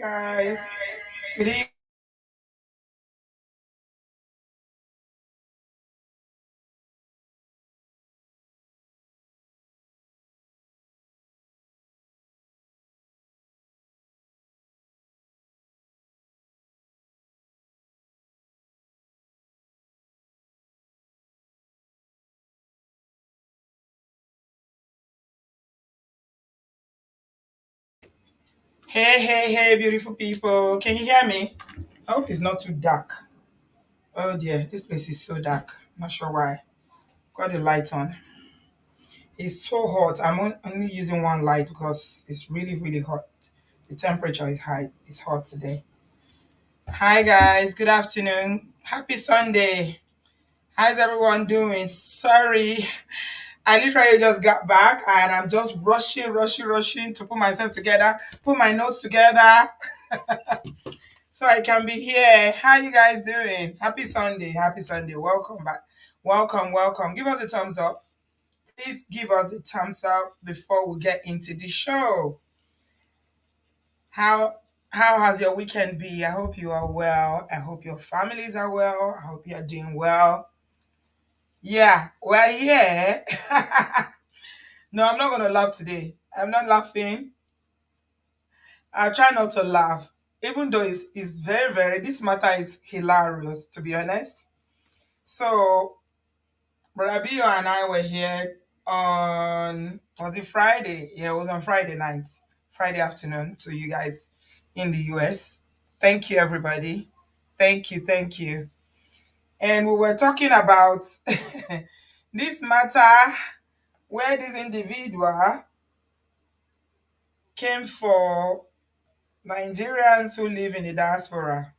guys. Good evening. Hey, beautiful people. Can you hear me? I hope it's not too dark. Oh dear, this place is so dark. Not sure why. Got the light on. It's so hot. I'm only using one light because it's really hot. The temperature is high. It's hot today. Hi guys, good afternoon. Happy Sunday. How's everyone doing? Sorry, I literally just got back and I'm just rushing to put myself together, put my notes together so I can be here. How you guys doing? Happy Sunday. Happy Sunday. Welcome back. Welcome. Give us a thumbs up. Please give us a thumbs up before we get into the show. How how has your weekend been? I hope you are well. I hope your families are well. I hope you are doing well. Yeah, we're here. No, I'm not gonna laugh today. I'm not laughing. I try not to laugh, even though it's very, this matter is hilarious, to be honest. So, Brother Bio and I were here on, was it Friday? Yeah, it was on Friday night, Friday afternoon to you guys in the US. Thank you, everybody. Thank you. And we were talking about this matter where this individual came for Nigerians who live in the diaspora.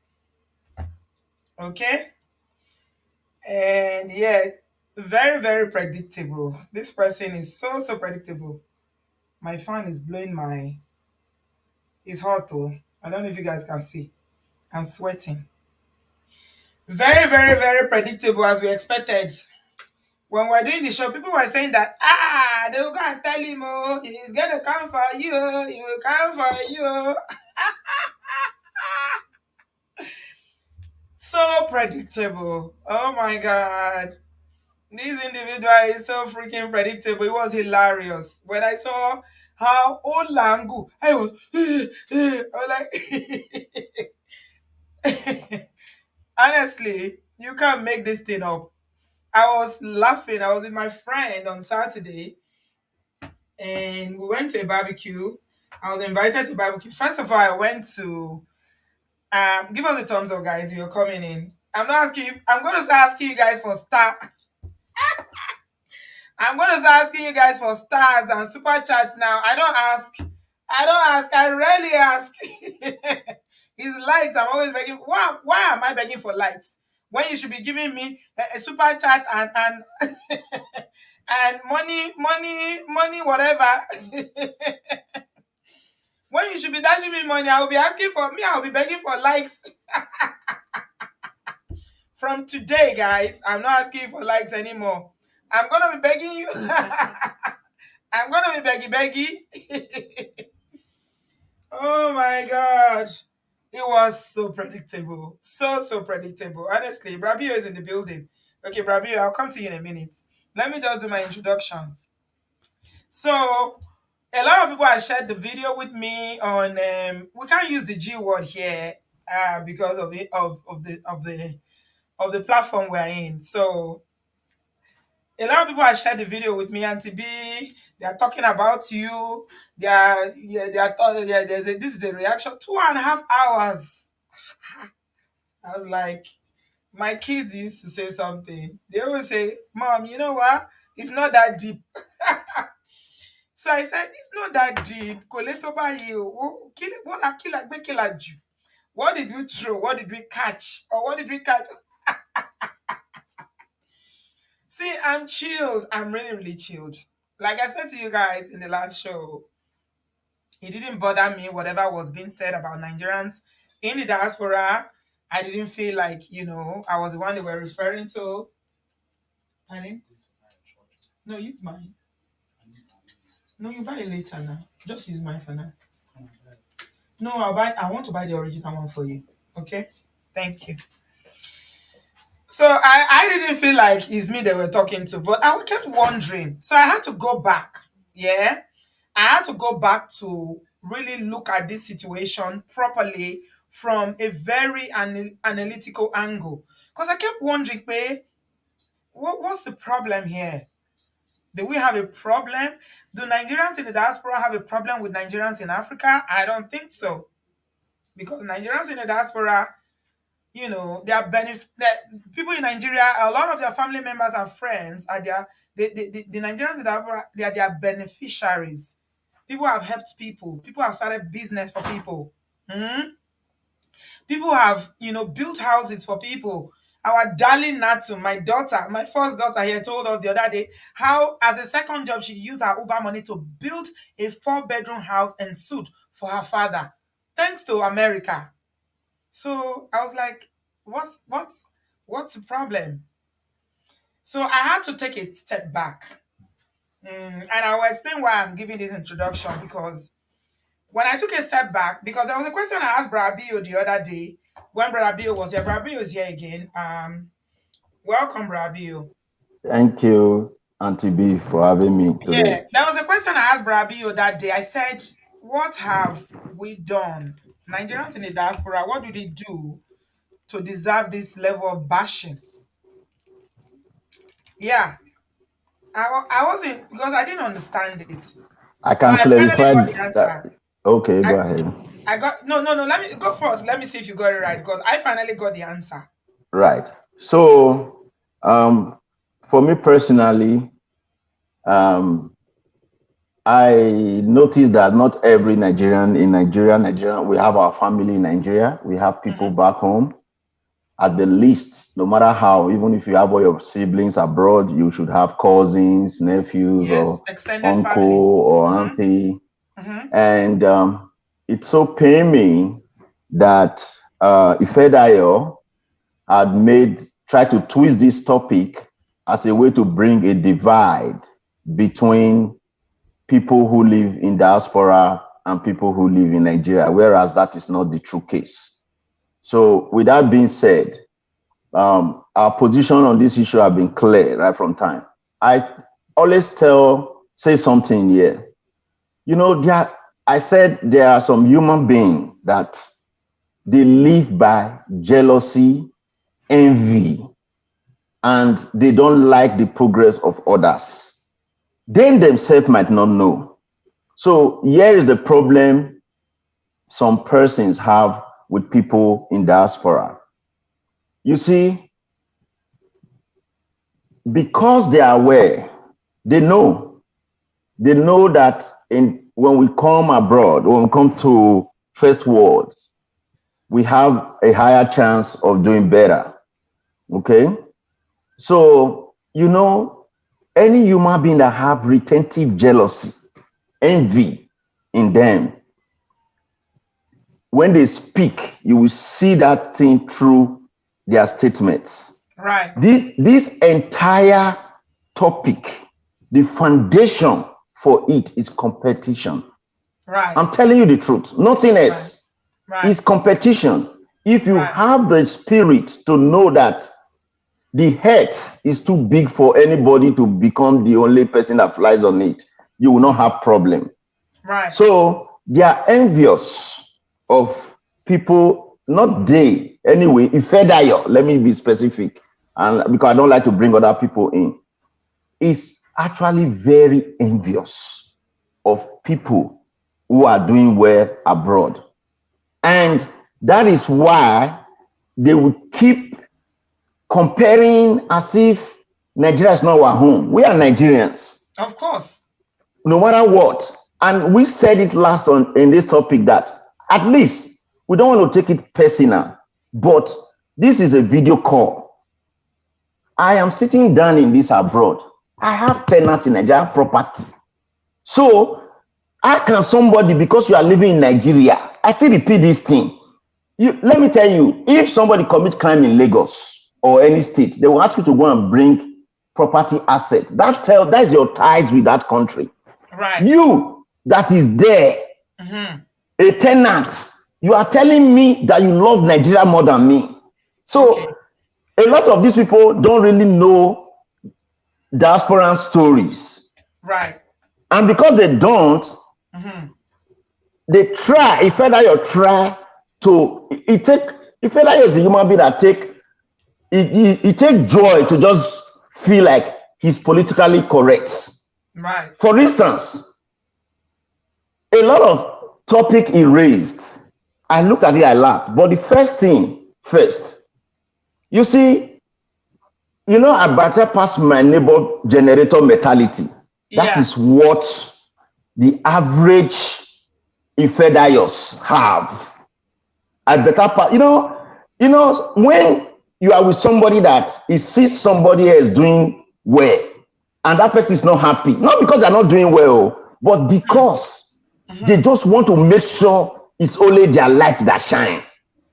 Okay? And yeah, very predictable. This person is so predictable. My fan is blowing my, it's hot though. I don't know if you guys can see. I'm sweating. Very predictable as we expected. When we're doing the show, people were saying that they will go and tell him, oh, he's gonna come for you, he will come for you. So predictable. Oh my god. This individual is so freaking predictable. It was hilarious. When I saw how Olangu, I was, I was like, honestly, you can't make this thing up. I was laughing. I was with my friend on Saturday and we went to a barbecue. I was invited to barbecue. First of all, I went to, give us a thumbs up, guys, if you're coming in. I'm not asking you, I'm going to start asking you guys for star. I'm going to start asking you guys for stars and super chats now. I rarely ask. It's likes. I'm always begging. Why am I begging for likes? When you should be giving me a super chat and and money, whatever. When you should be dashing me money, I will be asking for me, I'll be begging for likes. From today, guys, I'm not asking for likes anymore. I'm gonna be begging you. I'm gonna be beggy. Oh my gosh. It was so predictable. So predictable. Honestly, Brabio is in the building. Okay, Brabio, I'll come to you in a minute. Let me just do my introduction. So, a lot of people have shared the video with me on. We can't use the G word here because of the platform we're in. So, a lot of people have shared the video with me, Auntie B. They are talking about you. This is a reaction. 2.5 hours. I was like, my kids used to say something. They always say, Mom, you know what? It's not that deep. So I said, it's not that deep. Koleto ba you. What did we throw? What did we catch? Or what did we catch? See, I'm chilled. I'm really chilled. Like I said to you guys in the last show, it didn't bother me whatever was being said about Nigerians in the diaspora. I didn't feel like, I was the one they were referring to. Honey? No, use mine. No, you buy it later now. Just use mine for now. No, I want to buy the original one for you. Okay? Thank you. So I didn't feel like it's me they were talking to, but I kept wondering. So I had to go back. Yeah. I had to go back to really look at this situation properly from a very analytical angle. Because I kept wondering, babe, what's the problem here? Do we have a problem? Do Nigerians in the diaspora have a problem with Nigerians in Africa? I don't think so. Because Nigerians in the diaspora, they are people in Nigeria, a lot of their family members and friends are the Nigerians in the diaspora, they are their beneficiaries. People have helped people. People have started business for people. Mhm. People have, built houses for people. Our darling Natsu, my daughter, my first daughter here, told us the other day how, as a second job, she used her Uber money to build a 4-bedroom house and suit for her father, thanks to America. So I was like, what's the problem? So I had to take a step back. And I will explain why I'm giving this introduction, because when I took a step back, because there was a question I asked Brother Bio the other day when Brother Bio was here. Brother Bio is here again. Welcome, Brother Bio. Thank you, Auntie B, for having me Yeah, today. there was a question I asked Brother Bio that day. I said, what have we done? Nigerians in the diaspora, what do they do to deserve this level of bashing? Yeah, I wasn't, because I didn't understand it. I But can I finally clarify got the that. answer. Okay, I go ahead. I got no, let me go first. Let me see if you got it right, because I finally got the answer. Right. So, for me personally, um, I noticed that not every Nigerian in Nigeria, we have our family in Nigeria. We have people Hmm. back home. At the least, no matter how, even if you have all your siblings abroad, you should have cousins, nephews, Yes, or extended uncle family. or Hmm. auntie. Hmm. And it's so pain me that Ifedayo had tried to twist this topic as a way to bring a divide between people who live in diaspora and people who live in Nigeria, whereas that is not the true case. So, with that being said, our position on this issue have been clear right from time. I always say something here. I said there are some human beings that they live by jealousy, envy, and they don't like the progress of others. They themselves might not know. So here is the problem some persons have with people in diaspora. You see, because they are aware, they know. They know that when we come abroad, when we come to first world, we have a higher chance of doing better. Okay? So, any human being that have retentive jealousy, envy in them, when they speak, you will see that thing through their statements. Right, This entire topic, the foundation for it is competition. right, I'm telling you the truth. Nothing right, else. right, It's competition. If you right, have the spirit to know that the head is too big for anybody to become the only person that flies on it, you will not have problem. right, So they are envious of people, not they anyway. Ifedayo, let me be specific, and because I don't like to bring other people in, is actually very envious of people who are doing well abroad, and that is why they will keep comparing as if Nigeria is not our home. We are Nigerians, of course. no matter what. And we said it last on in this topic that at least we don't want to take it personal, but this is a video call. I am sitting down in this abroad. I have tenants in Nigeria, property. So how can somebody, because you are living in Nigeria, I still repeat this thing. Let me tell you, if somebody commits crime in Lagos or any state, they will ask you to go and bring property asset. That's your ties with that country. Right. You that is there, Hmm. a tenant. You are telling me that you love Nigeria more than me. Okay. So a lot of these people don't really know diaspora stories. Right. And because they don't, Mm-hmm. they try, if either you try to, it take, if either is the human being that take, it take joy to just feel like he's politically correct. Right. For instance, a lot of topic he raised, I looked at it, I laughed. But the first thing first, you see, I better pass my neighbor generator mentality. That Yeah. is what the average Ifedayos have. I better pass. When you are with somebody that he sees somebody else doing well, and that person is not happy, not because they're not doing well, but because they Mm-hmm. just want to make sure it's only their light that shine.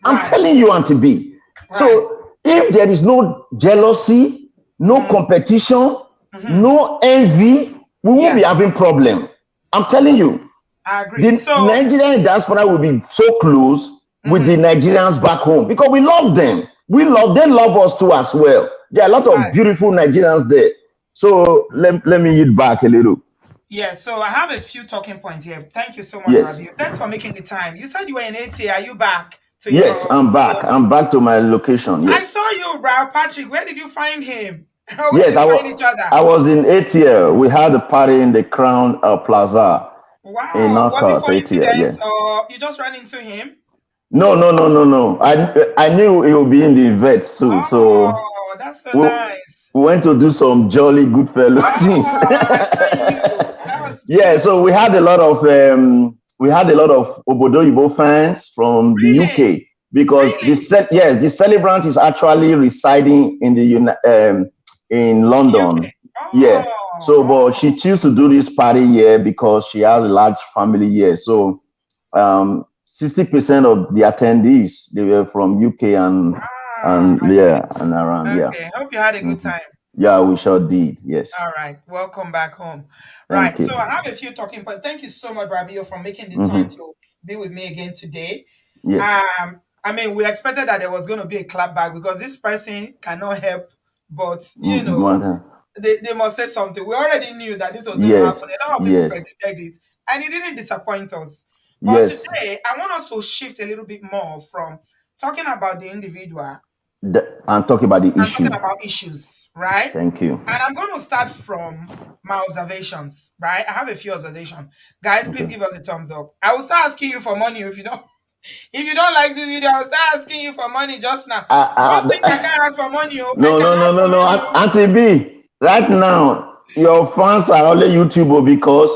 I'm Right. telling you, Auntie B. Right. So if there is no jealousy, no Mm-hmm. competition, Mm-hmm. no envy, we won't Yeah. be having problem. I'm telling you, I agree. the So. Nigerian diaspora will be so close with the Mm-hmm. Nigerians back home because we love them. They love us too as well. There are a lot of Right. beautiful Nigerians there. So let me yield back a little. Yeah, so I have a few talking points here. Thank you so much, Yes. Rabbi. Thanks for making the time. You said you were in 80. Are you back to your Yes, I'm back. home? I'm back to my location. I Yes. saw you, bro. Patrick. Where did you find him? Where did Yes, you find each other? I was in ATL. We had a party in the Crown Plaza in Wow. Was it Narcos, ATL. coincidence Yeah. or you just ran into him? No, no, no, no, no. I knew it would be in the event too. So Oh, that's so we, nice. we went to do some jolly good fellow things. Oh, I find you. That was Yeah, beautiful. so we had a lot of obodooyinbo fans from the Really? UK because Really? the celebrant is actually residing in in UK. London. Yeah. So, Oh, but she chose to do this party here because she has a large family here. So, 60% of the attendees they were from UK and I see. yeah and around. Yeah. Okay. Hope you had a good Mhm. time. Yeah, we sure did. Yes. All right, welcome back home. Thank Right, you. so I have a few talking points. Thank you so much, Rabio, for making the time Hmm. to be with me again today. Yes. I mean, we expected that there was going to be a clapback because this person cannot help, but they must say something. We already knew that this was going to Yes. happen. A lot of people Yes. predicted it, and it didn't disappoint us. But Yes. today, I want us to shift a little bit more from talking about the individual I'm talking about the and talking issue. about issues, right? Thank you. And I'm going to start from my observations, right? I have a few observations. Guys, please Okay. give us a thumbs up. I will start asking you for money if you don't like this video, I'll start asking you for money just now. Don't think I can't ask for money, oh. I No, can no, no, ask no, for no. money, oh. Auntie B, right now, your fans are only YouTuber because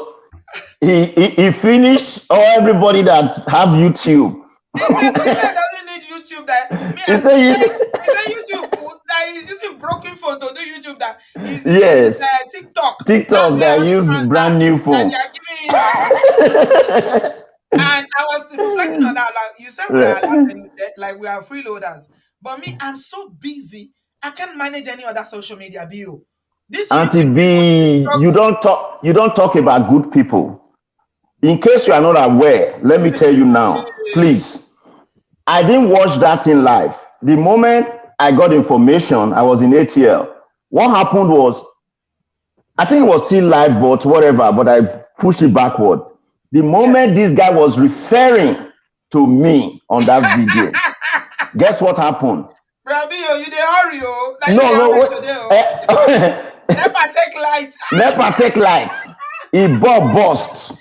he finished all everybody that have YouTube. He said doesn't need YouTube that me He as said, he said YouTube that he's using broken phone to do YouTube that he's using his yes, TikTok. That's TikTok where that all these use fans brand new that phone. they are giving him money. And I was reflecting on that. Like you said, we are allowed like we are freeloaders. But me, I'm so busy. I can't manage any other social media bill. This Auntie YouTube thing was a B, struggle. you don't talk about good people. In case you are not aware, let me tell you now, please. I didn't watch that in live. The moment I got information, I was in ATL. What happened was, I think it was still live, but whatever, but I pushed it backward. The Yes. moment this guy was referring to me on that video, guess what happened? Rabio, you dey hurry, oh. Now you dey No, no, hurry wait. today, oh. Never take light. Never take light. He ball burst.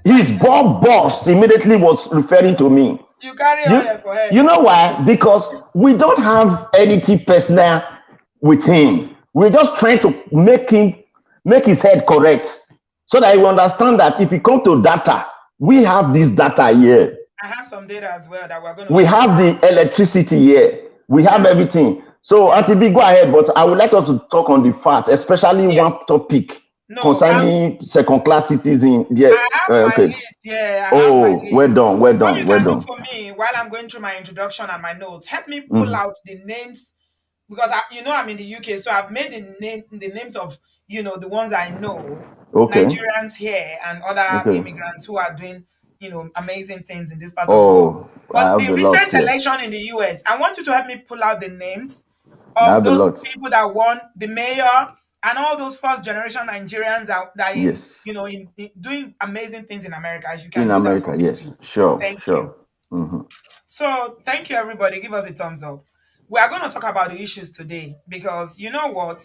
His ball burst immediately was referring to me. You carry You, oil for head. you know why? Because we don't have anything personal with him. We're just trying to make his head correct so that he will understand that if he come to data, we have this data here. I have some data as well that we're going to We share. have the electricity here. We have Yeah. everything. So, Yeah. Auntie B, go ahead, but I would like us to talk on the facts, especially Yes. one topic No, concerning second class citizen. Yeah. I have my Okay. list. Yeah, I have my Oh, well list. done, well What you done, well can do done. for me while I'm going through my introduction and my notes, help me pull Mhm. out the names because I'm in the UK, so I've made the names of the ones I know, Okay. Nigerians here and other Okay. immigrants who are doing amazing things in this part of the world. Oh, I But have the a lot recent here. election in the US, I want you to help me pull out the names I of have a those lot. people that won the mayor and all those first generation Nigerians that in Yes. doing amazing things in America. If you In can do that for America, me, yes. please. Sure, Thank you. sure. Hmm. So thank you, everybody. Give us a thumbs up. We are going to talk about the issues today because you know what?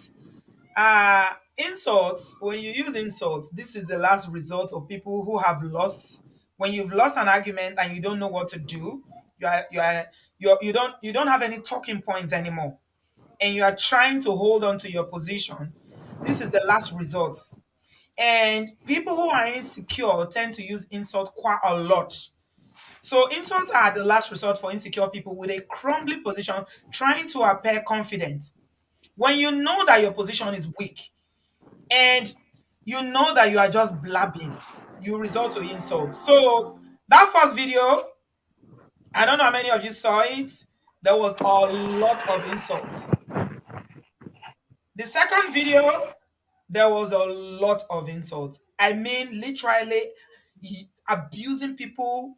Insults, when you use insults, this is the last resort of people who have lost. When you've lost an argument and you don't know what to do, you don't have any talking points anymore, and you are trying to hold on to your position. This is the last resort. And people who are insecure tend to use insult quite a lot. So insults are the last resort for insecure people with a crumbling position trying to appear confident. When you know that your position is weak and you know that you are just blabbing, you resort to insults. So that first video, I don't know how many of you saw it. There was a lot of insults. The second video, there was a lot of insults. I mean, literally abusing people,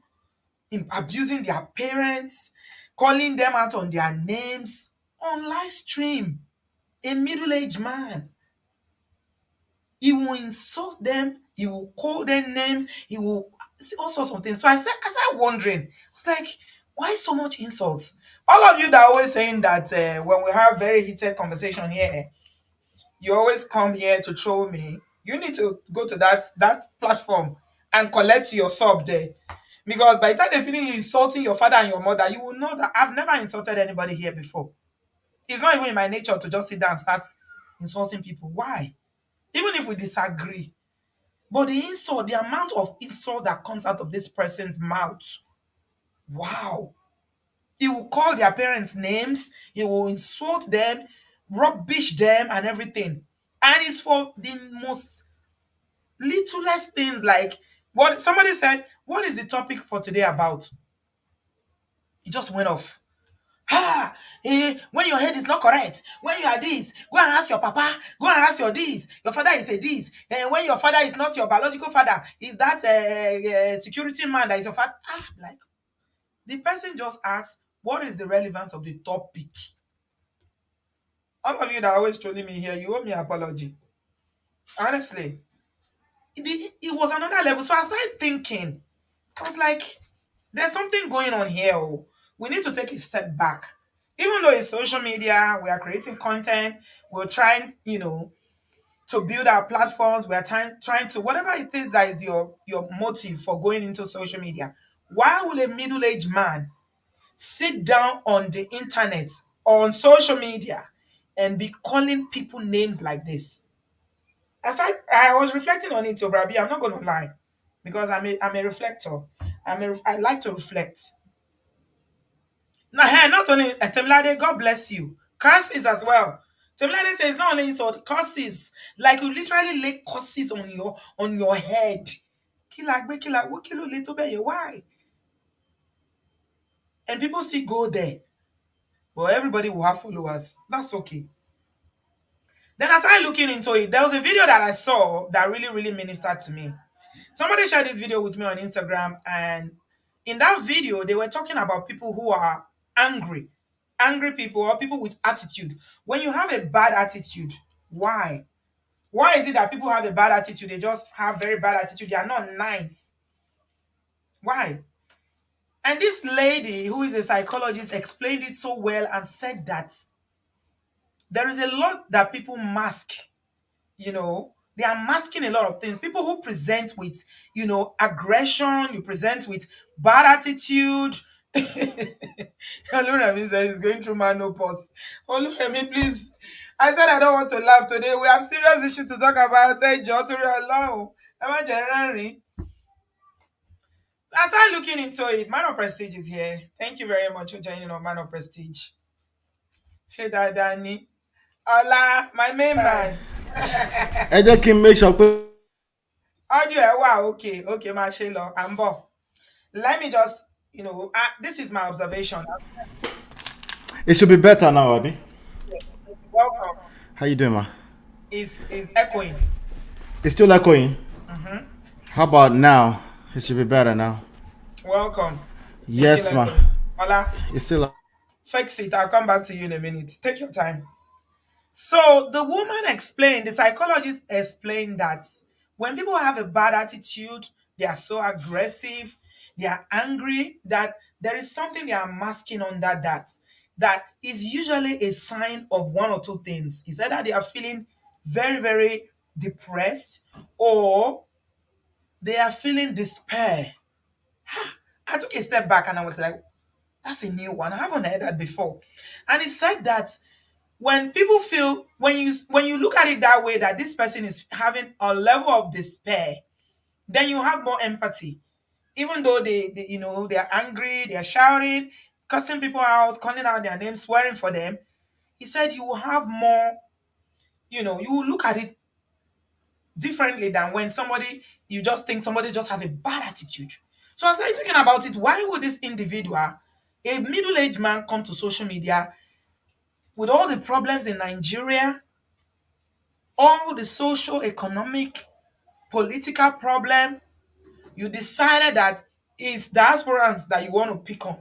abusing their parents, calling them out on their names on live stream. A middle-aged man. He will insult them, he will call them names, he will say all sorts of things. So I started wondering, I was like, why so much insults? All of you that are always saying that when we have very heated conversation here, you always come here to troll me. You need to go to that platform and collect your sub there. Because by the time they finish insulting your father and your mother, you will know that I've never insulted anybody here before. It's not even in my nature to just sit down and start insulting people. Why? Even if we disagree. But the insult, the amount of insult that comes out of this person's mouth, wow. He will call their parents names, he will insult them, rubbish them, and everything. And it's for the most littlest things like what somebody said, what is the topic for today about? He just went off. When your head is not correct, when you are this, go and ask your papa, go and ask your this. Your father is a this. And when your father is not your biological father, is that security man that is your father? Like the person just asks, what is the relevance of the topic? All of you that are always trolling me here, you owe me an apology. Honestly, it was another level. So I started thinking, I was like, there's something going on here. Oh. We need to take a step back. Even though it's social media, we are creating content, we're trying, to build our platforms, we are trying to, whatever it is that is your motive for going into social media. Why will a middle-aged man sit down on the internet, on social media, and be calling people names like this? I was reflecting on it, Obrabi. I'm not going to lie, because I'm a reflector. I like to reflect. Now, hey, not only Temilade, God bless you. Curses as well. Temilade says not only insult, curses. Like you literally lay curses on your head. What kilo little bit? Why? And people still go there. But everybody will have followers. That's okay. Then I started looking into it. There was a video that I saw that really, really ministered to me. Somebody shared this video with me on Instagram, and in that video, they were talking about people who are angry, angry people or people with attitude. When you have a bad attitude, why? Why is it that people have a bad attitude? They just have very bad attitude. They are not nice. Why? And this lady, who is a psychologist, explained it so well and said that there is a lot that people mask. They are masking a lot of things. People who present with aggression, you present with bad attitude. Oluremi says he's going through menopause. Oluremi, please, I said I don't want to laugh today. We have serious issues to talk about. Hey, Joturi alone. I started looking into it. Man of Prestige is here. Thank you very much for joining on Man of Prestige. Sheda Dani. Ola, my main man. ẹ jẹ́ kí n make sure pé. Audio ẹ wà okay máa ṣe lọ à ń bọ̀. Let me just this is my observation. It should be better now, Abi. Welcome. How you doing, ma? Is echoing. It's still echoing. How about now? It should be better now. Welcome. Yes, ma. Inkileto. Hola. It's still. Fix it. I'll come back to you in a minute. Take your time. So the woman explained, the psychologist explained that when people have a bad attitude, they are so aggressive, they are angry, that there is something they are masking under that is usually a sign of one or two things. It's either they are feeling very, very depressed or they are feeling despair. I took a step back and I was like, that's a new one. I haven't heard that before. And he said that when people feel when you look at it that way, that this person is having a level of despair, then you have more empathy. Even though they they are angry, they are shouting, cussing people out, calling out their names, swearing for them. He said you will have more, you will look at it differently than when somebody you just think somebody just have a bad attitude. So I started thinking about it. Why would this individual, a middle-aged man, come to social media with all the problems in Nigeria, all the social, economic, political problem? You decided that it's diasporans that you want to pick on.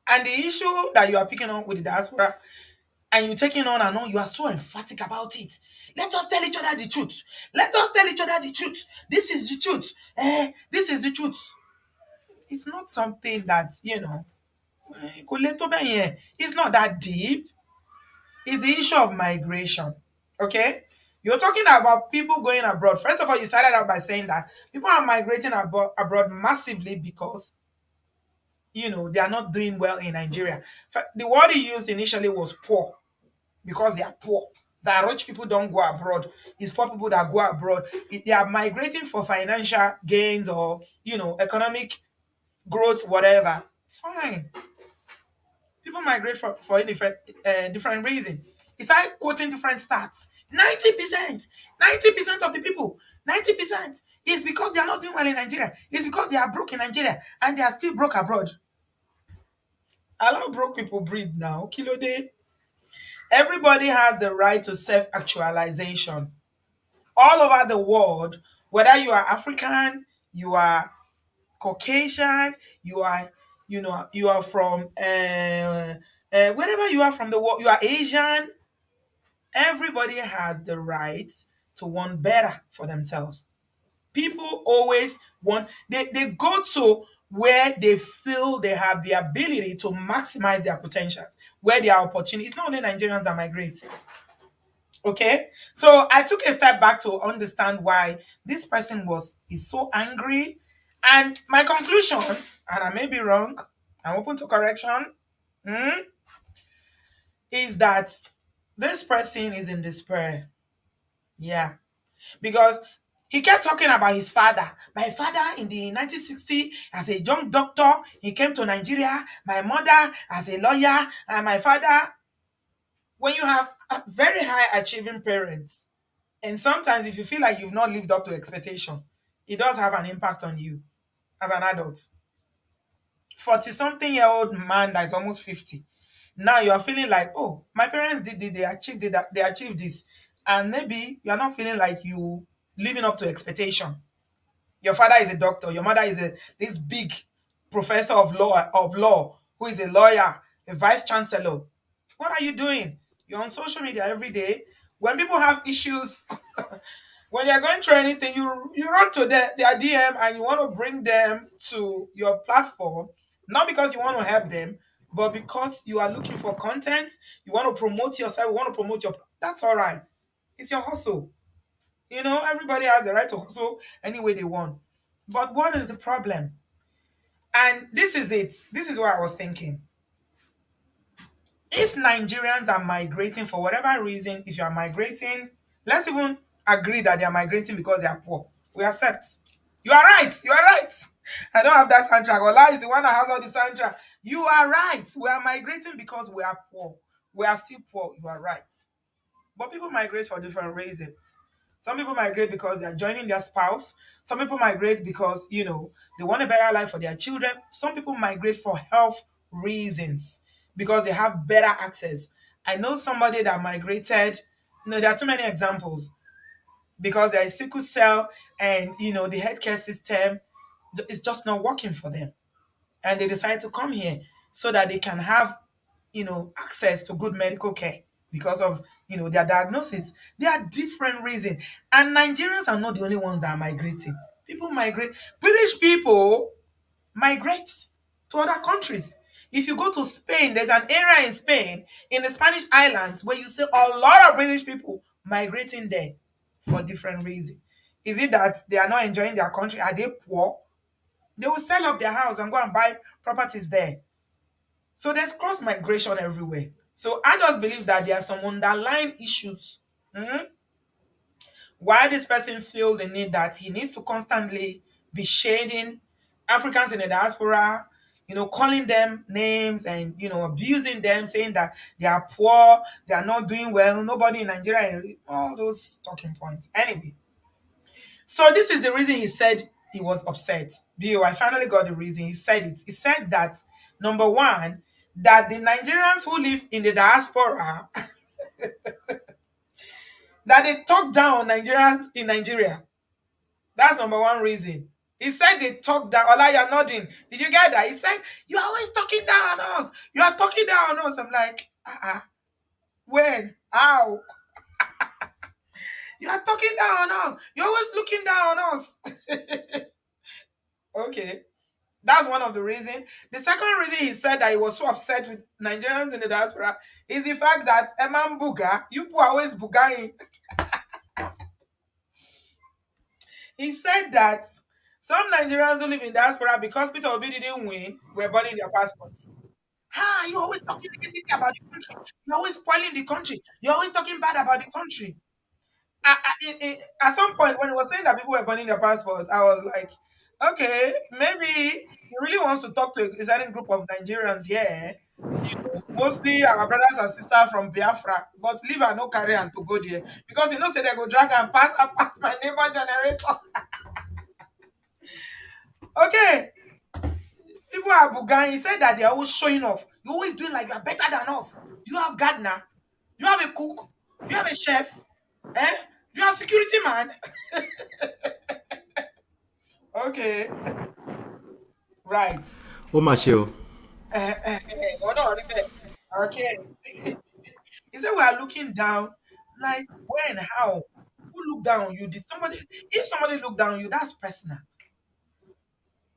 And the issue that you are picking on with the diaspora and you're taking on and on, you are so emphatic about it. Let us tell each other the truth. Let us tell each other the truth. This is the truth. This is the truth. It's not something that, it's not that deep. It's the issue of migration. Okay? You're talking about people going abroad. First of all, you started out by saying that people are migrating abroad massively because they are not doing well in Nigeria. The word he used initially was poor because they are poor. That rich people don't go abroad. It's poor people that go abroad. They are migrating for financial gains or economic growth, whatever. Fine. People migrate for different reasons. He started quoting different stats. 90%, 90% of the people, 90% is because they are not doing well in Nigeria. It's because they are broke in Nigeria and they are still broke abroad. Allow broke people breathe now. Kilo day. Everybody has the right to self-actualization. All over the world, whether you are African, you are Caucasian, you are from wherever you are from the world, you are Asian. Everybody has the right to want better for themselves. People always they go to where they feel they have the ability to maximize their potentials, where there are opportunities. It's not only Nigerians that migrate. Okay, so I took a step back to understand why this person is so angry, and my conclusion, and I may be wrong, I'm open to correction, mm, is that this person is in despair. Yeah, because he kept talking about his father. My father in the 1960s as a young doctor, he came to Nigeria. My mother as a lawyer, and my father. When you have very high achieving parents, and sometimes if you feel like you've not lived up to expectation, it does have an impact on you as an adult. 40 something year old man that is almost 50. Now you are feeling like, oh, my parents did it, they achieved this. And maybe you are not feeling like you living up to expectation. Your father is a doctor, your mother is this big professor of law who is a lawyer, a vice chancellor. What are you doing? You're on social media every day. When people have issues, when they're going through anything, you run to their DM and you want to bring them to your platform, not because you want to help them, but because you are looking for content. You want to promote yourself. You want to promote That's all right. It's your hustle. Everybody has the right to hustle any way they want. But what is the problem? And this is it. This is what I was thinking. If Nigerians are migrating for whatever reason, if you are migrating, let's even agree that they are migrating because they are poor. We accept. You are right. You are right. I don't have that soundtrack. Ola is the one that has all the soundtrack. You are right. We are migrating because we are poor. We are still poor. You are right. But people migrate for different reasons. Some people migrate because they are joining their spouse. Some people migrate because, they want a better life for their children. Some people migrate for health reasons because they have better access. I know somebody that migrated. There are too many examples because there is sickle cell and, the healthcare system. It's just not working for them. And they decide to come here so that they can have, access to good medical care because of, their diagnosis. There are different reasons. And Nigerians are not the only ones that are migrating. People migrate. British people migrate to other countries. If you go to Spain, there's an area in Spain, in the Spanish islands, where you see a lot of British people migrating there for different reasons. Is it that they are not enjoying their country? Are they poor? They will sell up their house and go and buy properties there. So there's cross migration everywhere. So I just believe that there are some underlying issues. Why this person feel the need that he needs to constantly be shading Africans in the diaspora, calling them names and abusing them, saying that they are poor, they are not doing well, nobody in Nigeria, all those talking points. Anyway, so this is the reason he said he was upset. Bio, I finally got the reason. He said it. He said that number one, that the Nigerians who live in the diaspora that they talk down on Nigerians in Nigeria. That's number one reason. He said they talk down. Ola, you're nodding. Did you get that? He said, you're always talking down on us. You are talking down on us. I'm like, when? How? You are talking down on us. You're always looking down on us. Okay. That's one of the reasons. The second reason he said that he was so upset with Nigerians in the diaspora is the fact that Eman Buga, you people are always bugaing. He said that some Nigerians who live in diaspora, because Peter Obi didn't win, were burning their passports. You're always talking negatively about the country. You're always spoiling the country. You're always talking bad about the country. At some point, when he was saying that people were burning their passports, I was like, okay, maybe he really wants to talk to a certain group of Nigerians here. Mostly our brothers and sisters from Biafra, but leave and no carry and to go there because you know say they go drag and pass my neighbor generator. Okay, people are bugang. He said that they're always showing off. You're always doing like you're better than us. You have gardener, you have a cook, you have a chef, eh? You have security man. Okay, right. Ó mà ṣe o. Oh, no, remember. Okay. He said we are looking down. Like when? How? Who look down on you? Did somebody? If somebody look down on you, that's personal.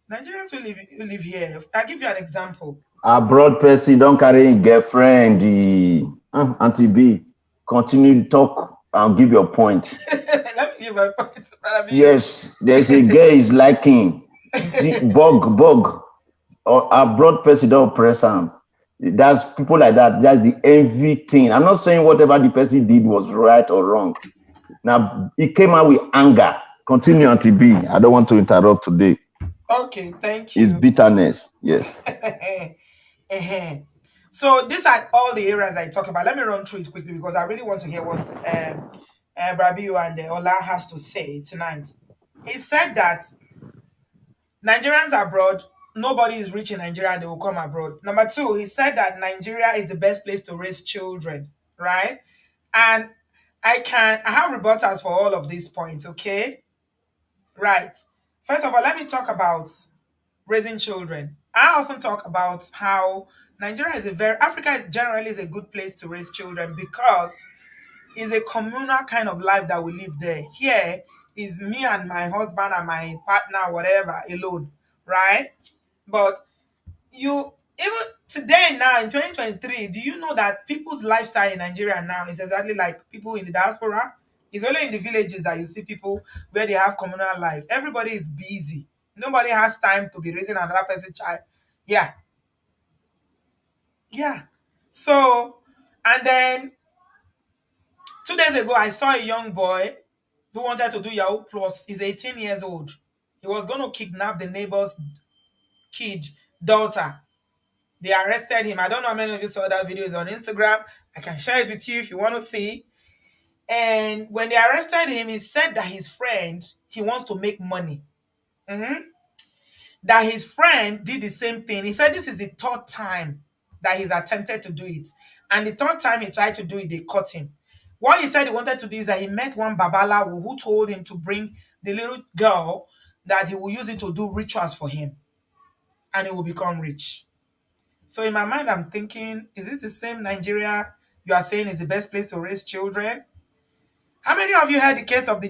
Nigerians who live here. I'll give you an example. Abroad person don't carry a girlfriend. Auntie B, continue to talk and give your point. Let me give my point. Yes, there's a girl is liking. See, bug. Or abroad person don't press him. That's people like that. That's the envy thing. I'm not saying whatever the person did was right or wrong. Now he came out with anger. Continue, Auntie B. I don't want to interrupt today. Okay, thank It's you. bitterness. Yes. So these are all the areas I talk about. Let me run through it quickly because I really want to hear what Brabio and Ola has to say tonight. He said that Nigerians abroad, nobody is rich in Nigeria and they will come abroad. Number two, he said that Nigeria is the best place to raise children, right? And I have rebuttals for all of these points, okay? Right. First of all, let me talk about raising children. I often talk about how Africa is generally is a good place to raise children because it's a communal kind of life that we live there. Here is me and my husband and my partner, whatever, alone, right? But you even today now in 2023, do you know that people's lifestyle in Nigeria now is exactly like people in the diaspora? It's only in the villages that you see people where they have communal life. Everybody is busy. Nobody has time to be raising another person's child. Yeah, yeah. So, and then 2 days ago, I saw a young boy who wanted to do Yahoo Plus. He's 18 years old. He was going to kidnap the neighbor's kid, daughter. They arrested him. I don't know how many of you saw that video. It's on Instagram. I can share it with you if you want to see. And when they arrested him, he said that his friend, he wants to make money. Mhm. That his friend did the same thing. He said this is the third time that he's attempted to do it. And the third time he tried to do it, they caught him. What he said he wanted to do is that he met one Babalawo who told him to bring the little girl that he will use it to do rituals for him and he will become rich. So in my mind, I'm thinking, is this the same Nigeria you are saying is the best place to raise children? How many of you heard the case of the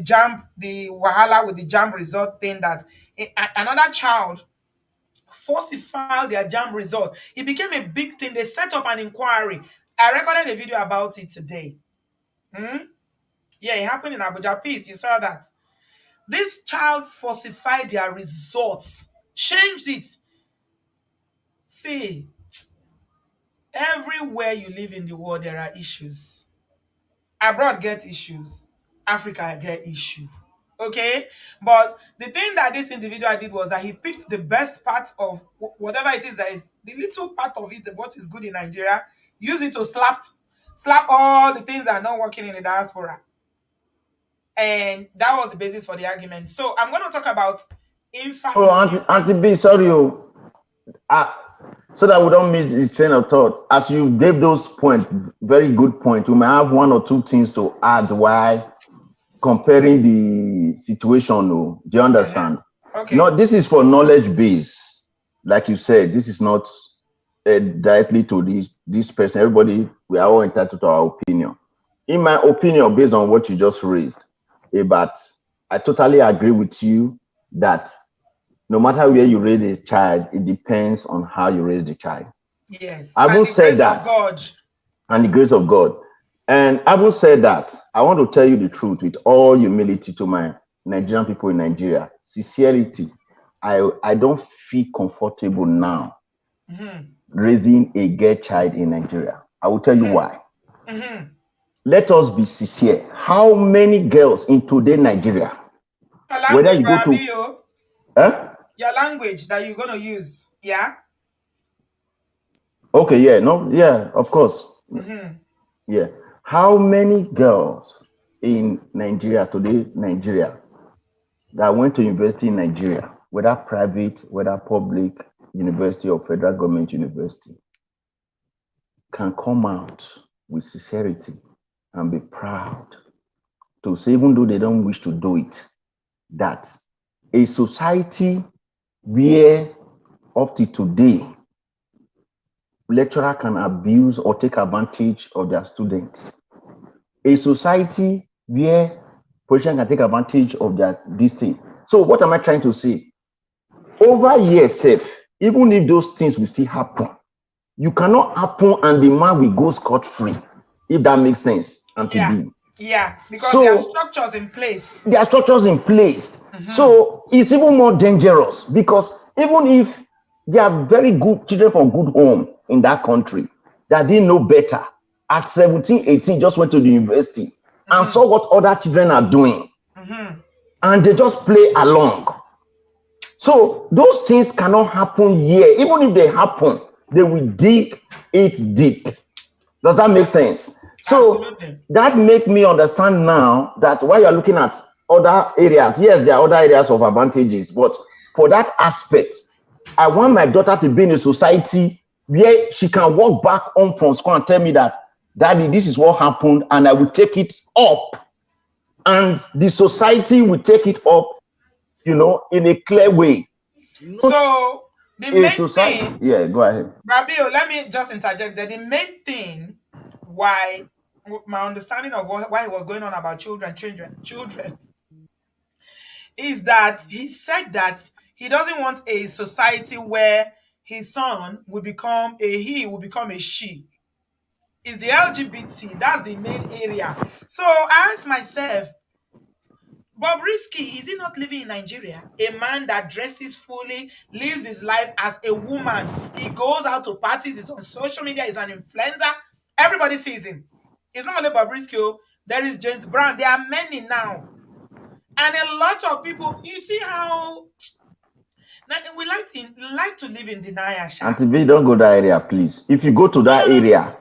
the wahala with the jam result thing that another child falsified their jam result? It became a big thing. They set up an inquiry. I recorded a video about it today. Yeah, it happened in Abuja. Peace, you saw that. This child falsified their results, changed it. See, everywhere you live in the world, there are issues. Abroad get issues. Africa get issue. Okay? But the thing that this individual did was that he picked the best part of whatever it is that is the little part of it, what is good in Nigeria, use it to slap all the things that are not working in the diaspora. And that was the basis for the argument. So I'm going to talk about Auntie B, sorry, so that we don't miss this train of thought. As you gave those points, very good point. We may have one or two things to add while comparing the situation. Do you understand? Okay. No, this is for knowledge base. Like you said, this is not directly to this person. Everybody, we are all entitled to our opinion. In my opinion, based on what you just raised, but I totally agree with you that no matter where you raise a child, it depends on how you raise the child. Yes. Having said that, and the grace of God. And having said that, I want to tell you the truth with all humility to my Nigerian people in Nigeria. Sincerity, I don't feel comfortable now raising a gay child in Nigeria. I will tell you why. Let us be sincere. How many girls in today Nigeria? Whether you go to your language that you're going to use, yeah? Okay, yeah, no, yeah, of course. Yeah. How many girls in Nigeria today, that went to university in Nigeria, whether private, whether public university or federal government university, can come out with sincerity and be proud to say, even though they don't wish to do it, that a society where up to today lecturer can abuse or take advantage of their students, a society where politicians can take advantage of this thing. So what am I trying to say? Over years, even if those things will still happen, you cannot happen and the man will go scot-free, if that makes sense. Yeah, because there are structures in place. There are structures in place. So it's even more dangerous because even if there are very good children from good home in that country that didn't know better, at 17, 18, just went to the university and saw what other children are doing. And they just play along. So those things cannot happen here. Even if they happen, they will dig it deep. Does that make sense? So absolutely. That makes me understand now that while you're looking at other areas, yes, there are other areas of advantages, but for that aspect, I want my daughter to be in a society where she can walk back home from school and tell me that, Daddy, this is what happened, and I will take it up. And the society will take it up, in a clear way. So the main thing, yeah, go ahead. Rabio, let me just interject that the main thing why my understanding of why he was going on about children is that he said that he doesn't want a society where his son will become he will become a she. It's the LGBT, that's the main area. So I asked myself, Bobrisky, is he not living in Nigeria? A man that dresses fully, lives his life as a woman. He goes out to parties, he's on social media, he's an influencer. Everybody sees him. It's not only Bobrisky. There is James Brown. There are many now. And a lot of people, you see how we like to live in denial. Auntie B, don't go that area, please. If you go to that area,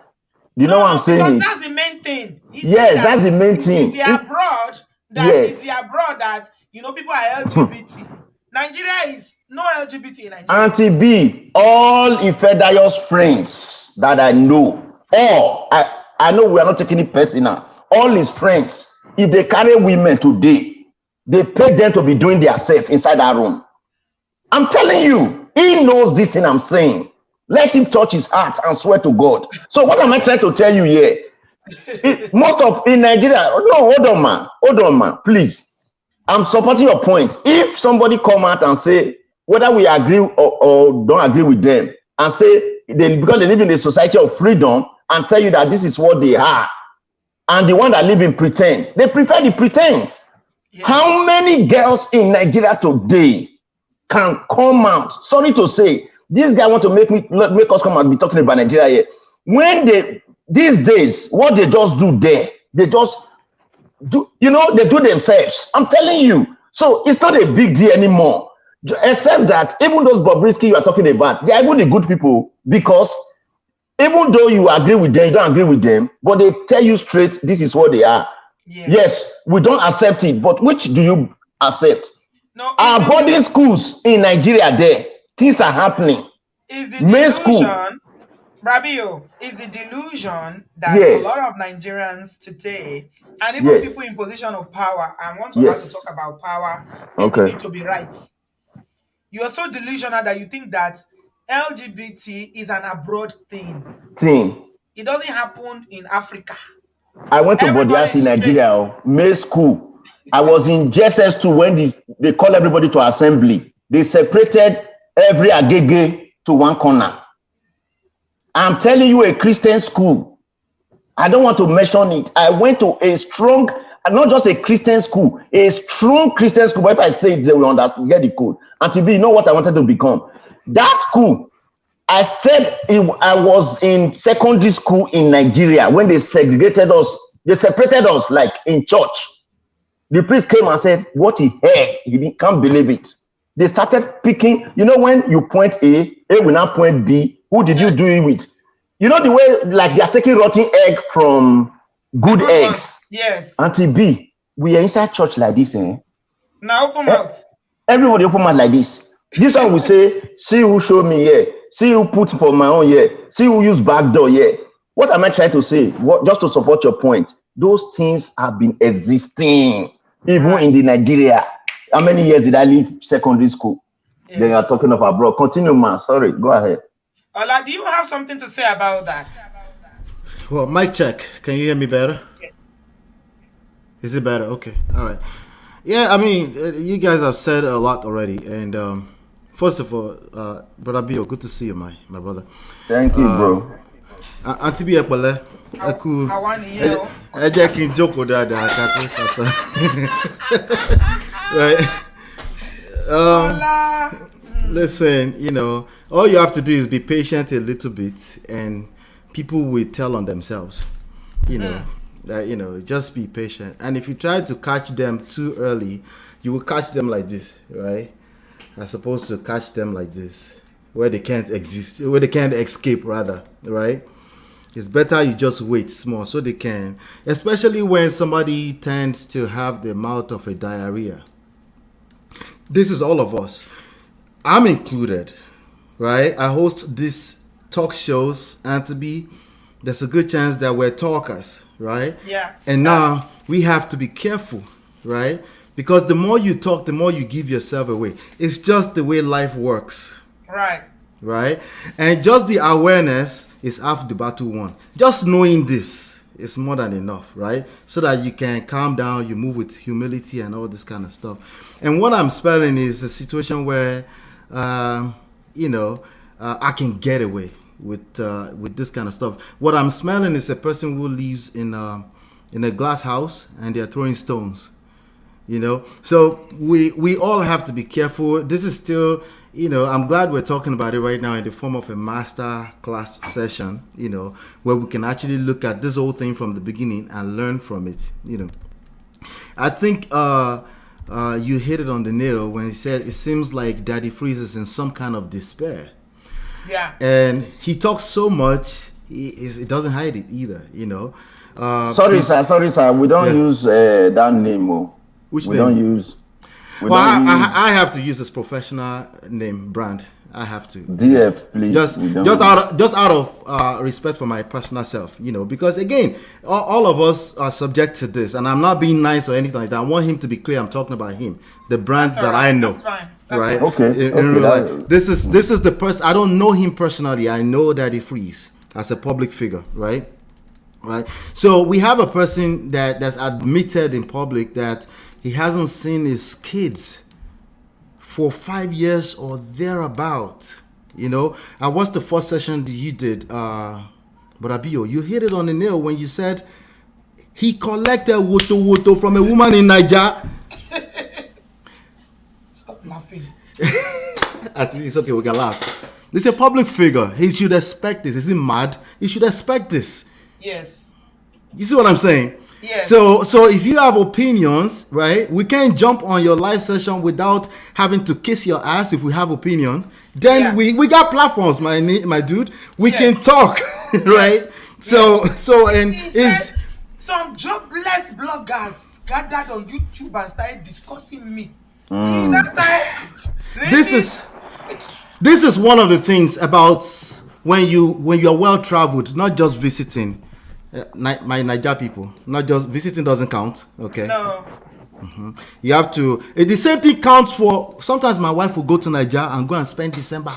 you know what I'm saying? Because that's the main thing. Yes, that's the main thing. It's the abroad that people are LGBT. Nigeria is no LGBT in Nigeria. Auntie B, all Ifedayo's friends that I know, I know we are not taking it personal. All his friends, if they carry women today, they pay them to be doing their self inside that room. I'm telling you, he knows this thing I'm saying. Let him touch his heart and swear to God. So what am I trying to tell you here? Most of in Nigeria, no, hold on, man, please. I'm supporting your point. If somebody come out and say whether we agree or don't agree with them, and say because they live in a society of freedom, and tell you that this is what they are, and the one that live in pretend, they prefer the pretense. Yes. How many girls in Nigeria today can come out? Sorry to say, this guy want to make us come out and be talking about Nigeria here. When they these days, what they just do there, they just do, they do themselves. I'm telling you. So it's not a big deal anymore. Except that even those Bobrisky you are talking about, they are even the good people, because even though you agree with them, you don't agree with them, but they tell you straight, this is what they are. Yes, we don't accept it, but which do you accept? No, our boarding schools in Nigeria there, things are happening. Is the delusion, Rabio, is the delusion that a lot of Nigerians today, and even people in position of power, I want to have to talk about power, and they need to be right. You are so delusional that you think that LGBT is an abroad thing. It doesn't happen in Africa. I went to Bodias in Nigeria, May school. I was in JSS2 when they call everybody to assembly. They separated every agege to one corner. I'm telling you, a Christian school. I don't want to mention it. I went to a strong, not just a Christian school, a strong Christian school. But if I say it, they will understand, get the code. And to be, you know what I wanted to become? That school, I said I was in secondary school in Nigeria when they segregated us. They separated us like in church. The priest came and said, what he heard, he can't believe it. They started picking, when you point A will now point B. Who did you do it with? You know the way, like they are taking rotten egg from good eggs. Ones. Yes. Auntie B, we are inside church like this, eh? Now open mouth. Everybody open mouth like this. This one will say, see who showed me here. See who put for my own here. See who use back door here. What am I trying to say? Just to support your point. Those things have been existing even in the Nigeria. How many years did I leave secondary school? Yes. They are talking of abroad. Continue, man. Sorry, go ahead. Ola, do you have something to say about that? Well, mic check. Can you hear me better? Yes. Is it better? Okay. All right. Yeah, I mean, you guys have said a lot already. And first of all, Brother Bio, good to see you, my brother. Thank you, bro. Auntie B, Ekpele. I want to hear. I just can't joke with that. Right. Listen, all you have to do is be patient a little bit, and people will tell on themselves. That just be patient. And if you try to catch them too early, you will catch them like this, right? As opposed to catch them like this, where they can't exist, where they can't escape, rather, right? It's better you just wait small so they can, especially when somebody tends to have the mouth of a diarrhea. This is all of us. I'm included, right? I host these talk shows, and to be, there's a good chance that we're talkers, right? Yeah. And now we have to be careful, right? Because the more you talk, the more you give yourself away. It's just the way life works. Right. Right? And just the awareness is half the battle won. Just knowing this is more than enough, right? So that you can calm down, you move with humility and all this kind of stuff. And what I'm spelling is a situation where, I can get away with this kind of stuff. What I'm smelling is a person who lives in a glass house and they're throwing stones. So we all have to be careful. This is still, I'm glad we're talking about it right now in the form of a master class session, where we can actually look at this whole thing from the beginning and learn from it. I think you hit it on the nail when you said it seems like Daddy Freeze is in some kind of despair. Yeah. And he talks so much, he doesn't hide it either, Sorry, sir. We don't use that name. Which we name? Don't use. I have to use his professional name, brand. I have to, DF, please. We don't just out of respect for my personal self, because again, all of us are subject to this, and I'm not being nice or anything like that. I want him to be clear. I'm talking about him, the brand That's all that right. I know. That's fine. That's Right? fine. Okay. In real Okay. life. This is the person. I don't know him personally. I know Daddy Freeze as a public figure, right? Right. So we have a person that's admitted in public that he hasn't seen his kids for 5 years or thereabout. I watched the first session that you did, but Abio, you hit it on the nail when you said he collected woto from a woman in Niger. Stop laughing. It's okay, we can laugh. This is a public figure. He should expect this. Is he mad? He should expect this. Yes. You see what I'm saying? Yes. So if you have opinions, right, we can't jump on your live session without having to kiss your ass if we have opinion. Then we got platforms, my dude. We can talk, right? So and He is said some jobless bloggers gathered on YouTube and started discussing me. That's like, this is one of the things about when you're well traveled, not just visiting. My Niger people, not just visiting doesn't count. Okay. No. You have to. The same thing counts for. Sometimes my wife will go to Niger and go and spend December.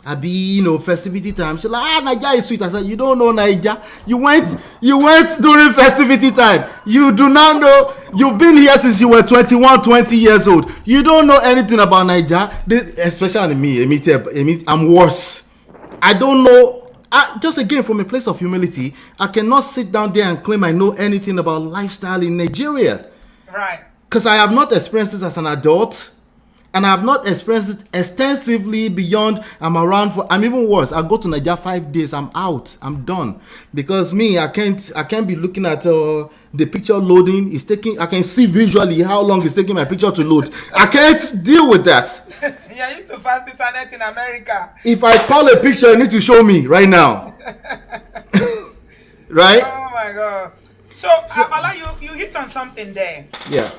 I be festivity time. She's like, Niger is sweet. I said, you don't know Niger. You went during festivity time. You do not know. You've been here since you were 21, 20 years old. You don't know anything about Niger. Especially me. I'm worse. I don't know. Just again, from a place of humility, I cannot sit down there and claim I know anything about lifestyle in Nigeria. Right. Because I have not experienced it as an adult, and I have not experienced it extensively beyond I'm even worse. I go to Nigeria 5 days, I'm out, I'm done. Because me, I can't be looking at the picture loading. I can see visually how long it's taking my picture to load. I can't deal with that. Yeah, I used to fast internet in America. If I call a picture, you need to show me right now. Right? Oh my God. So Afala, you hit on something there. Yeah.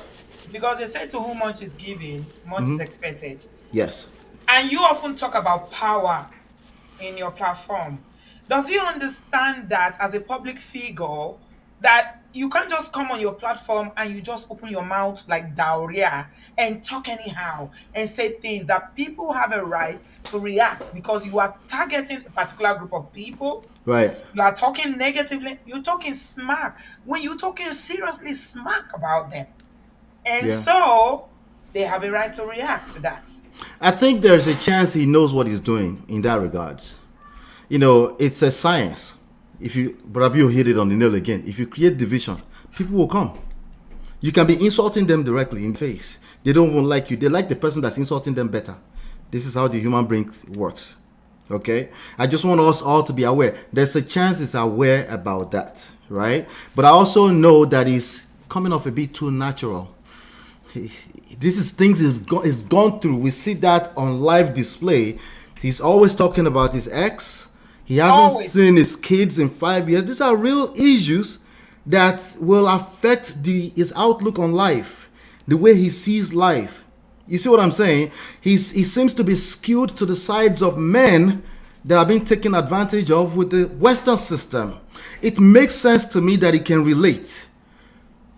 Because they say to whom much is given, much is expected. Yes. And you often talk about power in your platform. Does he understand that as a public figure, that you can't just come on your platform and you just open your mouth like diarrhea and talk anyhow and say things that people have a right to react because you are targeting a particular group of people? Right. You are talking negatively. You're talking smack. When you're talking seriously smack about them. And so they have a right to react to that. I think there's a chance he knows what he's doing in that regards. It's a science. But Abio hit it on the nail again. If you create division, people will come. You can be insulting them directly in the face. They don't even like you. They like the person that's insulting them better. This is how the human brain works. Okay? I just want us all to be aware. There's a chance he's aware about that, right? But I also know that he's coming off a bit too natural. This is things he's gone through. We see that on live display. He's always talking about his ex. He hasn't seen his kids in 5 years. These are real issues that will affect his outlook on life, the way he sees life. You see what I'm saying? He seems to be skewed to the sides of men that are being taken advantage of with the Western system. It makes sense to me that he can relate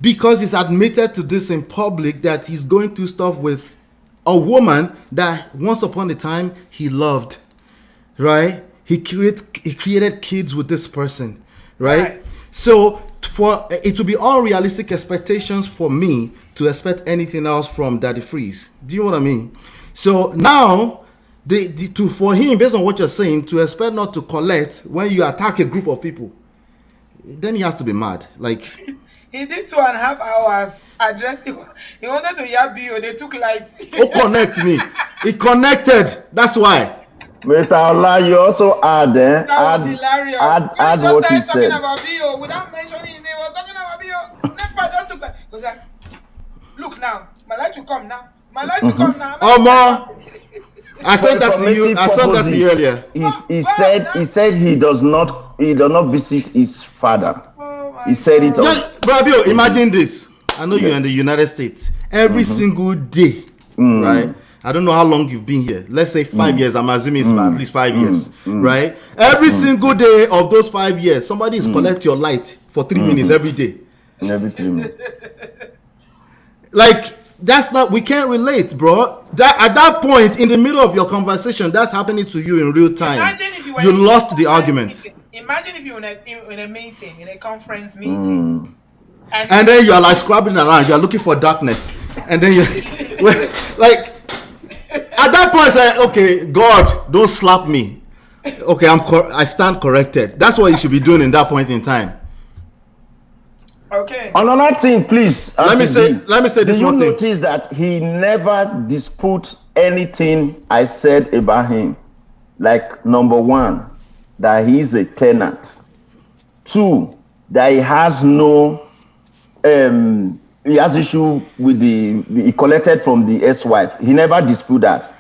because he's admitted to this in public that he's going through stuff with a woman that once upon a time he loved, right? He created kids with this person, right? So for it to be unrealistic expectations for me to expect anything else from Daddy Freeze. Do you know what I mean? So now, for him, based on what you're saying, to expect not to collect when you attack a group of people, then he has to be mad. Like he did 2.5 hours addressing. He wanted to hear Bio. They took lights. Oh, connect me. He connected. That's why. Mr. Ola, you also add, That was hilarious. add When what he he just started talking said. about Bio without mentioning his name, was talking about Bio. Nepa just took like, he was like, look now, my light will come now. My light will come now. Omar, I said that to you. informative I said that to you earlier. He said he does not visit his father. Oh my He said it on. Just, Brabio, imagine this. I know you're in the United States. Every single day, right? I don't know how long you've been here. Let's say 5 years. I'm assuming it's at least 5 years, right? Every single day of those 5 years, somebody is collect your light for 3 minutes every day. Every 3 minutes. Like, that's not, we can't relate, bro. That at that point in the middle of your conversation, that's happening to you in real time. Imagine if you were You in a lost the conference argument. meeting. Imagine if you were in a meeting, in a conference meeting, And then you are like scrabbling around, you are looking for darkness. And then you like at that point say, okay, God, don't slap me. Okay, I stand corrected. That's what you should be doing in that point in time. okay. Another thing, please. Let me say this one Do you thing. notice that he never dispute anything I said about him? Like, number one, that he is a tenant. Two, that he has no he has issue with he collected from the ex-wife. He never dispute that.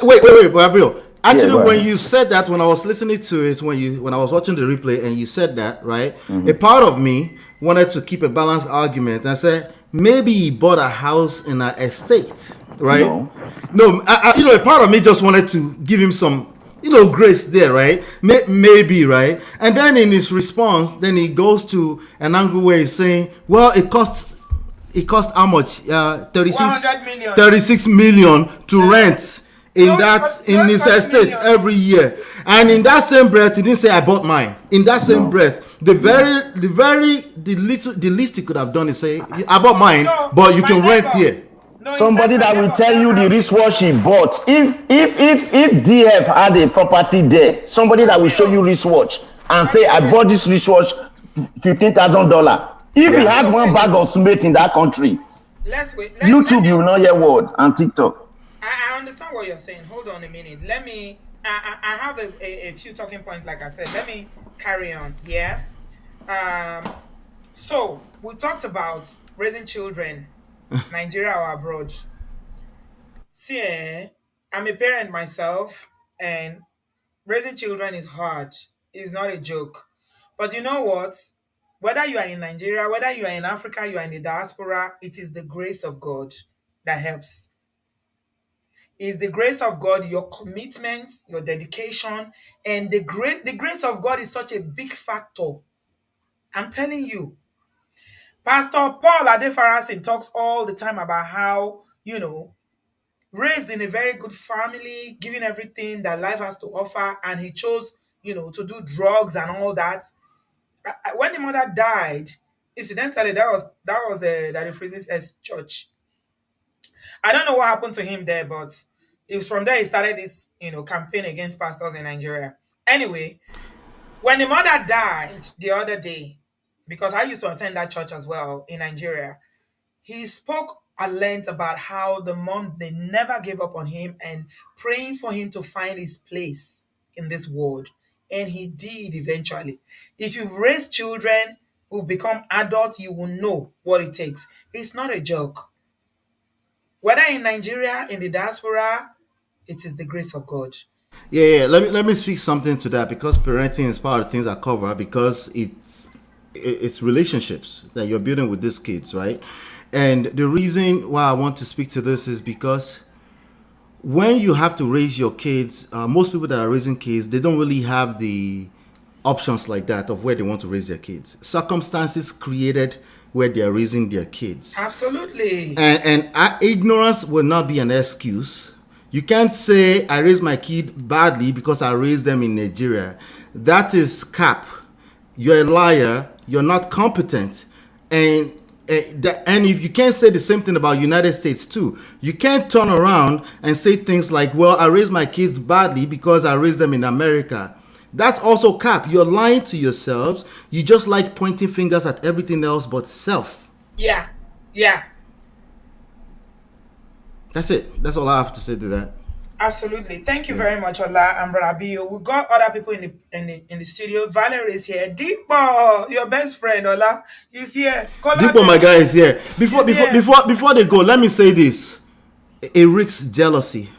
Wait, Gabriel. Actually, Yeah, when you said that, when I was listening to it, when I was watching the replay, and you said that, right? A part of me wanted to keep a balanced argument and say maybe he bought a house in an estate, right? No, a part of me just wanted to give him some, grace there, right? Maybe, right? And then in his response, then he goes to an angle where he's saying, well, it cost how much? 36 million to rent in his estate every year. And in that same breath, he didn't say I bought mine. In that same breath, the least he could have done is say I bought mine, but you can rent here. No, Somebody that will tell you the wristwatch he bought. If DF had a property there, somebody that will show you wristwatch and say I bought this wristwatch $15,000. If he had one bag of cement in that country, YouTube, you will not hear word, and TikTok. I understand what you're saying. Hold on a minute. Let me. I have a few talking points. Like I said, let me carry on. Yeah. So we talked about raising children, Nigeria or abroad. See, I'm a parent myself, and raising children is hard. It's not a joke. But you know what? Whether you are in Nigeria, whether you are in Africa, you are in the diaspora, it is the grace of God that helps. It's the grace of God, your commitment, your dedication, and the grace of God is such a big factor. I'm telling you. Pastor Paul Adefarasin talks all the time about how, raised in a very good family, given everything that life has to offer, and he chose, to do drugs and all that. When the mother died, incidentally, that was the Freezes church. I don't know what happened to him there, but it was from there he started this, campaign against pastors in Nigeria. Anyway, when the mother died the other day, because I used to attend that church as well in Nigeria, he spoke at length about how the mom, they never gave up on him and praying for him to find his place in this world. And he did eventually. If you've raised children who've become adults, you will know what it takes. It's not a joke. Whether in Nigeria, in the diaspora, it is the grace of God. Yeah. Let me speak something to that, because parenting is part of the things I cover, because it's relationships that you're building with these kids, right? And the reason why I want to speak to this is because when you have to raise your kids, most people that are raising kids, they don't really have the options like that of where they want to raise their kids. Circumstances created where they are raising their kids. Absolutely. And ignorance will not be an excuse. You can't say I raised my kid badly because I raised them in Nigeria. That is cap. You're a liar. You're not competent. And if you can't say the same thing about United States too. You can't turn around and say things like, well, I raised my kids badly because I raised them in America. That's also cap. You're lying to yourselves. You just like pointing fingers at everything else but self. Yeah. That's it. That's all I have to say to that. Absolutely. Thank you very much, Ola and Brabio. We've got other people in the studio. Valerie is here. Deepo, your best friend, Ola, is here. Deepo, my guy, is here. Before they go, let me say this. It risks jealousy.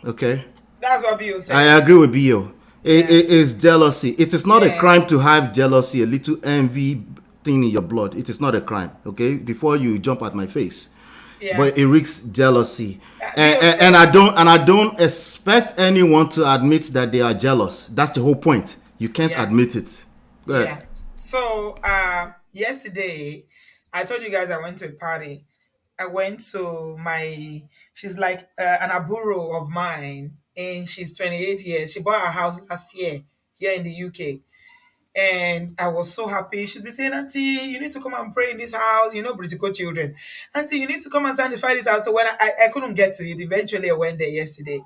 Okay? That's what Bio said. I agree with Bio. It is jealousy. It is not a crime to have jealousy, a little envy thing in your blood. It is not a crime. Okay? Before you jump at my face. Yeah. but it risks jealousy. Do you, And I don't expect anyone to admit that they are jealous. That's the whole point. You can't yeah. admit it. Go ahead. Yeah. So yesterday I told you guys I went to a party. I went to my she's like an aburo of mine and she's 28 years. She bought her house last year here in the UK. And I was so happy. She's been saying, Auntie, you need to come and pray in this house. You know, Britico children. Auntie, you need to come and sanctify this house. So when I couldn't get to it, eventually I went there yesterday.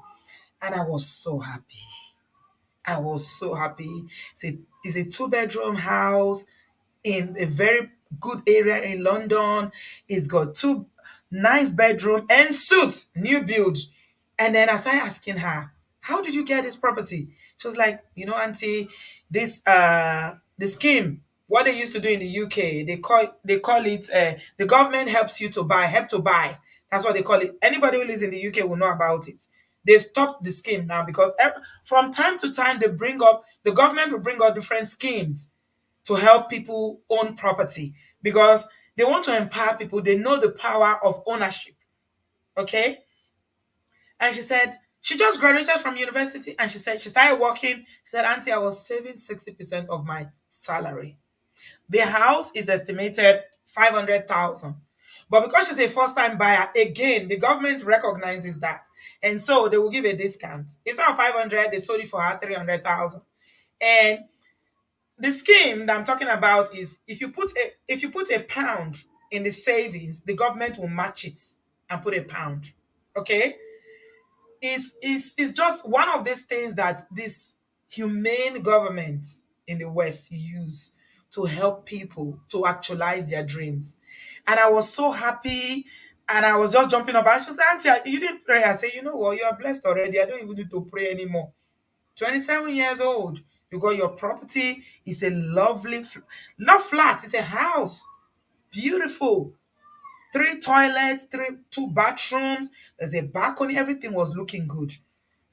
And I was so happy. I was so happy. It's a two-bedroom house in a very good area in London. It's got two nice bedroom and suite, new build. And then I started asking her, how did you get this property? She was like, Auntie, this the scheme, what they used to do in the UK, they call it the government helps you to buy, help to buy. That's what they call it. Anybody who lives in the UK will know about it. They stopped the scheme now because from time to time the government will bring out different schemes to help people own property because they want to empower people. They know the power of ownership. Okay. And she said, she just graduated from university and she said she started working. She said, Auntie, I was saving 60% of my salary. The house is estimated 500,000. But because she's a first-time buyer, again, the government recognizes that. And so they will give a discount. It's not 500, they sold it for her 300,000. And the scheme that I'm talking about is if you put a pound in the savings, the government will match it and put a pound. Okay? Is just one of these things that this humane government in the West use to help people to actualize their dreams. And I was so happy and I was just jumping up. And she said, Auntie, you didn't pray. I said, you know what? You are blessed already. I don't even need to pray anymore. 27 years old. You got your property. It's a lovely, not flat, it's a house. Beautiful. Three toilets, two bathrooms. There's a balcony. Everything was looking good.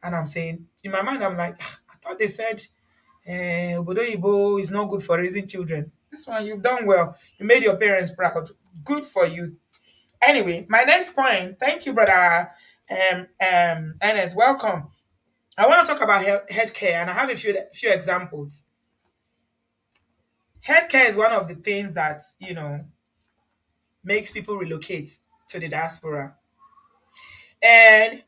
And I'm saying, in my mind, I'm like, "Ah, I thought they said obodooyinbo is not good for raising children. This one, you've done well. You made your parents proud. Good for you. Anyway, my next point. Thank you, brother Ernest. Welcome. I want to talk about healthcare, and I have a few examples. Healthcare is one of the things that makes people relocate to the diaspora. And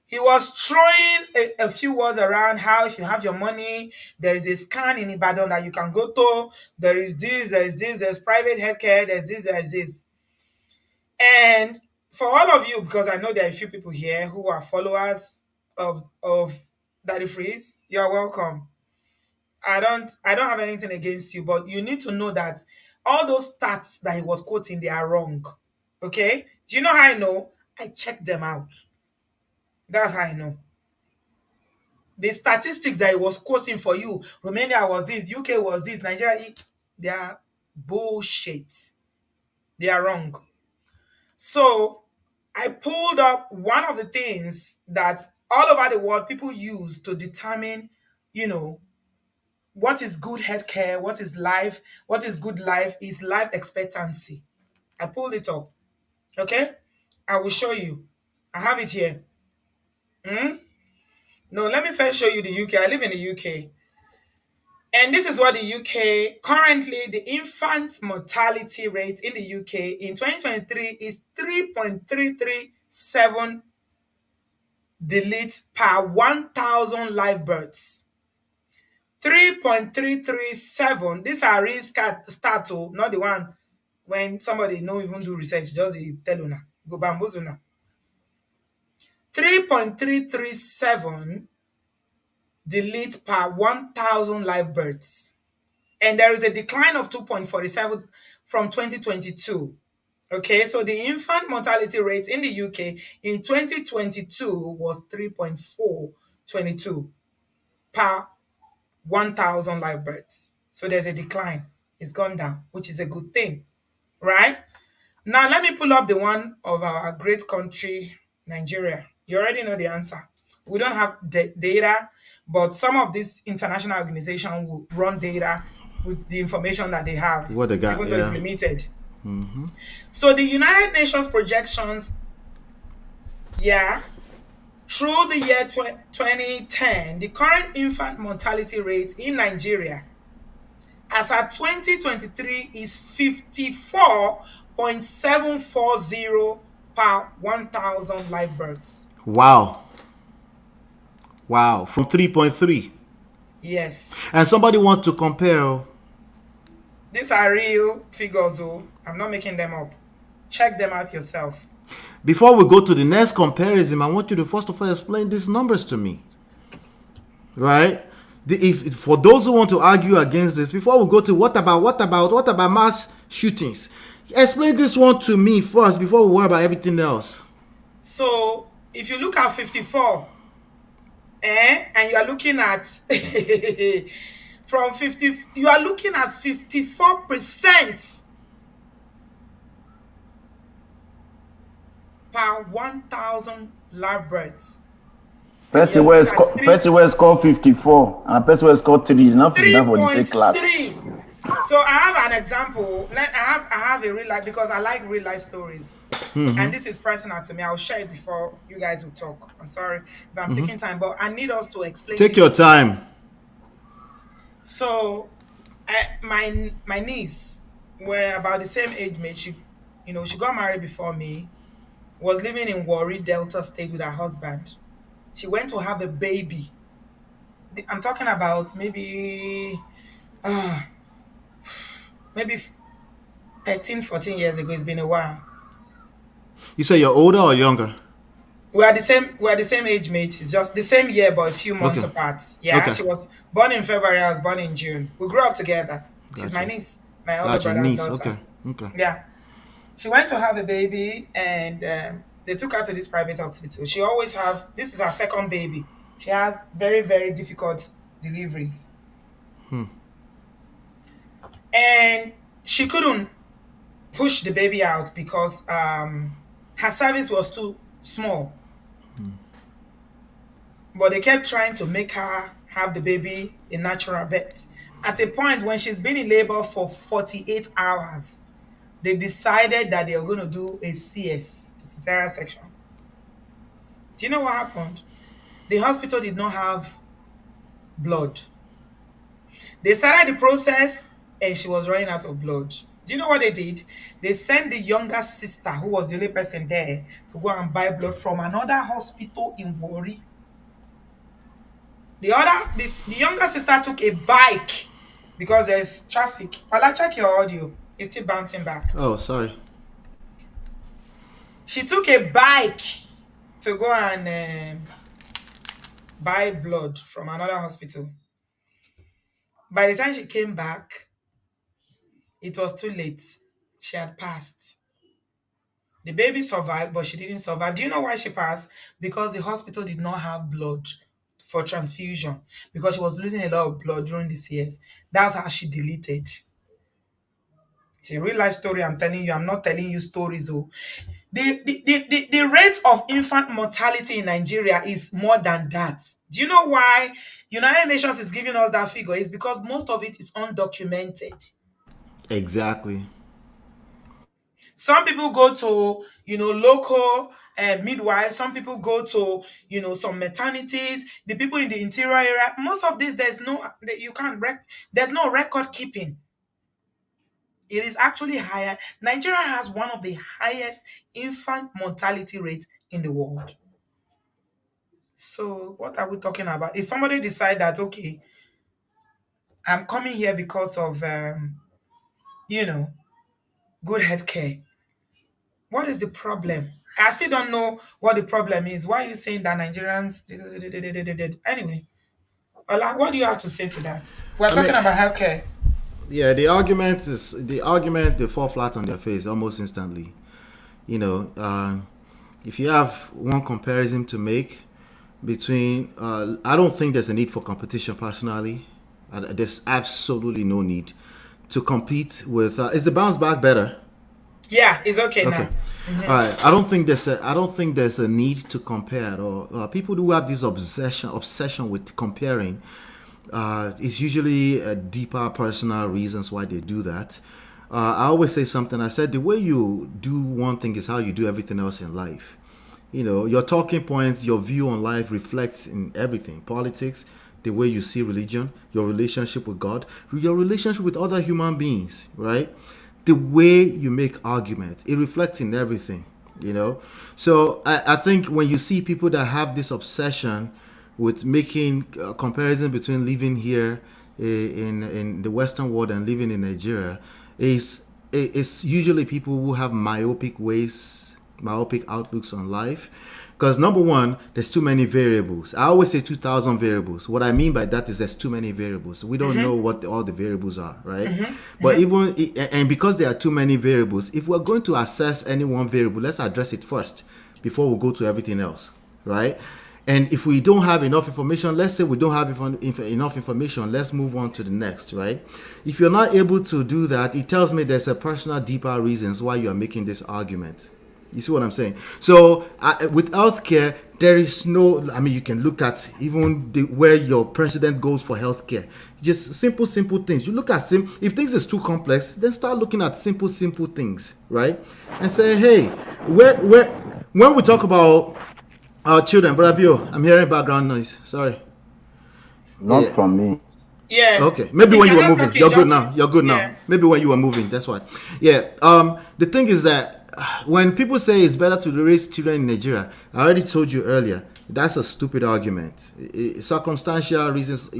he was throwing a few words around how if you have your money, there is a scan in Ibadan that you can go to. There's private healthcare, there's this. And for all of you, because I know there are a few people here who are followers of Daddy Freeze, you're welcome. I don't have anything against you, but you need to know that all those stats that he was quoting, they are wrong. Okay? Do you know how I know? I checked them out. That's how I know. The statistics that he was quoting for you, Romania was this, UK was this, Nigeria, they are bullshit. They are wrong. So I pulled up one of the things that all over the world people use to determine, you know, what is good healthcare, what is life, what is good life is life expectancy. I pulled it up. Okay? I will show you. I have it here. Hmm? No, let me first show you the UK. I live in the UK. And this is what the UK currently, the infant mortality rate in the UK in 2023 is 3.337 delete per 1,000 live births. 3.337. These are real stat, not the one when somebody no even do research, just the tell una, go bamboozle. 3.337 delete per 1,000 live births. And there is a decline of 2.47 from 2022. Okay, so the infant mortality rate in the UK in 2022 was 3.422 per 1,000 live births. So there's a decline. It's gone down, which is a good thing, right? Now, let me pull up the one of our great country, Nigeria. You already know the answer. We don't have data, but some of these international organizations will run data with the information that they have, What they got, even though it's yeah. limited. So the United Nations projections, yeah, through the year 2010, the current infant mortality rate in Nigeria as at 2023 is 54.740 per 1,000 live births. Wow. Wow. From 3.3. Yes. And somebody want to compare. These are real figures, though. I'm not making them up. Check them out yourself. Before we go to the next comparison, I want you to first of all explain these numbers to me. Right? If for those who want to argue against this, before we go to what about mass shootings, explain this one to me first before we worry about everything else. So if you look at 54, and you are looking at from 50, you are looking at 54% per 1,000 live births. Person where score 54 and person where score 3 enough is enough for the same class. 3.3. So I have an example. I have a real life, because I like real life stories. And this is personal to me. I'll share it before you guys will talk. I'm sorry if I'm taking time, but I need us to explain. Take your time. So my niece were about the same age mate. She got married before me, was living in Warri, Delta State with her husband. She went to have a baby. I'm talking about maybe 13, 14 years ago. It's been a while. You say you're older or younger? We are the same age mates. It's just the same year, but a few months apart. Yeah, Okay. She was born in February. I was born in June. We grew up together. She's Gotcha. my niece, my older brother's daughter. Okay. Yeah. She went to have a baby, and they took her to this private hospital. She always this is her second baby. She has very, very difficult deliveries. And she couldn't push the baby out because her cervix was too small. But they kept trying to make her have the baby in natural birth. At a point when she's been in labor for 48 hours, they decided that they were going to do a CS, a cesarean section. Do you know what happened? The hospital did not have blood. They started the process and she was running out of blood. Do you know what they did? They sent the younger sister, who was the only person there, to go and buy blood from another hospital in Warri. The younger sister took a bike because there's traffic. I'll check your audio. It's still bouncing back. Oh, sorry. She took a bike to go and buy blood from another hospital. By the time she came back, it was too late. She had passed. The baby survived, but she didn't survive. Do you know why she passed? Because the hospital did not have blood for transfusion, because she was losing a lot of blood during these years. That's how she deleted. It's a real life story I'm telling you. I'm not telling you stories. Oh. The rate of infant mortality in Nigeria is more than that. Do you know why United Nations is giving us that figure? It's because most of it is undocumented. Exactly. Some people go to, local midwives. Some people go to, some maternities. The people in the interior area. Most of this, there's no record keeping. It is actually higher. Nigeria has one of the highest infant mortality rates in the world. So what are we talking about? If somebody decide that, okay, I'm coming here because of, good health care, what is the problem? I still don't know what the problem is. Why are you saying that Nigerians... Anyway, Ola, what do you have to say to that? We're talking about healthcare. Yeah, the argument they fall flat on their face almost instantly. If you have one comparison to make between, I don't think there's a need for competition personally. There's absolutely no need to compete with. Is the bounce back better? Yeah, it's okay now. All right. I don't think there's a need to compare at all. People who have this obsession with comparing, it's usually deeper personal reasons why they do that. I always say something. I said the way you do one thing is how you do everything else in life. Your talking points, your view on life reflects in everything: politics, the way you see religion, your relationship with God, your relationship with other human beings, right? The way you make arguments, it reflects in everything. So I think when you see people that have this obsession with making a comparison between living here in the Western world and living in Nigeria, is usually people who have myopic outlooks on life. Because number one, there's too many variables. I always say 2,000 variables. What I mean by that is there's too many variables. We don't know what all the variables are, right? But even and because there are too many variables, if we're going to assess any one variable, let's address it first before we go to everything else, right? And if we don't have enough information, let's say we don't have enough information, let's move on to the next, right? If you're not able to do that, it tells me there's a personal, deeper reasons why you are making this argument. You see what I'm saying? So with healthcare, there is no, you can look at even where your president goes for healthcare. Just simple things. You look at if things is too complex, then start looking at simple things, right? And say, hey, when we talk about our children, Brother Bio, I'm hearing background noise. Sorry. Not Yeah. from me. Yeah. Okay. Maybe If when you you're were not moving. talking, You're good just now. You're good now. yeah. Maybe when you were moving. That's why. Yeah. The thing is that when people say it's better to raise children in Nigeria, I already told you earlier, that's a stupid argument. Circumstantial reasons,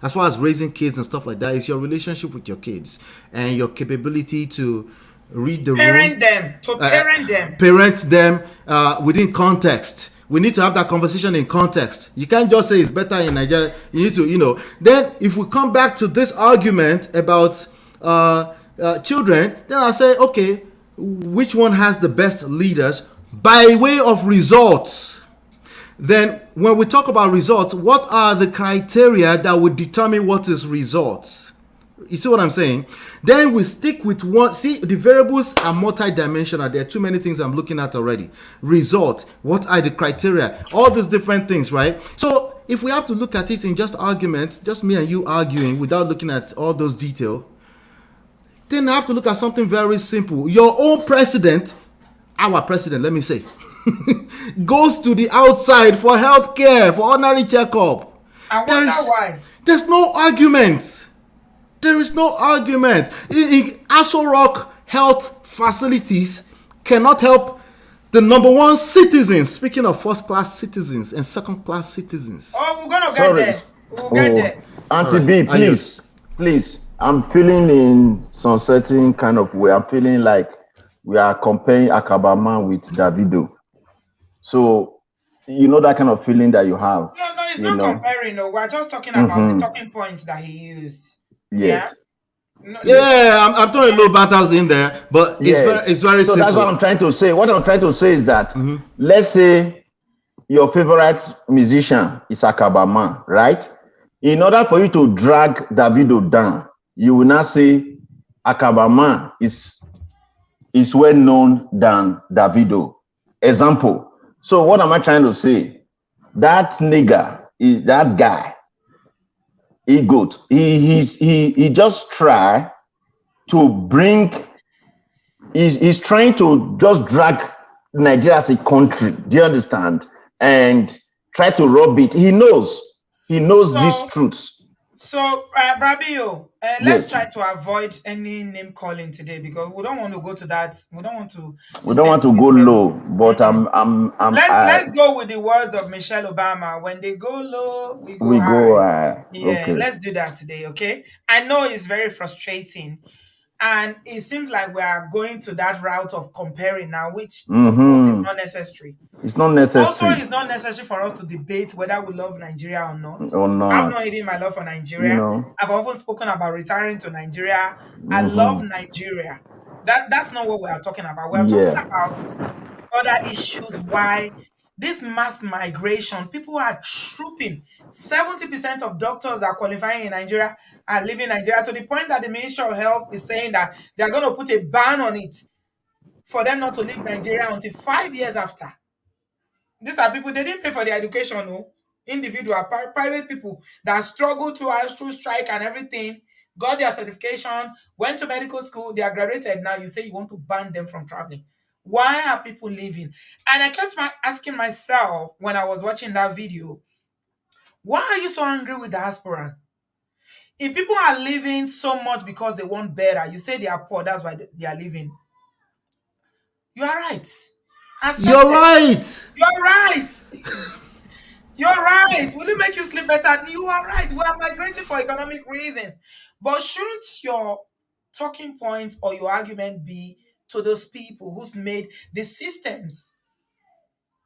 as far as raising kids and stuff like that, is your relationship with your kids and your capability to read the room, parent them within context. We need to have that conversation in context. You can't just say it's better in Nigeria. You need to. Then if we come back to this argument about children, then I'll say, okay, which one has the best leaders by way of results? Then when we talk about results, what are the criteria that would determine what is results? You see what I'm saying? Then we stick with one. See, the variables are multidimensional. There are too many things I'm looking at already. Result. What are the criteria? All these different things, right? So if we have to look at it in just arguments, just me and you arguing without looking at all those details, then I have to look at something very simple. Your own president, our president, let me say, goes to the outside for healthcare, for ordinary checkup. I wonder why. There's no argument. There is no argument. In Aso Rock health facilities cannot help the number one citizens. Speaking of first-class citizens and second-class citizens. Oh, we're gonna get Sorry. there. We'll get there. Auntie Alright. B, please. I'm feeling in some certain kind of way. I'm feeling like we are comparing Akabama with Davido. So, that kind of feeling that you have. No, it's you not know. comparing. No, we're just talking about the talking points that he used. Yeah. Yes. No, Yeah, I'm throwing little battles in there, but it's very So simple. that's what I'm trying to say. What I'm trying to say is that, let's say your favorite musician is Akabama, right? In order for you to drag Davido down, you will not say Akabama is well known than Davido. Example. So what am I trying to say? That nigga, that guy, he good. He just try to bring. He's trying to just drag Nigeria as a country. Do you understand? And try to rob it. He knows these truths. So, Brabio, let's Yes. try to avoid any name calling today because we don't want to go to that. We don't want to. We don't want to go low, but Let's go with the words of Michelle Obama. When they go low, we go high. Yeah, okay. let's do that today, okay? I know it's very frustrating, and it seems like we are going to that route of comparing now, which of course is not necessary. It's not necessary. Also, it's not necessary for us to debate whether we love Nigeria or not. Or not. I'm not hiding my love for Nigeria. I've often spoken about retiring to Nigeria. I love Nigeria. That's not what we are talking about. We are talking about other issues why this mass migration, people are trooping. 70% of doctors that are qualifying in Nigeria are leaving Nigeria to the point that the Ministry of Health is saying that they are going to put a ban on it for them not to leave Nigeria until 5 years after. These are people, they didn't pay for their education, no. Individual, private people that struggle through strike and everything. got their certification, went to medical school, they are graduated now. You say you want to ban them from traveling. Why are people leaving? And I kept asking myself when I was watching that video, why are you so angry with diaspora? If people are leaving so much because they want better, you say they are poor, that's why they are leaving. You are right. You're Accept it. right. You're right. You're right. Will it make you sleep better? You are right. We are migrating for economic reasons. But shouldn't your talking points or your argument be to those people who's made the systems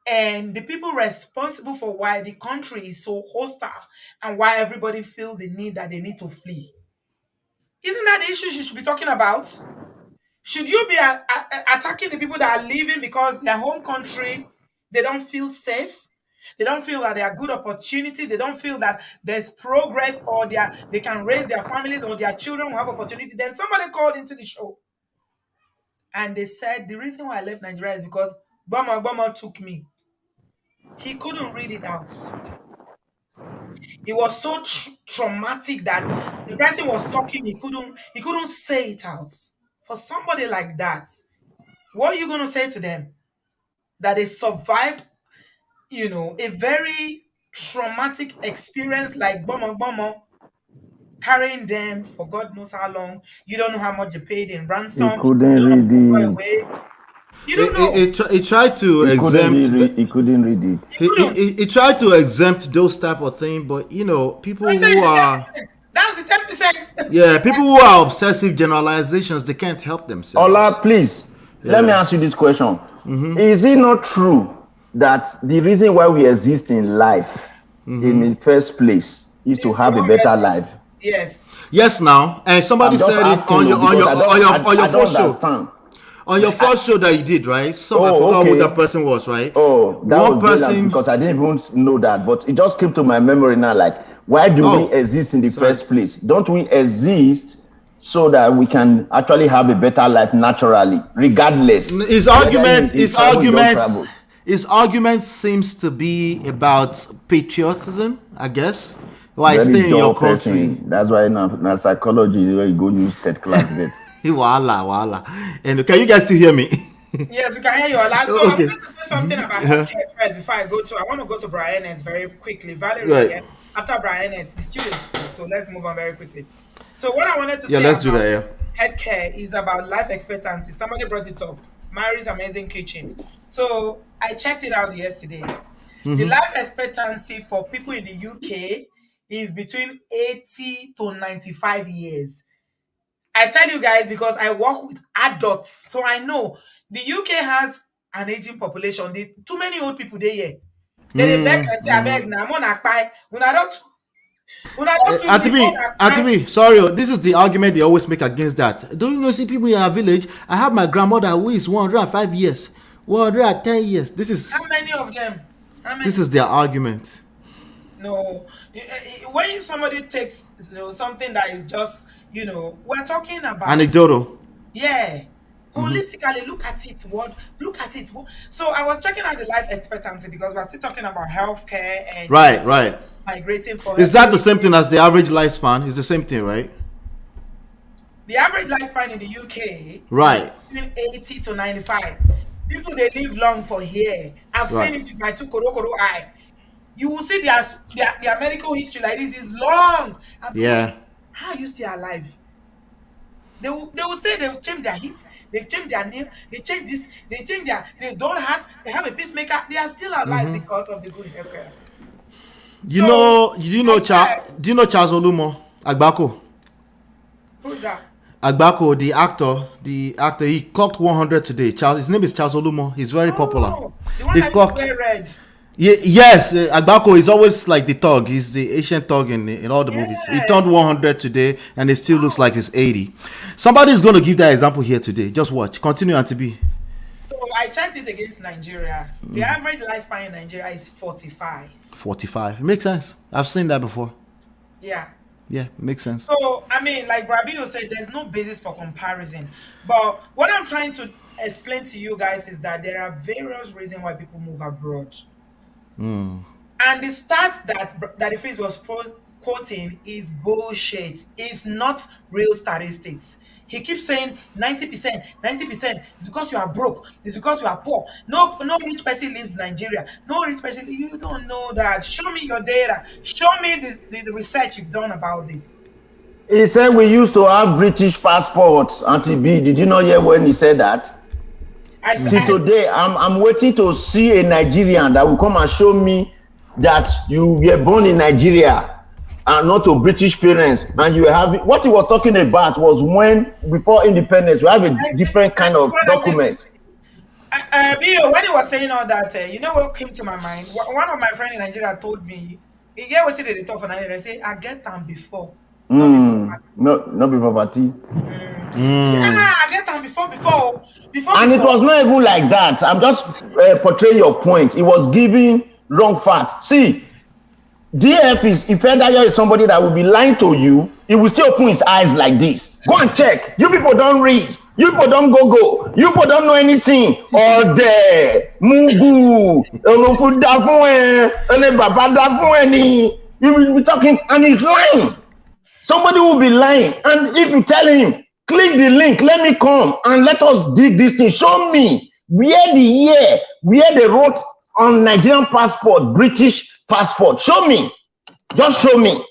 and the people responsible for why the country is so hostile and why everybody feel the need that they need to flee? Isn't that the issues you should be talking about? Should you be attacking the people that are leaving because their home country, they don't feel safe? They don't feel that there are good opportunity. They don't feel that there's progress or they can raise their families or their children will have opportunity. Then somebody called into the show and they said the reason why I left Nigeria is because Bama took me. He couldn't read it out. It was so traumatic that the person was talking, he couldn't say it out. For somebody like that, what are you going to say to them? That they survived, a very traumatic experience like Bomo, carrying them for God knows how long. You don't know how much they paid in He ransom. You couldn't don't know read people go it. away. You don't know. It tried to exempt He couldn't read it. You couldn't. he tried to exempt those type of thing, but people I say who it's the are 10%. That's the 10%. yeah, people who are obsessive generalizations, they can't help Ola, themselves. please, let me Yeah. ask you this question. Is it not true that the reason why we exist in life in the first place is to It's to have a have better better. life? Yes. Yes, now, and somebody I'm just said it asking you because on your I don't first show. understand. On your first show that you did, right? I Oh, forgot who that okay. person was, right? Oh, that One was brilliant person. because I didn't even know that, but it just came to my memory now. Like, why do we Oh, exist in the sorry. first place? Don't we exist so that we can actually have a better life naturally, regardless His whether argument, you travel, you don't travel? his argument seems to be about patriotism, I guess. Why Very stay in your dull country? person. That's why now psychology where you go use third class get. Voila, voila. And can you guys still hear me? Yes, we can hear you. Ola. So I Okay. wanted to say something about Yeah. healthcare first before I want to go to Brian S very quickly. Valerie is Right. here. After Brian S, the studio is full. So let's move on very quickly. So what I wanted to Yeah, say let's do about that. Yeah. healthcare is about life expectancy. Somebody brought it up. Mary's Amazing Kitchen. So I checked it out yesterday. The life expectancy for people in the UK is between 80 to 95 years. I tell you guys because I work with adults, so I know the UK has an aging population. Too many old people there here. They beg and say, I beg now, I'm on a pie. When I don't too live on a pie. Sorry, this is the argument they always make against that. Don't you know, see people in our village? I have my grandmother who is 105 years, 110 years. How many of them? How This many? is their argument. No. When somebody takes something that is just, we're talking about, Anecdotal. yeah. Holistically, look at it. Look at it. So I was checking out the life expectancy because we're still talking about healthcare and Right, right. migrating for Is that the healthcare. same thing as the average lifespan? It's the same thing, right? The average lifespan in the UK is Right, between 80 to 95. People they live long for here. I've seen right. it with my two koro eye. You will see their medical history like this is long. And people will be, Yeah. how are you still alive? They will say they've changed their hip, they've changed their nail, they change this, they don't heart, they have a pacemaker, they are still alive because of the good healthcare. So healthcare, Do you know Charles Olumo Agbako? who's that? Agbako, the actor, he clocked 100 today. His name is Charles Olumo. He's very popular. Oh, the one He that used to clocked. wear red. Yes, Agbako is always like the thug. He's the Asian thug in all the movies. He Yeah. turned 100 today, and it still looks like he's 80. Somebody is going to give that example here today. Just watch. Continue, Auntie B. So I checked it against Nigeria. The average lifespan in Nigeria is 45. 45. It makes sense. I've seen that before. Yeah. Yeah, it makes sense. So, I mean, like Brabio said, there's no basis for comparison. But what I'm trying to explain to you guys is that there are various reasons why people move abroad. And the stats that the freeze was quoting is bullshit. It's not real statistics. He keeps saying 90%, 90%. It's because you are broke. It's because you are poor. No rich person lives in Nigeria. No rich person. You don't know that. Show me your data. Show me the research you've done about this. He said we used to have British passports. Auntie B, did you not hear when he said that? Till I today, I'm waiting to see a Nigerian that will come and show me that you were born in Nigeria and not to British parents, and you have what he was talking about was when before independence we have a different kind of document. Bio, when he was saying all that, you know what came to my mind? One of my friends in Nigeria told me, he get what they talk for Nigeria. They say, I get them before, not before. No, not before party. Say, I get them before. And it was not even like that. I'm just portraying your point. It was giving wrong facts. See, DF is if Edayo is somebody that will be lying to you, he will still open his eyes like this. Go and check. You people don't read. You people don't go. You people don't know anything. Or there, Mugu, you will be talking, and he's lying. Somebody will be lying, and if you tell him, click the link, let me come and let us dig this thing. Show me where they wrote on Nigerian passport, British passport. Show me. Just show me.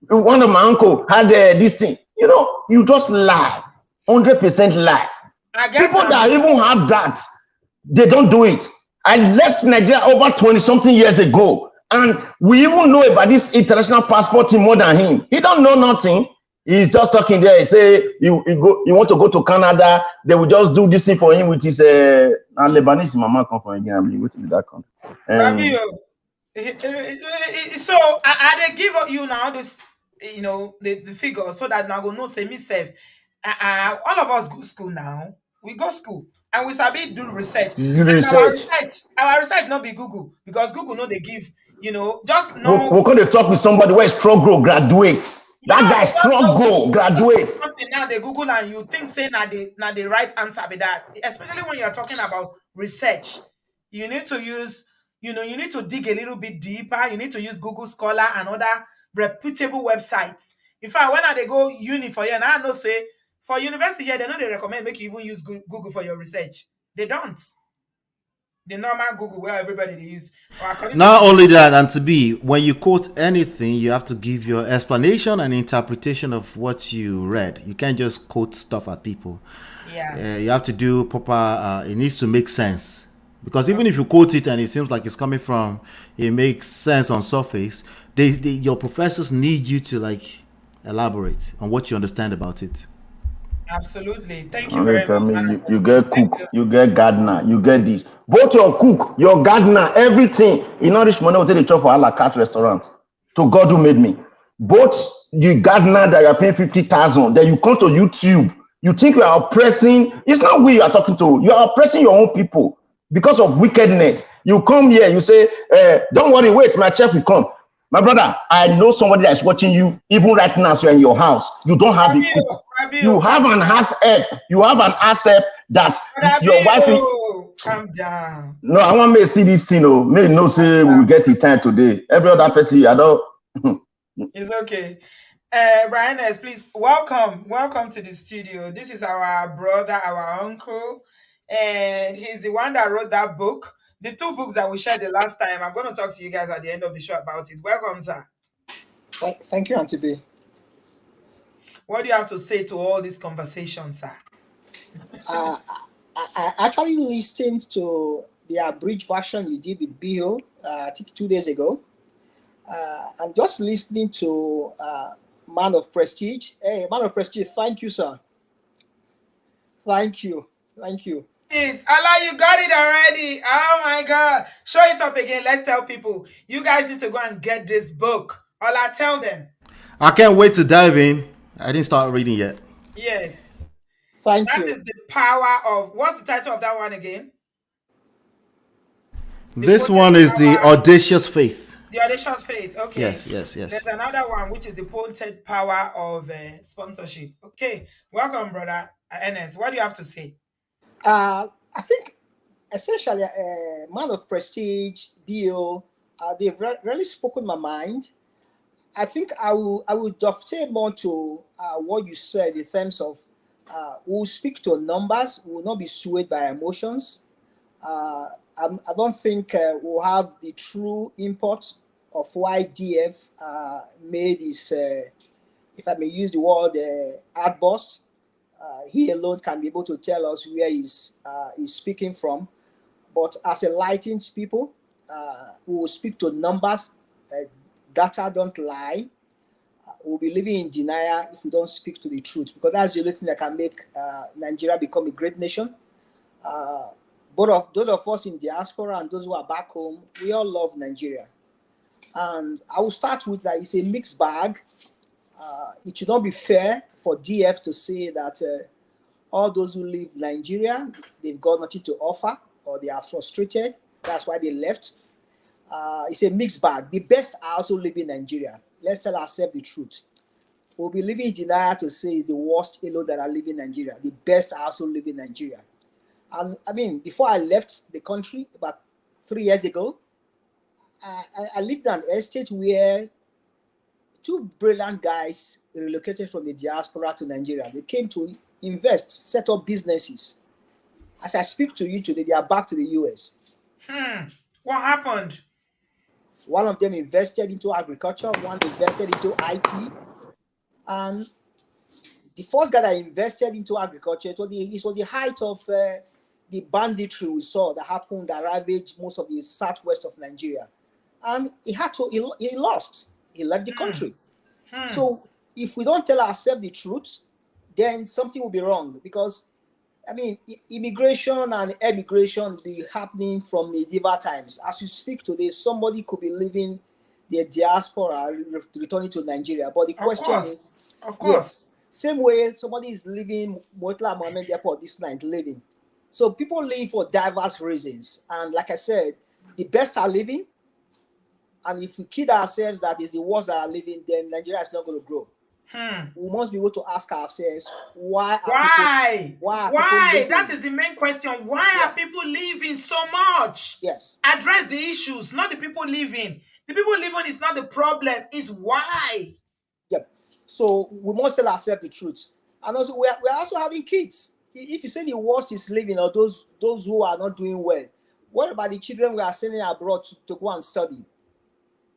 One of my uncle had this thing. You know, you just lie. 100% lie. People that even have that, they don't do it. I left Nigeria over 20-something years ago. And we even know about this international passport thing more than him. He don't know nothing. He's just talking there. He say, you want to go to Canada, they will just do this thing for him, which is Lebanese mama come from again. I believe which is that country. So I they give you now this, the figure so that now go no say me self. All of us go school now. We go school and we sabi do research. And our research not be Google because Google know they give, just normal. We're going to talk with somebody where struggle graduates. That guy struggle graduate. Something now they Google and you think say now the right answer be that. Especially when you're talking about research, you need to use, you need to dig a little bit deeper. You need to use Google Scholar and other reputable websites. In fact, when they go uni for you, and I know say for university here, they know they recommend make you even use Google for your research. They don't. The normal Google where everybody they use. Not only that, and to be when you quote anything, you have to give your explanation and interpretation of what you read. You can't just quote stuff at people. Yeah. You have to do proper. It needs to make sense because even if you quote it and it seems like it's coming from, it makes sense on surface. Your professors need you to like elaborate on what you understand about it. Absolutely. Thank you very much. You get cook, you get gardener, you get this. Both your cook, your gardener, everything. You know this money will take the chop for a la carte restaurant. To God who made me. Both the gardener that you're paying 50,000, then you come to YouTube. You think you are oppressing. It's not we you are talking to. You are oppressing your own people because of wickedness. You come here, you say, don't worry, wait, my chef will come. My brother, I know somebody that's watching you, even right now, so you're in your house. You don't have a cook. You have an ass help. You have an ass help that your wife will calm down. No, I want me to see this thing. Oh, me no say we will get it time today. Every other person, I don't. It's okay. Brian S, please welcome to the studio. This is our brother, our uncle, and he's the one that wrote that book. The two books that we shared the last time. I'm going to talk to you guys at the end of the show about it. Welcome, sir. Thank you, Auntie B. What do you have to say to all this conversation, sir? I actually listened to the abridged version you did with Bill, I think 2 days ago. And just listening to Man of Prestige. Hey, Man of Prestige, thank you, sir. Thank you. Allah, you got it already. Oh my God. Show it up again. Let's tell people. You guys need to go and get this book. Allah, tell them. I can't wait to dive in. I didn't start reading yet. Yes. Thank you. That is the power of, what's the title of that one again? This one is The Audacious Faith. The Audacious Faith. Okay. Yes. There's another one, which is The Potent Power of Sponsorship. Okay. Welcome, brother Ernest. What do you have to say? I think essentially, Man of Prestige, Bill, they've really spoken my mind. I think I will dovetail more to what you said in terms of we'll speak to numbers, we will not be swayed by emotions. Uh, I don't think we'll have the true import of why DF made his, if I may use the word, outburst. He alone can be able to tell us where he's speaking from. But as enlightened people, we will speak to numbers. Data don't lie. We'll be living in denial if we don't speak to the truth, because that's the only thing that can make Nigeria become a great nation. Both of those of us in diaspora and those who are back home, we all love Nigeria. And I will start with that it's a mixed bag. It should not be fair for DF to say that all those who leave Nigeria, they've got nothing to offer or they are frustrated. That's why they left. It's a mixed bag. The best are also living in Nigeria. Let's tell ourselves the truth. We'll be living in denial to say it's the worst alone that are living in Nigeria. The best are also living in Nigeria. And I mean, before I left the country about 3 years ago, I lived in an estate where two brilliant guys relocated from the diaspora to Nigeria. They came to invest, set up businesses. As I speak to you today, they are back to the US. What happened? One of them invested into agriculture, one invested into IT. And the first guy that invested into agriculture, it was the height of the banditry we saw that happened, that ravaged most of the southwest of Nigeria. And he lost. He left the country. So if we don't tell ourselves the truth, then something will be wrong. Because, I mean, immigration and emigration is happening from medieval times. As you speak today, somebody could be leaving the diaspora, returning to Nigeria. But the question is, of course, yes, same way somebody is leaving Murtala Mohammed Airport this night, leaving. So people leave for diverse reasons. And like I said, the best are leaving. And if we kid ourselves that is the worst that are living, then Nigeria is not going to grow. We must be able to ask ourselves, why? Why? That is the main question. Why are people leaving so much? Yes. Address the issues, not the people leaving. The people leaving is not the problem. It's why. Yep. So we must tell ourselves the truth. And also, we're also having kids. If you say the worst is leaving, or those who are not doing well, what about the children we are sending abroad to go and study?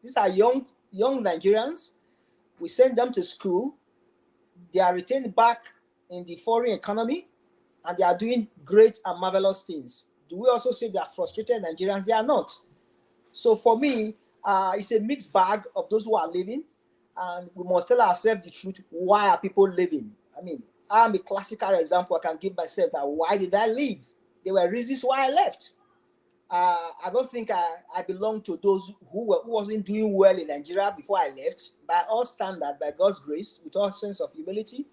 These are young Nigerians. We send them to school. They are retained back in the foreign economy, and they are doing great and marvelous things. Do we also say they are frustrated Nigerians? They are not. So for me, it's a mixed bag of those who are leaving, and we must tell ourselves the truth. Why are people leaving? I mean, I'm a classical example I can give myself that why did I leave? There were reasons why I left. I don't think I belong to those who wasn't doing well in Nigeria before I left. By all standards, by God's grace, with all sense of humility,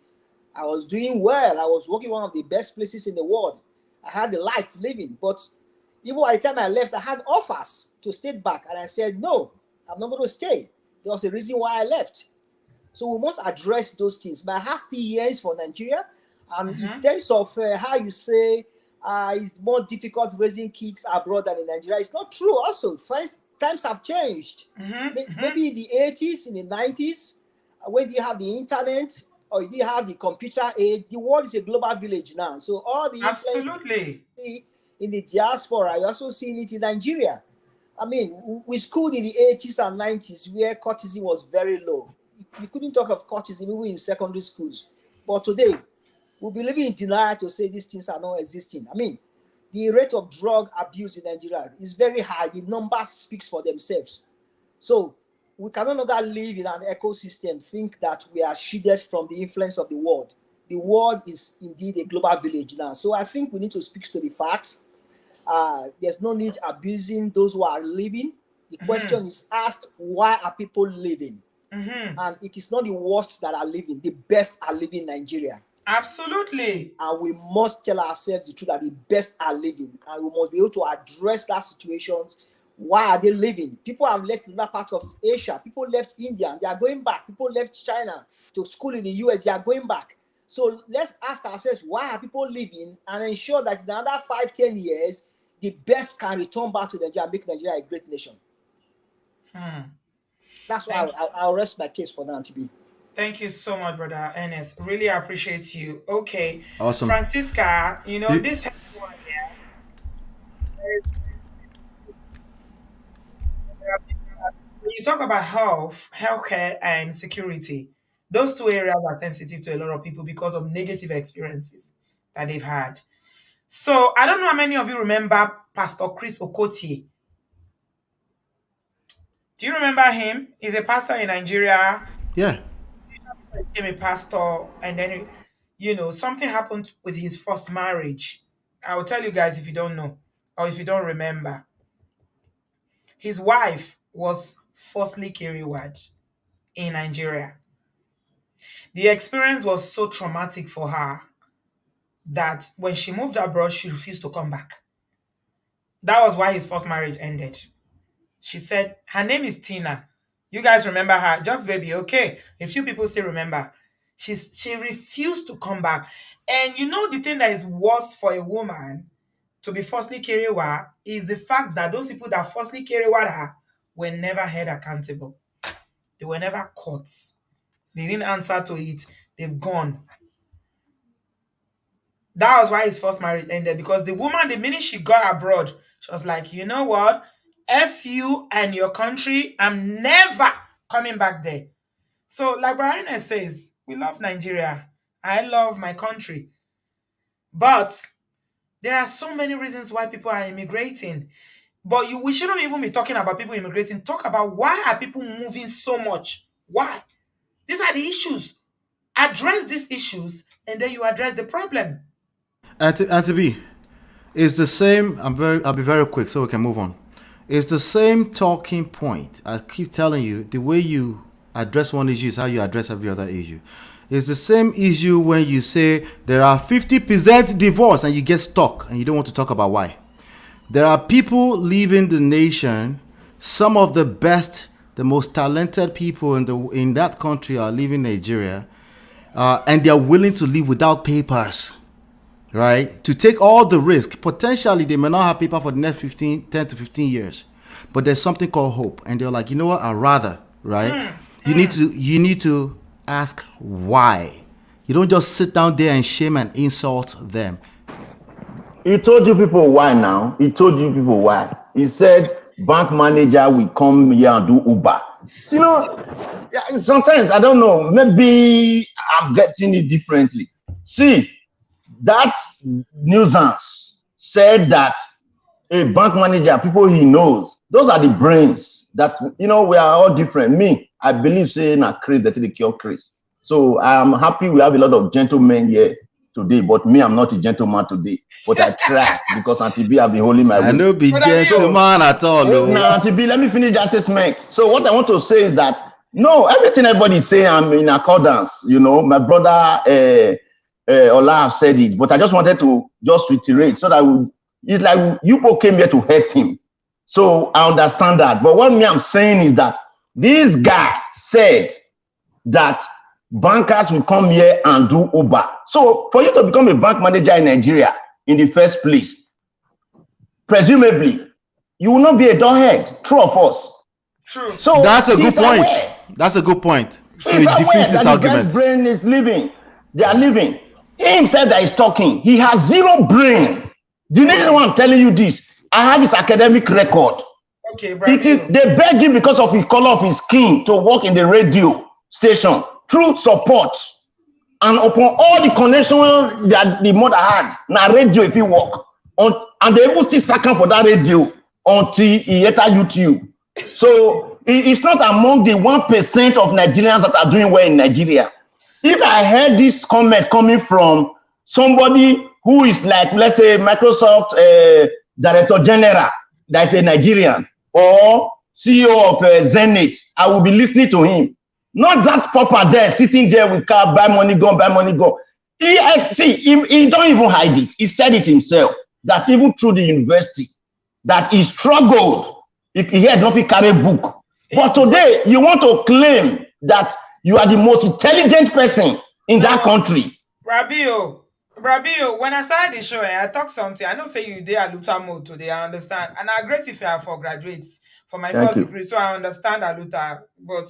I was doing well. I was working one of the best places in the world. I had a life living. But even by the time I left, I had offers to stay back. And I said, no, I'm not going to stay. There was a reason why I left. So we must address those things. My heart still yearns for Nigeria. And in terms of how you say it's more difficult raising kids abroad than in Nigeria, it's not true also. First, times have changed. Maybe in the 80s, in the 90s, when you have the internet or you have the computer age, the world is a global village now. So all the influence in the diaspora, you're also seeing it in Nigeria. I mean, we schooled in the 80s and 90s where courtesy was very low. You couldn't talk of courtesy even in secondary schools. But today, we'll be living in denial to say these things are not existing. I mean, the rate of drug abuse in Nigeria is very high. The numbers speaks for themselves. So we can no longer live in an ecosystem, think that we are shielded from the influence of the world. The world is indeed a global village now. So I think we need to speak to the facts. There's no need abusing those who are living. The question is asked, why are people living? And it is not the worst that are living. The best are living in Nigeria. Absolutely. And we must tell ourselves the truth that the best are living. And we must be able to address that situations. Why are they living? People have left in that part of Asia. People left India. They are going back. People left China to school in the US. They are going back. So let's ask ourselves, why are people living, and ensure that in another 5-10 years, the best can return back to Nigeria and make Nigeria a great nation. That's why Thank I'll rest my case for now, TB. thank you so much, brother Ernest. Really appreciate you. Okay, Awesome. Francisca, You- this one here. When you talk about health, healthcare, and security, those two areas are sensitive to a lot of people because of negative experiences that they've had. So I don't know how many of you remember Pastor Chris Okotie. Do you remember him? He's a pastor in Nigeria. yeah. He became a pastor, and then something happened with his first marriage. I will tell you guys if you don't know or if you don't remember. His wife was falsely carried in Nigeria. The experience was so traumatic for her that when she moved abroad, she refused to come back. That was why his first marriage ended. She said, her name is Tina. You guys remember her? Jux Baby, okay. A few people still remember. She refused to come back. And the thing that is worse for a woman to be falsely carried is the fact that those people that falsely carried her were never held accountable. They were never caught. They didn't answer to it. They've gone. That was why his first marriage ended, because the woman, the minute she got abroad, she was like, you know what? F you and your country. I'm never coming back there. So, like Brian says, we love Nigeria. I love my country. But there are so many reasons why people are immigrating. But we shouldn't even be talking about people immigrating. Talk about why are people moving so much? Why? These are the issues. Address these issues, and then you address the problem. And to be, it's the same. I'll be very quick so we can move on. It's the same talking point. I keep telling you, the way you address one issue is how you address every other issue. It's the same issue when you say there are 50% divorce and you get stuck and you don't want to talk about why. There are people leaving the nation. Some of the best, the most talented people in that country are leaving Nigeria, and they are willing to leave without papers, right? To take all the risk. Potentially, they may not have paper for the next 10 to 15 years, but there's something called hope, and they're like, you know what? I'd rather, right? You need to ask why. You don't just sit down there and shame and insult them. He told you people why now. He told you people why. He said bank manager will come here and do Uber. So, sometimes I don't know. Maybe I'm getting it differently. See, that nuisance said that a bank manager, people he knows, those are the brains that we are all different. Me, I believe saying a Chris that they cure Chris. So I'm happy we have a lot of gentlemen here today, but me, I'm not a gentleman today. But I try because Auntie B have been holding my I way. know be But I gentleman at all. Now, Auntie B, let me finish that statement. So what I want to say is that no, everything everybody is saying, I'm in accordance. My brother Ola have said it, but I just wanted to just reiterate so that it's like you people came here to help him. So I understand that. But what I'm saying is that this guy said that bankers will come here and do Uber. So for you to become a bank manager in Nigeria in the first place, presumably, you will not be a doorhead. True or false? True. So That's a good point. aware. That's a good point. So He's it aware defeats this that the guy's argument. brain is living. They are living. He himself that is talking, he has zero brain. Do you know why I'm telling you this? I have his academic record. Okay, They beg him because of the color of his skin to work in the radio station through support. And upon all the connection that the mother had, now radio if he work. And they will still sack him for that radio until he enter YouTube. So it's not among the 1% of Nigerians that are doing well in Nigeria. If I heard this comment coming from somebody who is like, let's say, Microsoft Director General, that's a Nigerian, or CEO of Zenith, I will be listening to him. Not that papa there sitting there with car, buy money, go, buy money, go. He don't even hide it. He said it himself that even through the university, that he struggled. He had not carry a book. But today, you want to claim that you are the most intelligent person in that country. Rabio, Rabio, when I started the show, I talk something. I know say you did a Luta mode today. I understand, and I great if you are for graduates for my Thank first you. degree, so I understand a Luta. But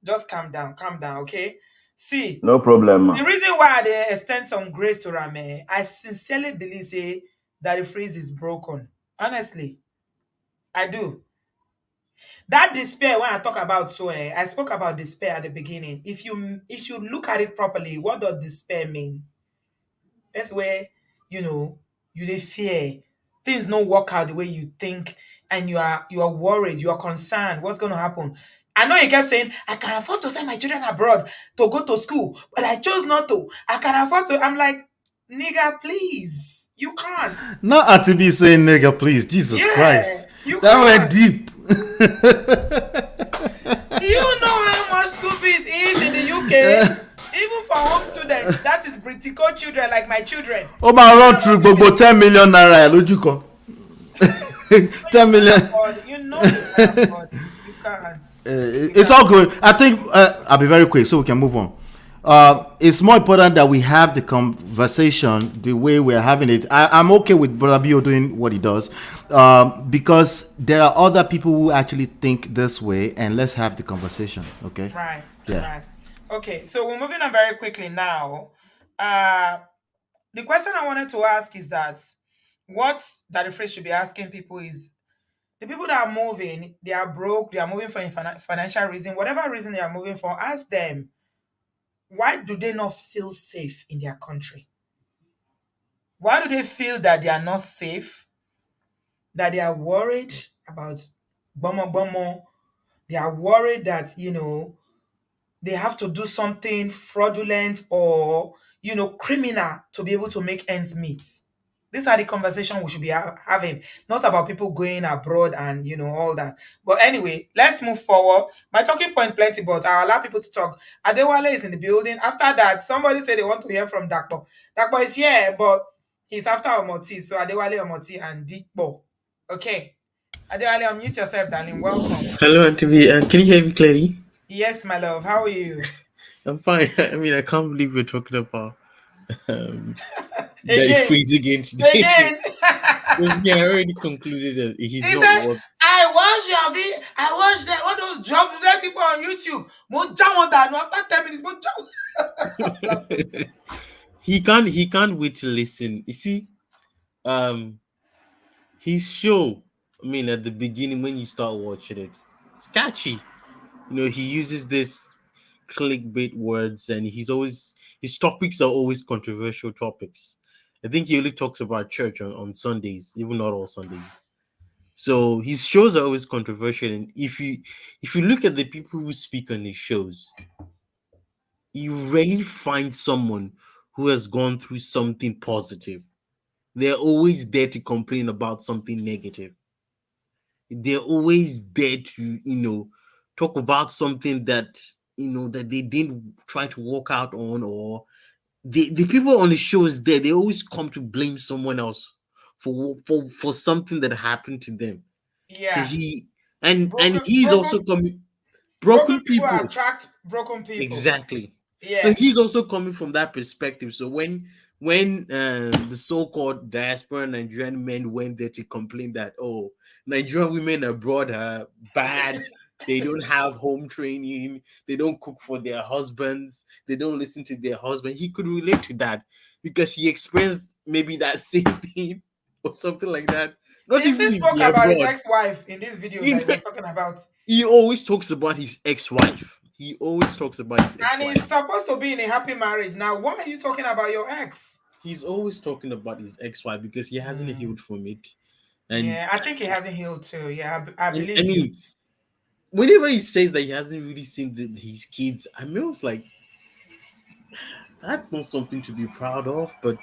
just calm down, okay? See, No problem, ma. the reason why they extend some grace to Rame, I sincerely believe say that the phrase is broken. Honestly, I do. That despair when I talk about I spoke about despair at the beginning. If you look at it properly, what does despair mean? That's where you know you dey fear things don't work out the way you think, and you are worried, you are concerned. What's going to happen? I know you kept saying I can afford to send my children abroad to go to school, but I chose not to. I can afford to. I'm like, nigga, please, you can't. Not Auntie B saying nigga, please. Jesus Yeah, Christ. you That went can't. deep. Do you know how much school fees is in the UK? Even for home students, that is Britico children like my children. Ó máa You know run how through much it gbogbo is? 10 million naira ẹ̀ lójú kan. You 10 can't million. afford it. You know you can't afford it. You can't. You It's can't. all good. I think I'll be very quick so we can move on. It's more important that we have the conversation the way we're having it. I'm okay with Brother Bio doing what he does because there are other people who actually think this way, and let's have the conversation. Okay? Right, Yeah. right. Okay, so we're moving on very quickly now. Uh, the question I wanted to ask is what that the phrase should be asking people is the people that are moving, they are broke, they are moving for a financial reason, whatever reason they are moving for, ask them, why do they not feel safe in their country? Why do they feel that they are not safe? That they are worried about bomo bomo? They are worried that, they have to do something fraudulent or, criminal to be able to make ends meet. These are the conversation we should be having, not about people going abroad and, all that. But anyway, let's move forward. My talking point plenty, but I'll allow people to talk. Adewale is in the building. After that, somebody said they want to hear from Dakpo. Dakpo is here, but he's after Omoti. So Adewale, Omoti, and Dikbo. Okay. Adewale, unmute yourself, darling. Welcome. Hello, Auntie V. Can you hear me clearly? Yes, my love. How are you? I'm fine. I mean, I can't believe we're talking about um, that Again. phrase again today. Again. Because me, I already concluded that he's He not said, what I watch your video, I watch that all those jobs that people on YouTube. Mo jam that no after 10 minutes, mo jam. I was laughing. he can't wait to listen. You see, um, his show. I mean, at the beginning when you start watching it, it's catchy. He uses this clickbait words, and his topics are always controversial topics. I think he only talks about church on Sundays, even not all Sundays. So his shows are always controversial, and if you look at the people who speak on his shows, you rarely find someone who has gone through something positive. They're always there to complain about something negative. They're always there to talk about something that that they didn't try to work out on, or the people on the shows there, they always come to blame someone else for something that happened to them. So Yeah. he and Broken, he's broken, also coming broken broken people people. attract broken people. Exactly. So Yeah. he's also coming from that perspective. So when the so-called diaspora Nigerian men went there to complain that Nigerian women abroad are bad, they don't have home training, they don't cook for their husbands, they don't listen to their husband, he could relate to that because he experienced maybe that same thing or something like that. Not He even still in spoke the about his abroad. ex-wife in this video that he was talking about. He always talks about his ex-wife. He always talks about his And ex-wife. he's supposed to be in a happy marriage. Now, why are you talking about your ex? He's always talking about his ex-wife because he hasn't Hmm. healed from it. And Yeah, I think he hasn't healed too. Yeah, I and I believe you. mean, whenever he says that he hasn't really seen his kids, I mean, I was like, that's not something to be proud of. But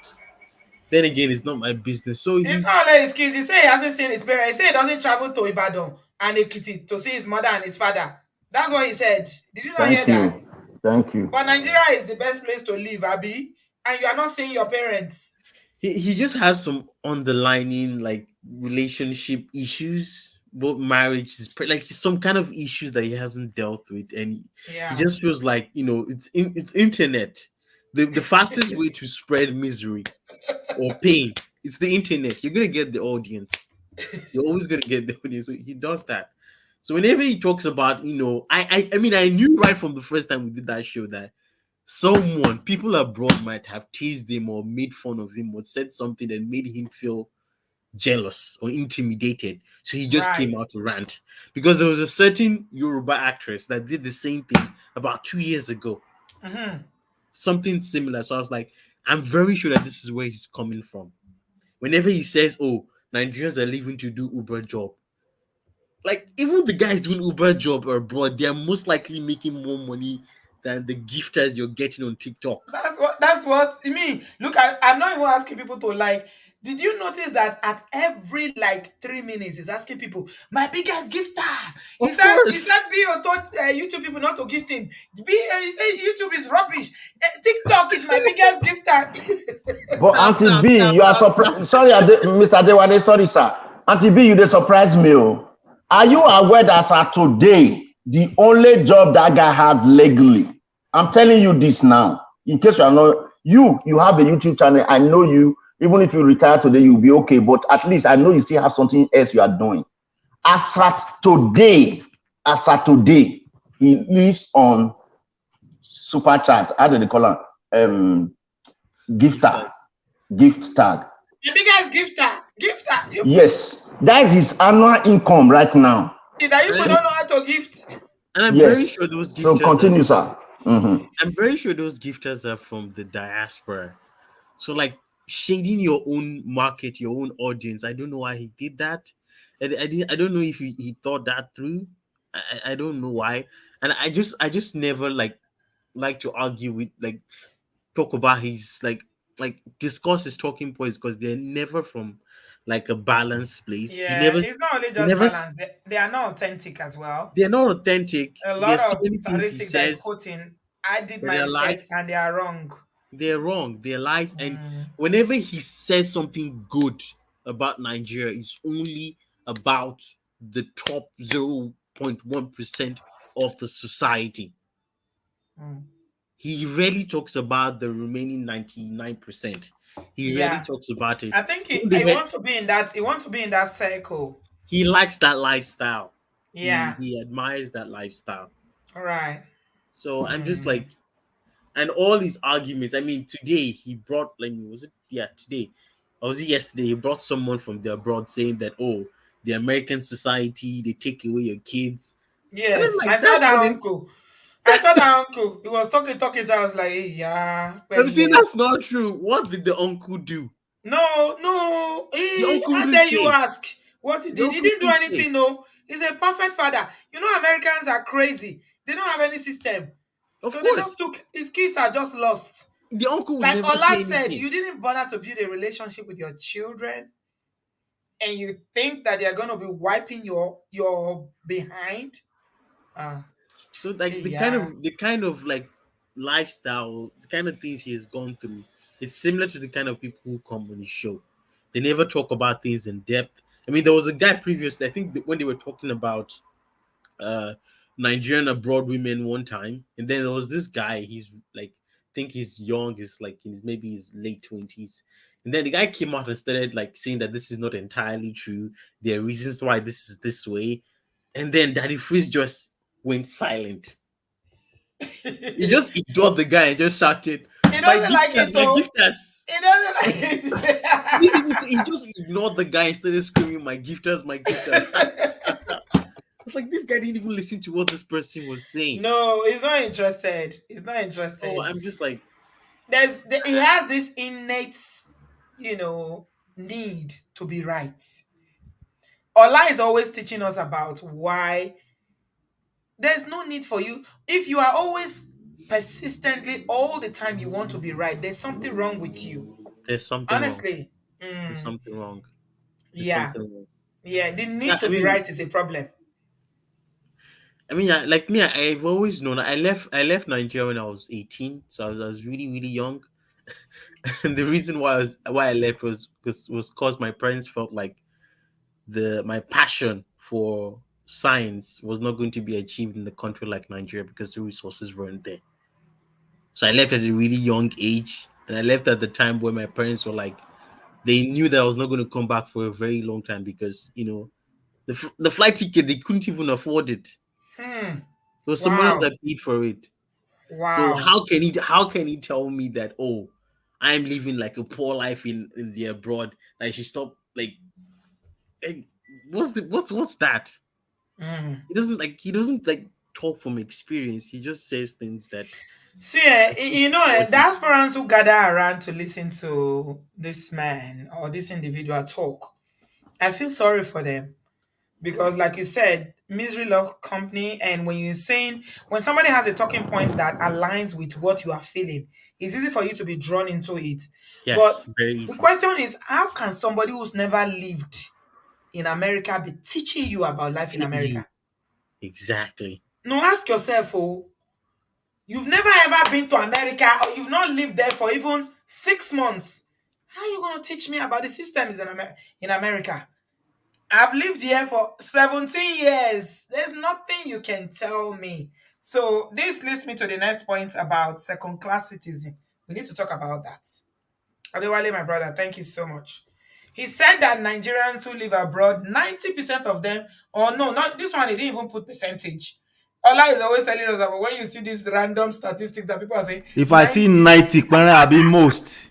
then again, it's not my business. So It's he's not only his kids. He said he hasn't seen his parents. He said he doesn't travel to Ibadan and Ekiti to see his mother and his father. That's what he said. Did you not hear Thank that? you. Thank you. But Nigeria is the best place to live, Abby. And you are not seeing your parents. he just has some underlining like relationship issues, both marriage is like some kind of issues that he hasn't dealt with, and he Yeah. just feels like it's internet. The fastest way to spread misery or pain, it's the internet. You're gonna get the audience. You're always gonna get the audience. So he does that. So whenever he talks about, I mean, I knew right from the first time we did that show that people abroad might have teased him or made fun of him or said something that made him feel jealous or intimidated. So he just came Right. out to rant because there was a certain Yoruba actress that did the same thing about 2 years ago, Mm-hmm. something similar. So I was like, I'm very sure that this is where he's coming from. Whenever he says, "Oh, Nigerians are leaving to do Uber job," like even the guys doing Uber job abroad, they are most likely making more money than the gifters you're getting on TikTok. That's what I mean. Look, I'm not even asking people to like. Did you notice that at every like 3 minutes, he's asking people, "My biggest gifter." He Of said, he course. said, "Bio told YouTube people not to gift him." He said, "YouTube is rubbish. TikTok is my biggest gifter." But Tap, Auntie tap, B, tap, you are tap, tap. surprised. Sorry, Mr. Adewale, sorry, sir. Auntie B, you dey surprise me. Oh. Are you aware that as of today, the only job that guy has legally? I'm telling you this now. In case you are not, you have a YouTube channel. I know you. Even if you retire today, you'll be okay. But at least I know you still have something else you are doing. As at today, he lives on super chat. How do they call it? Gifter, Gifters. gift tag. My biggest gifter. You Yes, that is his annual income right now. that you people And, don't know how to gift. and I'm very Yes. sure those So gifters are continue, sir. Mhm. I'm very sure those gifters are from the diaspora. So like shading your own market, your own audience. I don't know why he did that. I don't know if he thought that through. I don't know why. And I just never like to argue with like talk about his like discuss his talking points because they're never from like a balanced place. He Yeah, never it's not only he just never balance. They are not authentic as well. they're not authentic. A lot There's so of many things he statistics that is says quoting. I did that my they're research lies. and they are wrong. They're wrong. They're lies. And Mm, whenever he says something good about Nigeria, it's only about the top 0.1% of the society. mm. He rarely talks about the remaining 99%. He rarely Yeah, talks about it. I think When he they had, wants to be in that. He wants to be in that circle. he likes that lifestyle. He Yeah. he admires that lifestyle. All right. So I'm just Mm. like, and all his arguments. I mean, today he brought like was it today or was it yesterday? He brought someone from the abroad saying that the American society they take away your kids, and I'm Yes, I like saw that's not that it. uncle. I That's saw that uncle. He was talking. I was like, "Hey, yeah, I'm saying well, that's not true. What did the uncle do? no, no. The uncle How wouldn't dare you say. ask what he The did? He uncle didn't do wouldn't say. anything, no. He's a perfect father. You know, Americans are crazy. They don't have any system. Of So they just course, took his kids are just lost. the uncle would Like never Ola say said, anything. you didn't bother to build a relationship with your children, and you think that they're gonna be wiping your behind. Ah, So like yeah. the kind of like lifestyle, the kind of things he has gone through, it's similar to the kind of people who come on his show. They never talk about things in depth. I mean, there was a guy previously, I think when they were talking about uh Nigerian abroad women one time, and then there was this guy, he's like I think he's young, he's like maybe his late 20s. And then the guy came out and started like saying that this is not entirely true. There are reasons why this is this way. And then Daddy Freeze just went silent. He just He ignored the guy and just shouted, "My doesn't like gifters, it my though. gifters." He doesn't like He didn't even say, he just ignored the guy and started screaming, "My gifters, my gifters." it. It's like this guy didn't even listen to what this person was saying. No, he's not interested. He's not Oh, interested. I'm just like, He has this innate, you know, need to be right. Ola is always teaching us about why there's no need for you. If you are always persistently all the time you want to be right, there's something wrong with you. there's something wrong. Honestly. There's Mm, something wrong. There's yeah. something wrong. Yeah. The Yeah, need to be right is a problem. like me, I've always known. I left Nigeria when I was 18, so I was really really young. And the reason why I left was cause my parents felt like the my passion for science was not going to be achieved in a country like Nigeria because the resources weren't there. So I left at a really young age, and I left at the time where my parents were like, they knew that I was not going to come back for a very long time because the flight ticket they couldn't even afford it. Hmm. It was someone else Wow. that paid for it. So Wow. how can he tell me that, oh, I'm living like a poor life in the abroad? I should stop, like what's that? Hmm. He doesn't talk from experience. He just says things that See, what he diasporans who gather around to listen to this man or this individual talk, I feel sorry for them because, like you said, misery love company. And when somebody has a talking point that aligns with what you are feeling, it's easy for you to be drawn into it. yes, But very the easy. question is, how can somebody who's never lived in America be teaching you about life in Tell you America? exactly. No, ask yourself, oh, you've never ever been to America or you've not lived there for even 6 months. How are you going to teach me about the systems in America? I've lived here for 17 years. There's nothing you can tell me. So this leads me to the next point about second class citizen. We need to talk about that. Adewale, my brother, thank you so much. He said that Nigerians who live abroad, 90% of them, or no, not this one, he didn't even put percentage. Ola is always telling us about when you see these random statistics that people are saying If I see 90. 90, I be most.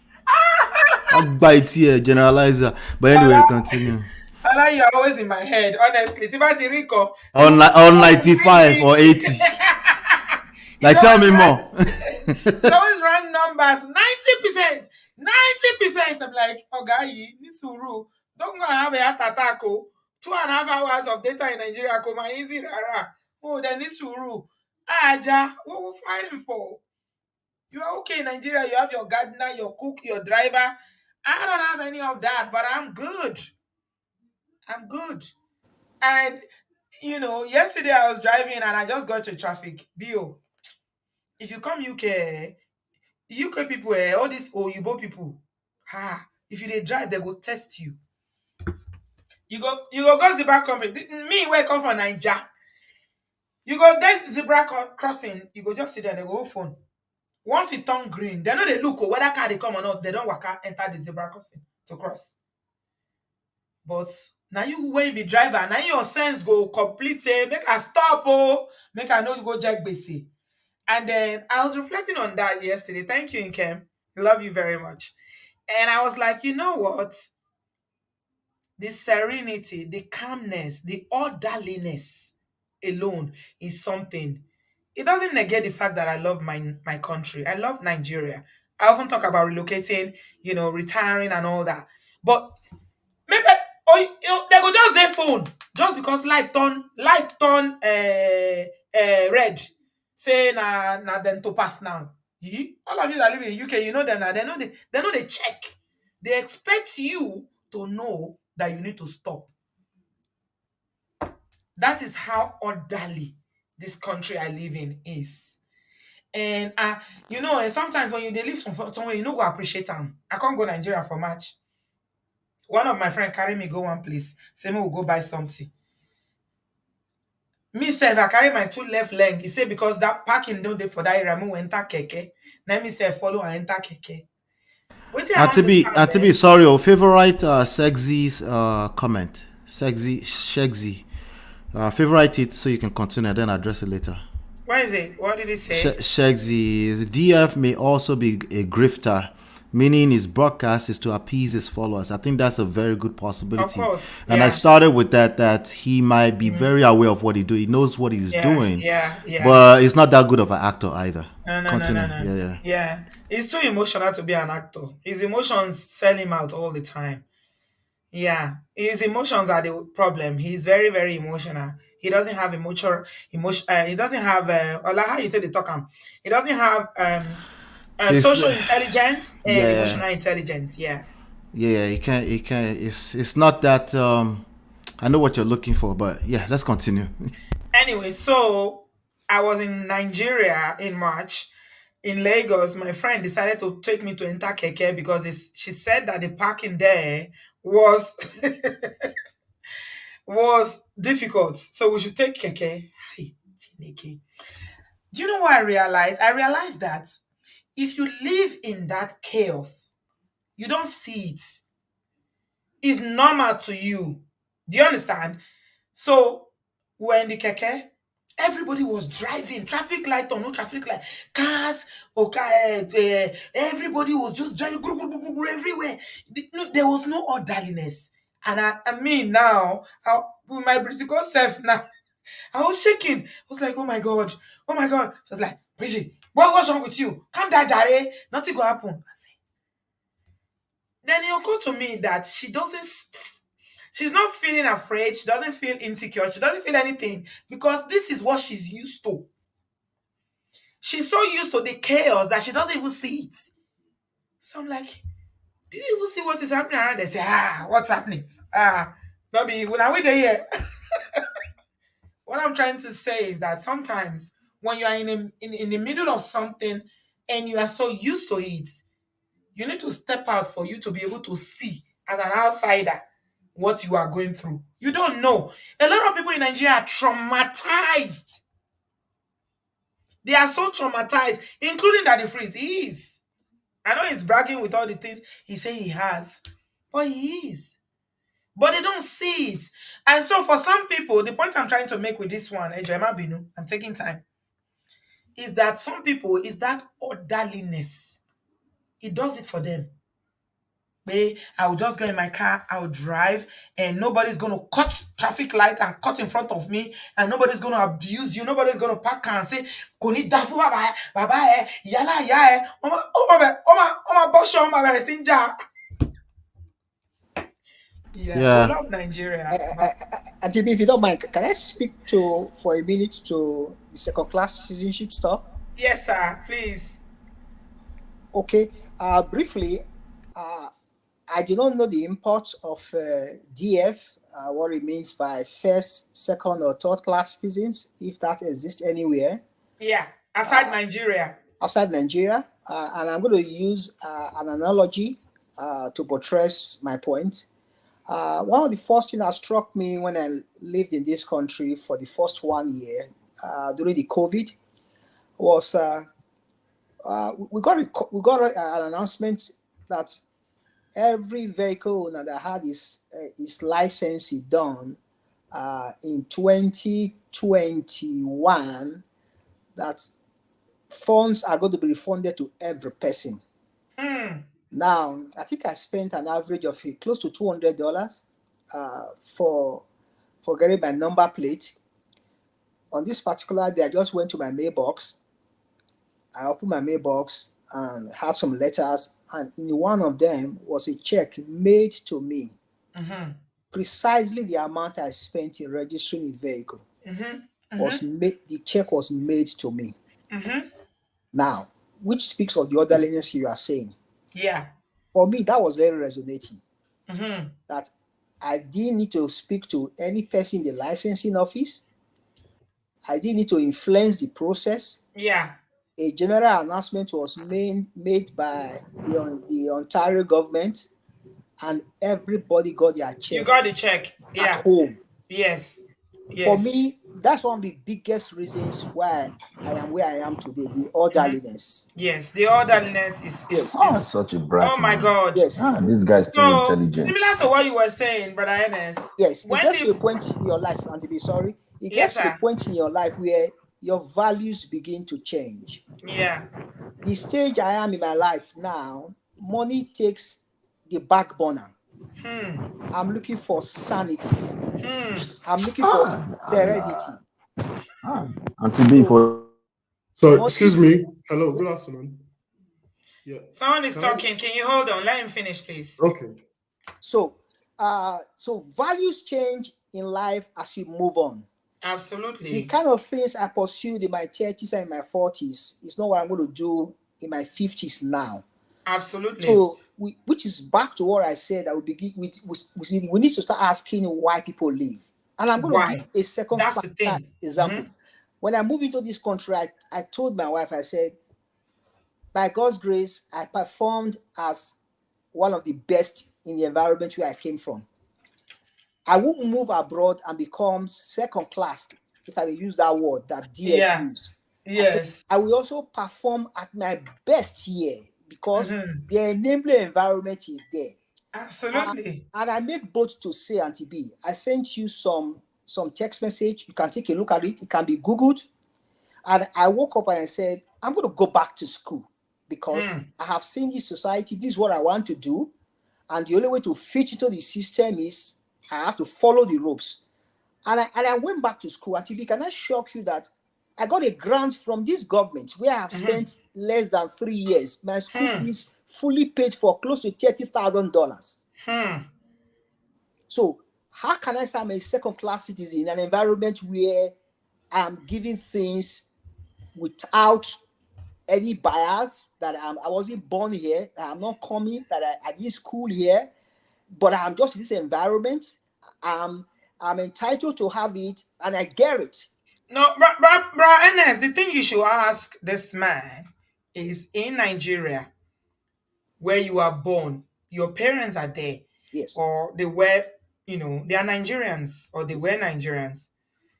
I'll buy it here, generalizer. But anyway, Ola, continue. Ola, you're always in my head, honestly. Timothy Rico, On, on always bring 95 me. or 80. He's Like, tell always me right. more. He's always run numbers. 90%. 90%. I'm like, Okayy, Nisuru, don't go and have a heart attack. Oh. 2.5 hours of data in Nigeria. Come on, easy, rara. Oh, then Nisuru. Aja, what we fighting for? You are okay in Nigeria. You have your gardener, your cook, your driver. I don't have any of that, but I'm good. I'm good. And yesterday I was driving and I just got to traffic. Bio, if you come UK, UK people, all these Oyibo people, if you dey drive, they go test you. You go zebra crossing. Me where come from Naija, you go then zebra crossing. You go just sit there. They go hold phone. Once it turn green, they know they look whether car they come or not. They don't waka enter the zebra crossing to cross. But now you wey be driver, now your sense go complete. Say make I stop, oh, make I know you go jack basic. And then I was reflecting on that yesterday. Thank you, Nkem. Love you very much. And I was like, you know what? The serenity, the calmness, the orderliness alone is something. It doesn't negate the fact that I love my country. I love Nigeria. I often talk about relocating, retiring and all that. But maybe they go just their phone just because light turn red. Say na them to pass now. All of you that live in UK, you know them now. They know they check. They expect you to know that you need to stop. That is how orderly this country I live in is. And and sometimes when you dey live somewhere, you no go appreciate them. I can't go Nigeria for March. One of my friend carry me go one place, say me we go buy something. Me sef, I carry my two left leg. He say because that parking don't dey for that area, me we enter keke. Now me sef follow and enter keke. Wetin I And understand, to eh? be sorry, your favorite sexy's comment. Sexy. Favorite it so you can continue and then address it later. What is it? What did he say? Shagzy, DF may also be a grifter, meaning his broadcast is to appease his followers. I think that's a very good Of possibility. course, And I yeah, started with that he might be very aware of what he do. He knows what he's yeah, doing, yeah, yeah. but he's not that good of an actor either. No, no, no, no, Continue. no. Yeah, yeah. Yeah, he's too emotional to be an actor. His emotions sell him out all the time. Yeah, his emotions are the problem. He's very, very emotional. He doesn't have emotion. He doesn't have. Ola, how you say the talk am? He doesn't have It's social intelligence and yeah, emotional intelligence. Yeah. yeah. He can't. It's not that. I know what you're looking for, but yeah, let's continue. Anyway, so I was in Nigeria in March. In Lagos, my friend decided to take me to enter Keke because she said that the parking there was was difficult. So we should take Keke. Hi, Chineke. Do you know what I realized? I realized that If you live in that chaos, you don't see it. It's normal to you. Do you understand? So when the keke, everybody was driving, traffic light or no traffic light, cars, okay, everybody was just driving everywhere. No, there was no orderliness. And I mean now, with my British self now, I was shaking. I was like, oh my God, oh my God. So I was like, Bridget, what's wrong with you? Calm down, Jare. Nothing will happen. I say, then it occurred to me that she's not feeling afraid. She doesn't feel insecure. She doesn't feel anything because this is what she's used to. She's so used to the chaos that she doesn't even see it. So I'm like, do you even see what is happening around? They say, what's happening? Not be when I wait here. What I'm trying to say is that sometimes when you are in the middle of something and you are so used to it, you need to step out for you to be able to see as an outsider what you are going through. You don't know. A lot of people in Nigeria are traumatized. They are so traumatized, including Daddy Freeze. He is. I know he's bragging with all the things he say he has, but he is. But they don't see it. And so for some people, the point I'm trying to make with this one, Ejema Binu, I'm taking time, is that some people is that orderliness. It does it for them. I'll just go in my car, I'll drive, and nobody's going to cut traffic light and cut in front of me, and nobody's going to abuse you. Nobody's going to park car and say, "Koni dafu baba yala ya oma bosho oma beresinja." Yeah, we Yeah. love Nigeria, but And if you don't mind, can I speak to for a minute to the second class citizenship stuff? yes, sir, please. Okay. Briefly, I do not know the import of DF, what it means by first, second, or third class citizens, if that exists anywhere Yeah, aside Nigeria. outside Nigeria. And I'm going to use an analogy to buttress my point. One of the first things that struck me when I lived in this country for the first 1 year during the COVID was an announcement that every vehicle owner that had his license done in 2021, that funds are going to be refunded to every person. Now, I think I spent an average of close to $200 for getting my number plate. On this particular day, I just went to my mailbox. I opened my mailbox and had some letters, and in one of them was a check made to me. Precisely the amount I spent in registering the vehicle was made. The check was made to me. Now, which speaks of the orderliness you are saying. Yeah. For me, that was very resonating. That I didn't need to speak to any person in the licensing office. I didn't need to influence the process. Yeah. A general announcement was made by the Ontario government, and everybody got their check. You got the check. Yeah. At home. Yes. For me, that's one of the biggest reasons why I am where I am today, the orderliness. Yes, the orderliness is Yes. Such a bright oh my man. God. Yes. This guy's too So intelligent. similar to what you were saying, Brother Ernest. Yes, it When gets to a point in your life, and to be sorry, it gets Yes, to a sir. point in your life where your values begin to change. Yeah. The stage I am in my life now, money takes the back burner. I'm looking for sanity. I'm looking for serenity. Auntie B for So, excuse me. Hello, good afternoon. Yeah. Someone is talking. Can you hold on? Let him finish, please. Okay. So values change in life as you move on. Absolutely. The kind of things I pursued in my 30s and my 40s is not what I'm going to do in my 50s now. Absolutely. So, which is back to what I said, that we begin with, we need to start asking why people leave. And I'm going to give a second That's the thing. example. When I moved into this country, I told my wife, I said, by God's grace, I performed as one of the best in the environment where I came from. I wouldn't move abroad and become second class, if I may use that word that DF used. Yes. I will also perform at my best here because the enabling environment is there. Absolutely. And I make both to say, Auntie B, I sent you some text message. You can take a look at it. It can be Googled. And I woke up and I said, I'm going to go back to school because I have seen this society. This is what I want to do. And the only way to fit into the system is I have to follow the ropes. And I went back to school. Auntie B, can I shock you that I got a grant from this government where I have spent less than 3 years. My school fees fully paid for, close to $30,000. So how can I say I'm a second-class citizen in an environment where I'm giving things without any bias, that I wasn't born here, that I'm not coming, that I did school here, but I'm just in this environment. I'm entitled to have it, and I get it. No, bro, Ernest, the thing you should ask this man is, in Nigeria, where you are born, your parents are there, Yes. or they were, they are Nigerians, or they were Nigerians.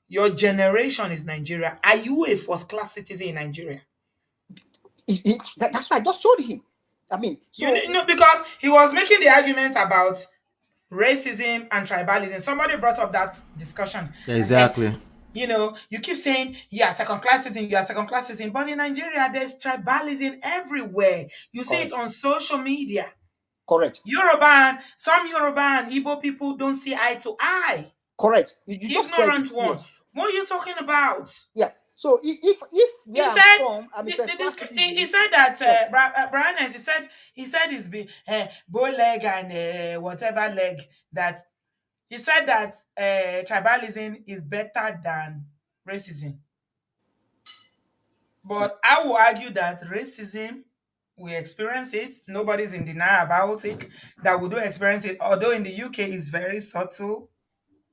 Your generation is Nigeria. Are you a first-class citizen in Nigeria? That's what I just told him. I mean, so because he was making the argument about racism and tribalism. Somebody brought up that discussion. Exactly. And said, you keep saying you are second-class citizen, but in Nigeria there's tribalism everywhere. You see it on social media. Correct. Some Yoruba and Igbo people don't see eye to eye. Correct. You just said Ignorant it. one. Yes. What are you talking about? Yeah. So if He said that Brian, he said it's been bow leg and whatever leg, that he said that tribalism is better than racism. But I will argue that racism, we experience it. Nobody's in denial about it, that we do experience it. Although in the UK it's very subtle,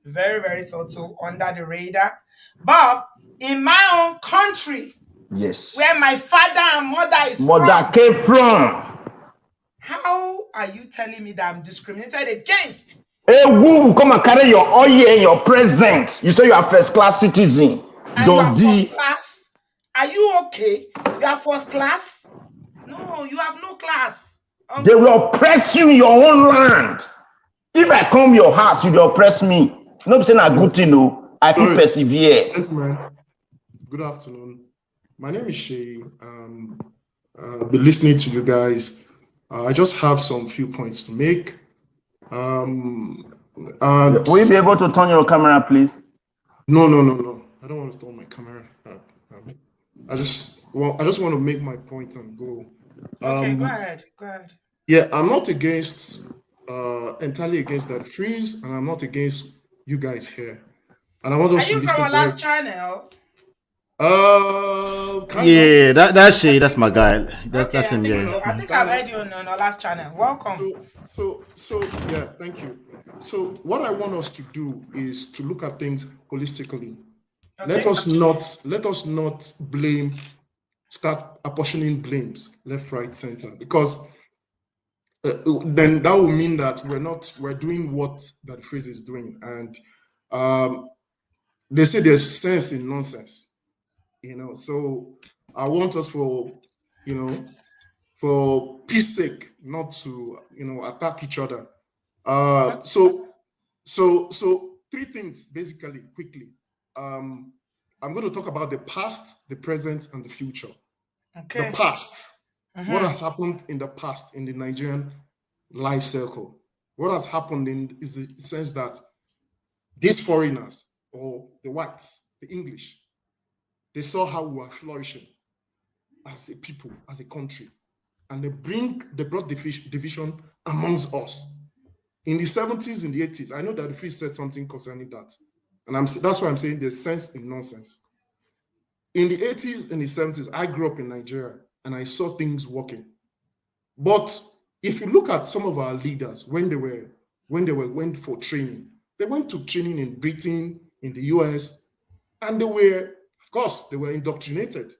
very, very subtle, under the radar. But in my own country, Yes. where my father and mother came from. How are you telling me that I'm discriminated against? Hey, who come and carry your oil and your present? You say you are first-class citizen. And you are first class? Are you okay? You are first class? No, you have no class. They will oppress you in your own land. If I come your house, you will oppress me. No, saying a good thing, no. I can persevere. Gentlemen, good afternoon. My name is Shay. I've been listening to you guys. I just have some few points to make. Will you be able to turn your camera, please? No. I don't want to turn my camera. I just want to make my point and go. Okay, go ahead. Yeah, I'm not entirely against that freeze, and I'm not against you guys here. And I want us to listen. Are you from our last channel? Yeah, that's Shay. That's my guy. That's him. Yeah. I think I've heard you on our last channel. Welcome. So yeah, thank you. So what I want us to do is to look at things holistically. Okay. Let us not start apportioning blames left, right, center, because then that will mean that we're doing what that phrase is doing, and they say there's sense in nonsense. So I want us for peace sake not to attack each other. So three things basically quickly. I'm going to talk about the past, the present, and the future. Okay. The past. What has happened in the past in the Nigerian life cycle? What has happened is the sense that these foreigners, or the whites, the English, they saw how we were flourishing as a people, as a country, and they brought division amongst us. In the 70s, in the 80s, I know that the free said something concerning that, and that's why I'm saying there's sense in nonsense. In the 80s and the 70s, I grew up in Nigeria, and I saw things working. But if you look at some of our leaders, when they went for training, they went to training in Britain, in the US, and they were indoctrinated.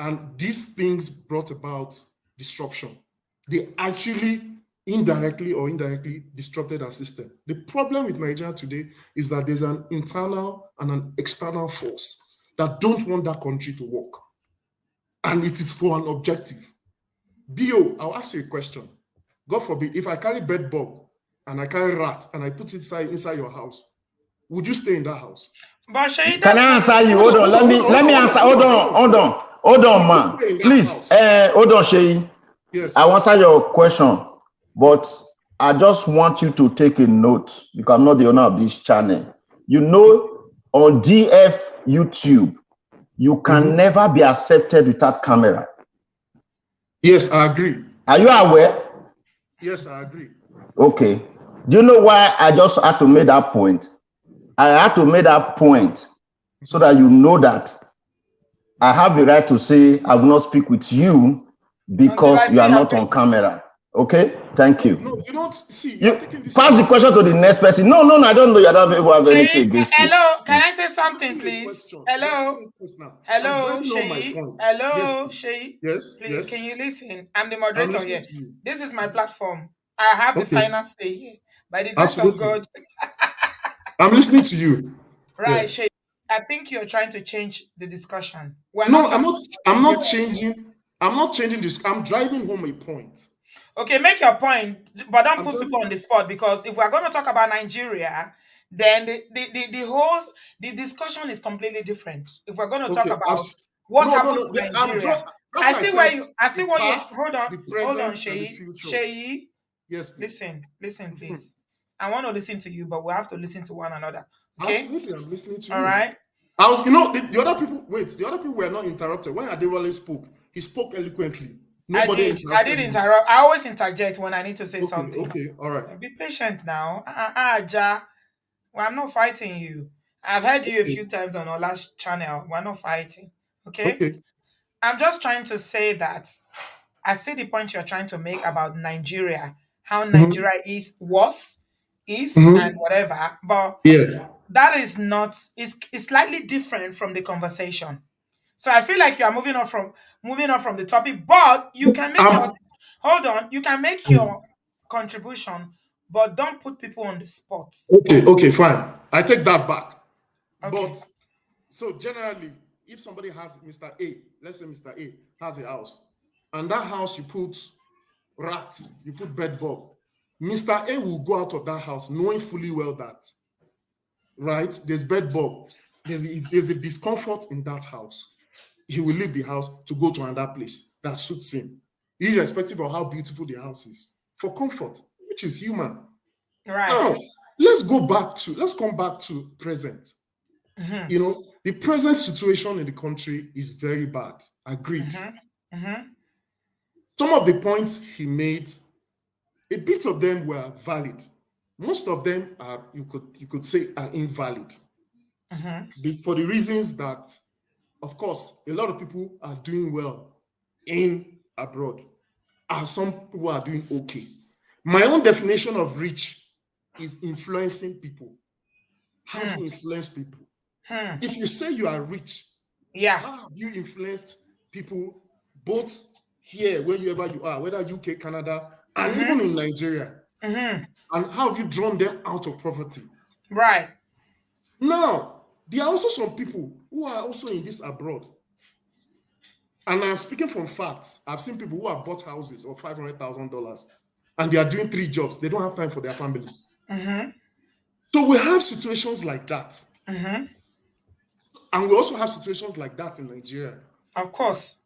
And these things brought about disruption. They actually indirectly or indirectly disrupted our system. The problem with Nigeria today is that there's an internal and an external force that don't want that country to work. And it is for an objective. BO, I'll ask you a question. God forbid, if I carry bed bug and I carry rat and I put it inside your house, would you stay in that house? But Shay, Can I answer you? Hold on. Let me answer. Hold on, man. Please. Hold on, Shay. Yes. I will answer your question, but I just want you to take a note because I'm not the owner of this channel. You know, on DF YouTube, you can never be accepted without camera. Yes, I agree. Are you aware? Yes, I agree. Okay. Do you know why I just had to make that point? I had to make that point so that you know that I have the right to say I will not speak with you because you are not on camera. Okay? Thank you. No, you don't see. You pass the question to the next person. No, I don't know. You don't have anything against you. Hello, can I say something, please? Hello, Shay. Hello, Shay. Yes, please, yes. Can you listen? I'm the moderator here. This is my platform. I have the Okay. final say here. By the grace of God. I'm listening to you. Right, Yeah. Shay. I think you're trying to change the discussion. I'm not changing. I'm not changing this. I'm driving home a point. Okay, make your point, but don't put people on the spot, because if we're going to talk about Nigeria, then the discussion is completely different. If we're going to talk about what happened to Nigeria, I see what you hold on, Shay. Yes, please. Listen, please. I want to listen to you, but we have to listen to one another. Okay? Absolutely, I'm listening to you. All right. The other people were not interrupted. When Adewale spoke, he spoke eloquently. I did interrupt. I always interject when I need to say something. Okay, all right. Be patient now. Ja. Well, I'm not fighting you. I've heard you a few times on our last channel. We're not fighting. Okay? I'm just trying to say that I see the point you're trying to make about Nigeria, how Nigeria is worse, and whatever. But that is not, it's slightly different from the conversation. So I feel like you are moving on from the topic, but you can make you can make your contribution, but don't put people on the spot. Okay, fine. I take that back. Okay. But so generally, if somebody has Mr. A, let's say Mr. A has a house, and that house you put rat, you put bed bug, Mr. A will go out of that house knowing fully well that, right, there's bed bug, there's a discomfort in that house. He will leave the house to go to another place that suits him, irrespective of how beautiful the house is, for comfort, which is human. Right. Now, let's come back to present. You know, the present situation in the country is very bad. Agreed. Some of the points he made, a bit of them were valid. Most of them are, you could say, are invalid. For the reasons that, of course, a lot of people are doing well in abroad, and some people are doing okay. My own definition of rich is influencing people. How do you influence people? If you say you are rich, how have you influenced people both here, wherever you are, whether UK, Canada, and even in Nigeria? And how have you drawn them out of poverty? Right. Now, there are also some people who are also in this abroad. And I'm speaking from facts. I've seen people who have bought houses of $500,000 and they are doing 3 jobs. They don't have time for their family. So we have situations like that. And we also have situations like that in Nigeria. Of course.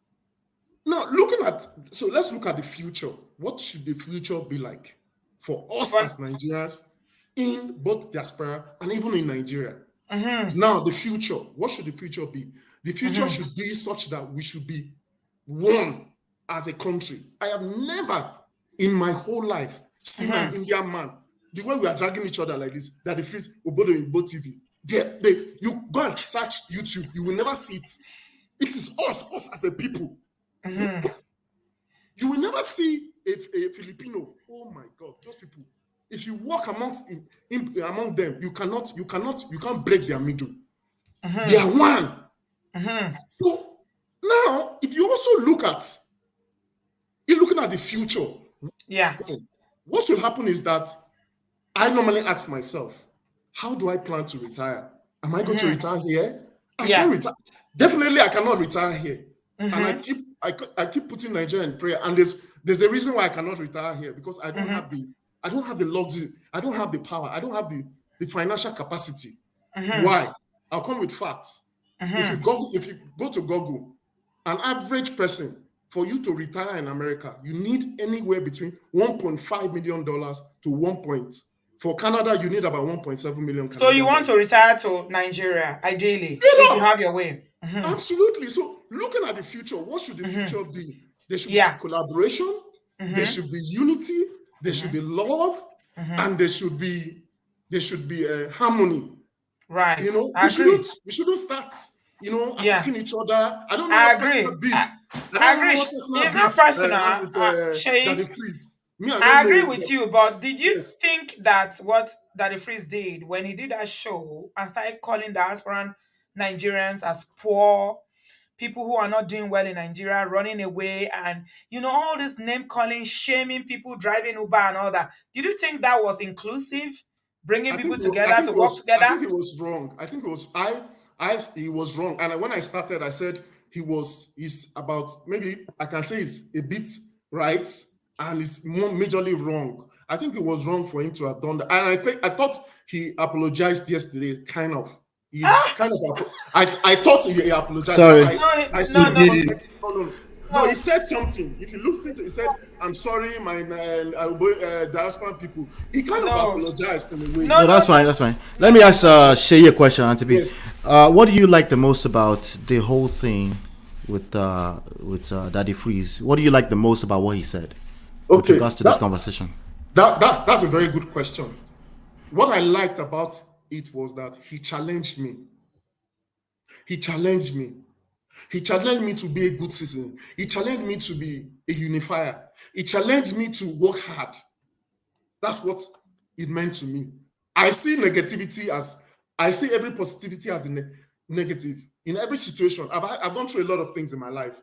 Now, let's look at the future. What should the future be like for us as Nigerians in both diaspora and even in Nigeria? Now, the future, what should the future be? The future should be such that we should be one as a country. I have never in my whole life seen an Indian man, the way we are dragging each other like this, that they face obodooyinbo TV. You go and search YouTube, you will never see it. It is us as a people. You will never see a Filipino. Oh my God, those people. If you walk among them, you can't break their middle. They are one. So now, if you also you're looking at the future. What should happen is that I normally ask myself, how do I plan to retire? Am I going to retire here? I can't retire. definitely I cannot retire here. And I keep putting Nigeria in prayer. And there's a reason why I cannot retire here, because I don't have the luxury, I don't have the power, I don't have the financial capacity. Why? I'll come with facts. If you go to Google, an average person, for you to retire in America, you need anywhere between $1.5 million to 1. For Canada, you need about 1.7 million. So you want to retire to Nigeria, ideally, Yeah, if you have your way. absolutely. So looking at the future, what should the future be? There should be collaboration, there should be unity, there should be love, and there should be harmony. Right. You know, we shouldn't start, attacking each other. I don't know I what agree. personal beef. I agree. It's not personal. Shay, I agree with you, but did you think that what Daddy Freeze did when he did that show and started calling diaspora Nigerians as poor, people who are not doing well in Nigeria, running away, and all this name calling, shaming people driving Uber and all that? Did you think that was inclusive, bringing people together to work together? I think it was wrong. I think it was he was wrong. And when I started, I said he's about, maybe I can say it's a bit right, and it's more majorly wrong. I think it was wrong for him to have done that. And I thought he apologized yesterday, kind of. I thought he apologized. Sorry. I saw the context. No, he said something. If you look into it, he said, "I'm sorry, my diaspora people." He kind of apologized in a way. No, that's fine. That's fine. Let me ask Shay a question, Auntie B. Yes. What do you like the most about the whole thing with Daddy Freeze? What do you like the most about what he said with regards to this conversation? That's a very good question. What I liked about it was that he challenged me. He challenged me. He challenged me to be a good citizen. He challenged me to be a unifier. He challenged me to work hard. That's what it meant to me. I see every positivity as a negative. In every situation, I've gone through a lot of things in my life.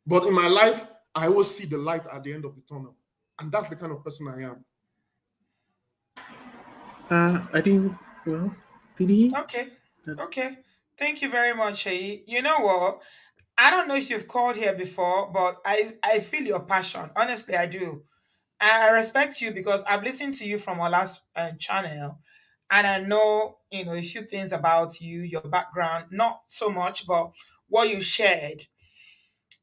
But in my life, I always see the light at the end of the tunnel. And that's the kind of person I am. I think, did he? Okay. Thank you very much, Shay. You know what? I don't know if you've called here before, but I feel your passion. Honestly, I do. I respect you because I've listened to you from our last channel, and I know a few things about you, your background, not so much, but what you shared.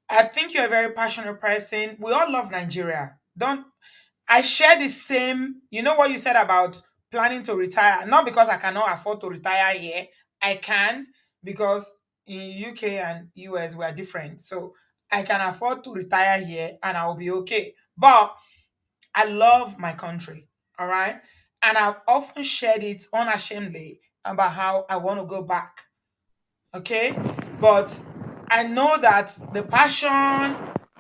I think you're a very passionate person. We all love Nigeria. I share the same, what you said about planning to retire, not because I cannot afford to retire here. I can, because in UK and US we are different. So I can afford to retire here and I'll be okay. But I love my country, all right? And I've often shared it unashamedly about how I want to go back, okay? But I know that the passion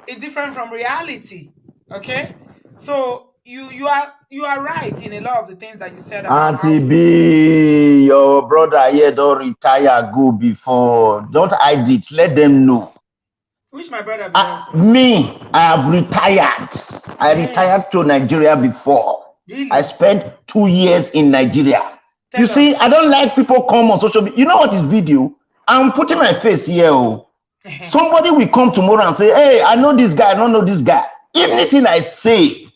is different from reality, okay? So you are right in a lot of the things that you said about Auntie B, your brother here don't retire go before. Don't hide it. Let them know. Which my brother me, I have retired. I retired to Nigeria before. Really? I spent 2 years in Nigeria. Tell you us. see, I don't like people come on social media. You know what is video? I'm putting my face here. Somebody will come tomorrow and say, hey, I know this guy, I don't know this guy. Anything I say,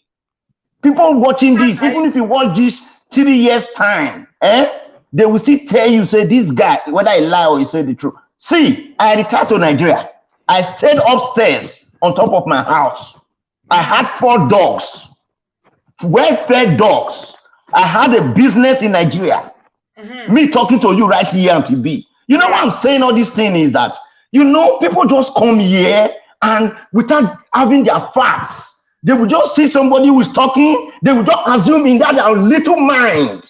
people watching this, even if you watch this 3 years time, they will still tell you, say this guy, whether I lie or he say the truth. See, I retired to Nigeria. I stayed upstairs on top of my house. I had 4 dogs, well-fed dogs. I had a business in Nigeria. Me talking to you right here on TV. You know why I'm saying all these things is that, people just come here and without having their facts, they will just see somebody who is talking, they will just assume in that their little mind.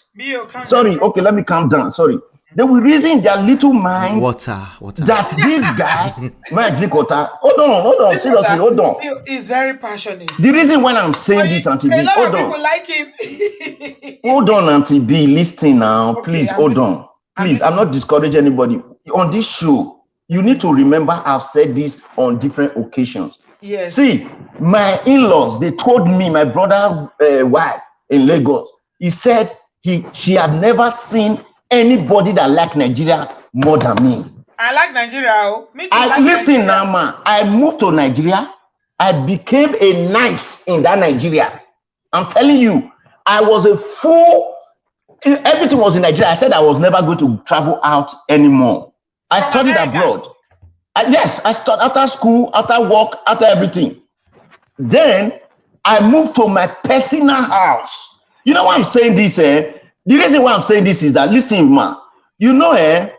Sorry, okay, let me calm down. Sorry. They will reason in their little mind water. that this guy might drink water. Hold on, seriously, hold on. He's very passionate. The reason why I'm saying this, Auntie B, hold on. People like him. Hold on, Auntie B, listen now. Please, hold on. Please, I'm not discouraging anybody. On this show, you need to remember I've said this on different occasions. Yes. See, my in-laws, they told me, my brother's wife in Lagos, he said she had never seen anybody that liked Nigeria more than me. I like Nigeria. Oh. Me too. I Like listen now, Nigeria. man. I moved to Nigeria. I became a knight in that Nigeria. I'm telling you, I was a fool. Everything was in Nigeria. I said I was never going to travel out anymore. I From studied America. abroad. Yes, I studied after school, after work, after everything. Then I moved to my personal house. You know why I'm saying this? The reason why I'm saying this is that, listen, man, you know,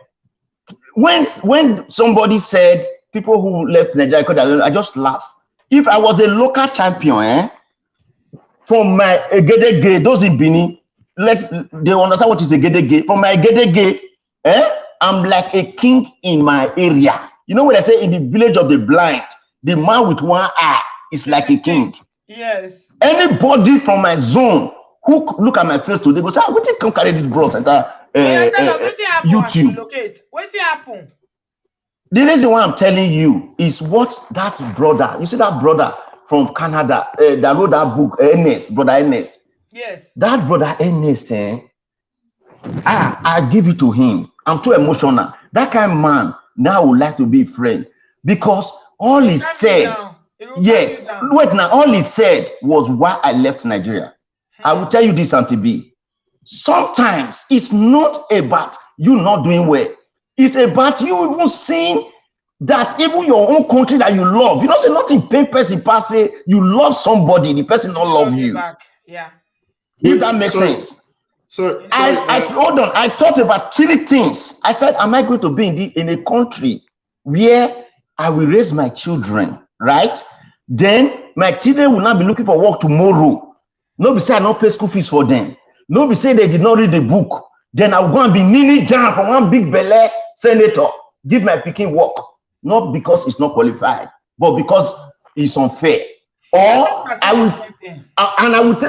when somebody said people who left Nigeria, I just laugh. If I was a local champion, from my Egedege, those in Bini, they understand what is Egedege. From my Egedege, I'm like a king in my area. You know what I say? In the village of the blind, the man with one eye is like a king. Yes. Anybody from my zone who look at my face today go say, "What you come carry this bros enter Tell us what happened. YouTube?" Relocate. What happened? The reason why I'm telling you is what that brother, you see that brother from Canada that wrote that book, Ernest, brother Ernest. Yes. That brother Ernest, I give it to him. I'm too emotional. That kind of man now would like to be a friend because all he said, yes, wait now, all he said was why I left Nigeria. I will tell you this, Auntie B. Sometimes it's not about you not doing well. It's about you even seeing that even your own country that you love, you don't say nothing pain person pass say you love somebody, the person don't love you. Back. Yeah. If that makes sense. So I hold on. I thought about 3 things. I said, am I going to be in a country where I will raise my children, right? Then my children will not be looking for work tomorrow. No be say I not pay school fees for them. No be say they did not read the book. Then I will go and be kneeling down for one big belle senator, give my picking work. Not because it's not qualified, but because it's unfair. Or I will,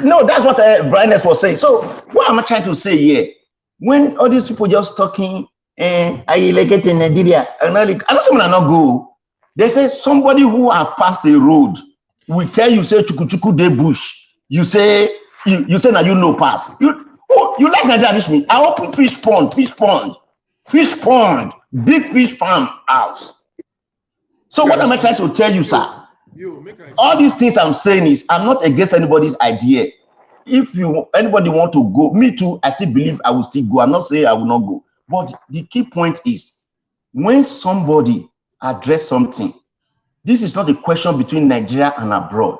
no, that's what Brian was saying. So what am I trying to say here? When all these people just talking, I elected in Nigeria, I don't say I not go. They say somebody who have passed a road will tell you, say chuku de bush. You say now you know pass. You like Nigeria, reach me. I open fish pond, big fish farm house. So what am I trying to tell you, sir? All these things I'm saying is I'm not against anybody's idea. If anybody want to go, me too, I still believe I will still go. I'm not saying I will not go. But the key point is when somebody address something, this is not a question between Nigeria and abroad.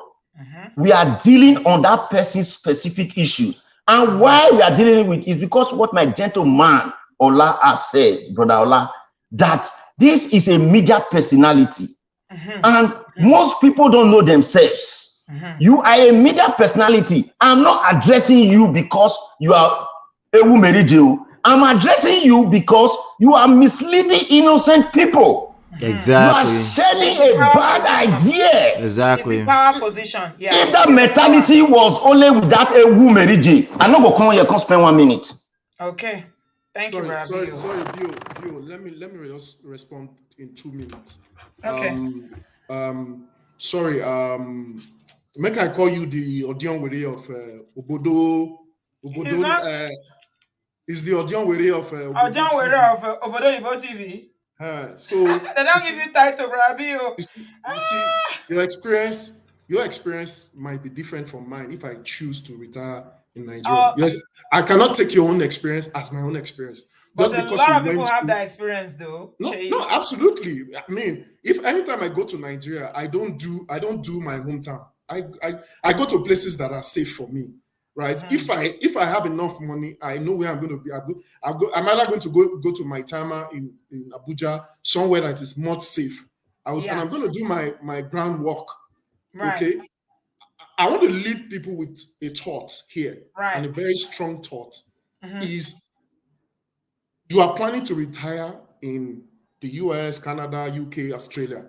We are dealing on that person's specific issue. And why we are dealing with it is because what my gentleman Ola has said, brother Ola, that this is a media personality. And most people don't know themselves. You are a media personality. I'm not addressing you because you are a woman. I'm addressing you because you are misleading innocent people. Exactly. You are selling a bad idea. Exactly. Power position. Yeah. If that mentality was only with that a woman, I'm not going to come here and spend 1 minute. Okay. Thank you, Rabbi. Sorry, Bio. Let me just respond in 2 minutes. Okay. Sorry. Make I call you the audion way of Obodo. Is the audion way of audion way of Obodooyinbo TV. So they don't give you title, Rabbi. You see, your experience might be different from mine if I choose to retire in Nigeria. Yes, I cannot take your own experience as my own experience. But a lot of people have that experience, though. No, absolutely. I mean, if anytime I go to Nigeria, I don't do my hometown. I go to places that are safe for me, right? If I have enough money, I know where I'm going to be. I'm either going to go to my timer in Abuja, somewhere that is more safe. And I'm going to do my groundwork. Right. Okay. I want to leave people with a thought here, and a very strong thought is you are planning to retire in the US, Canada, UK, Australia.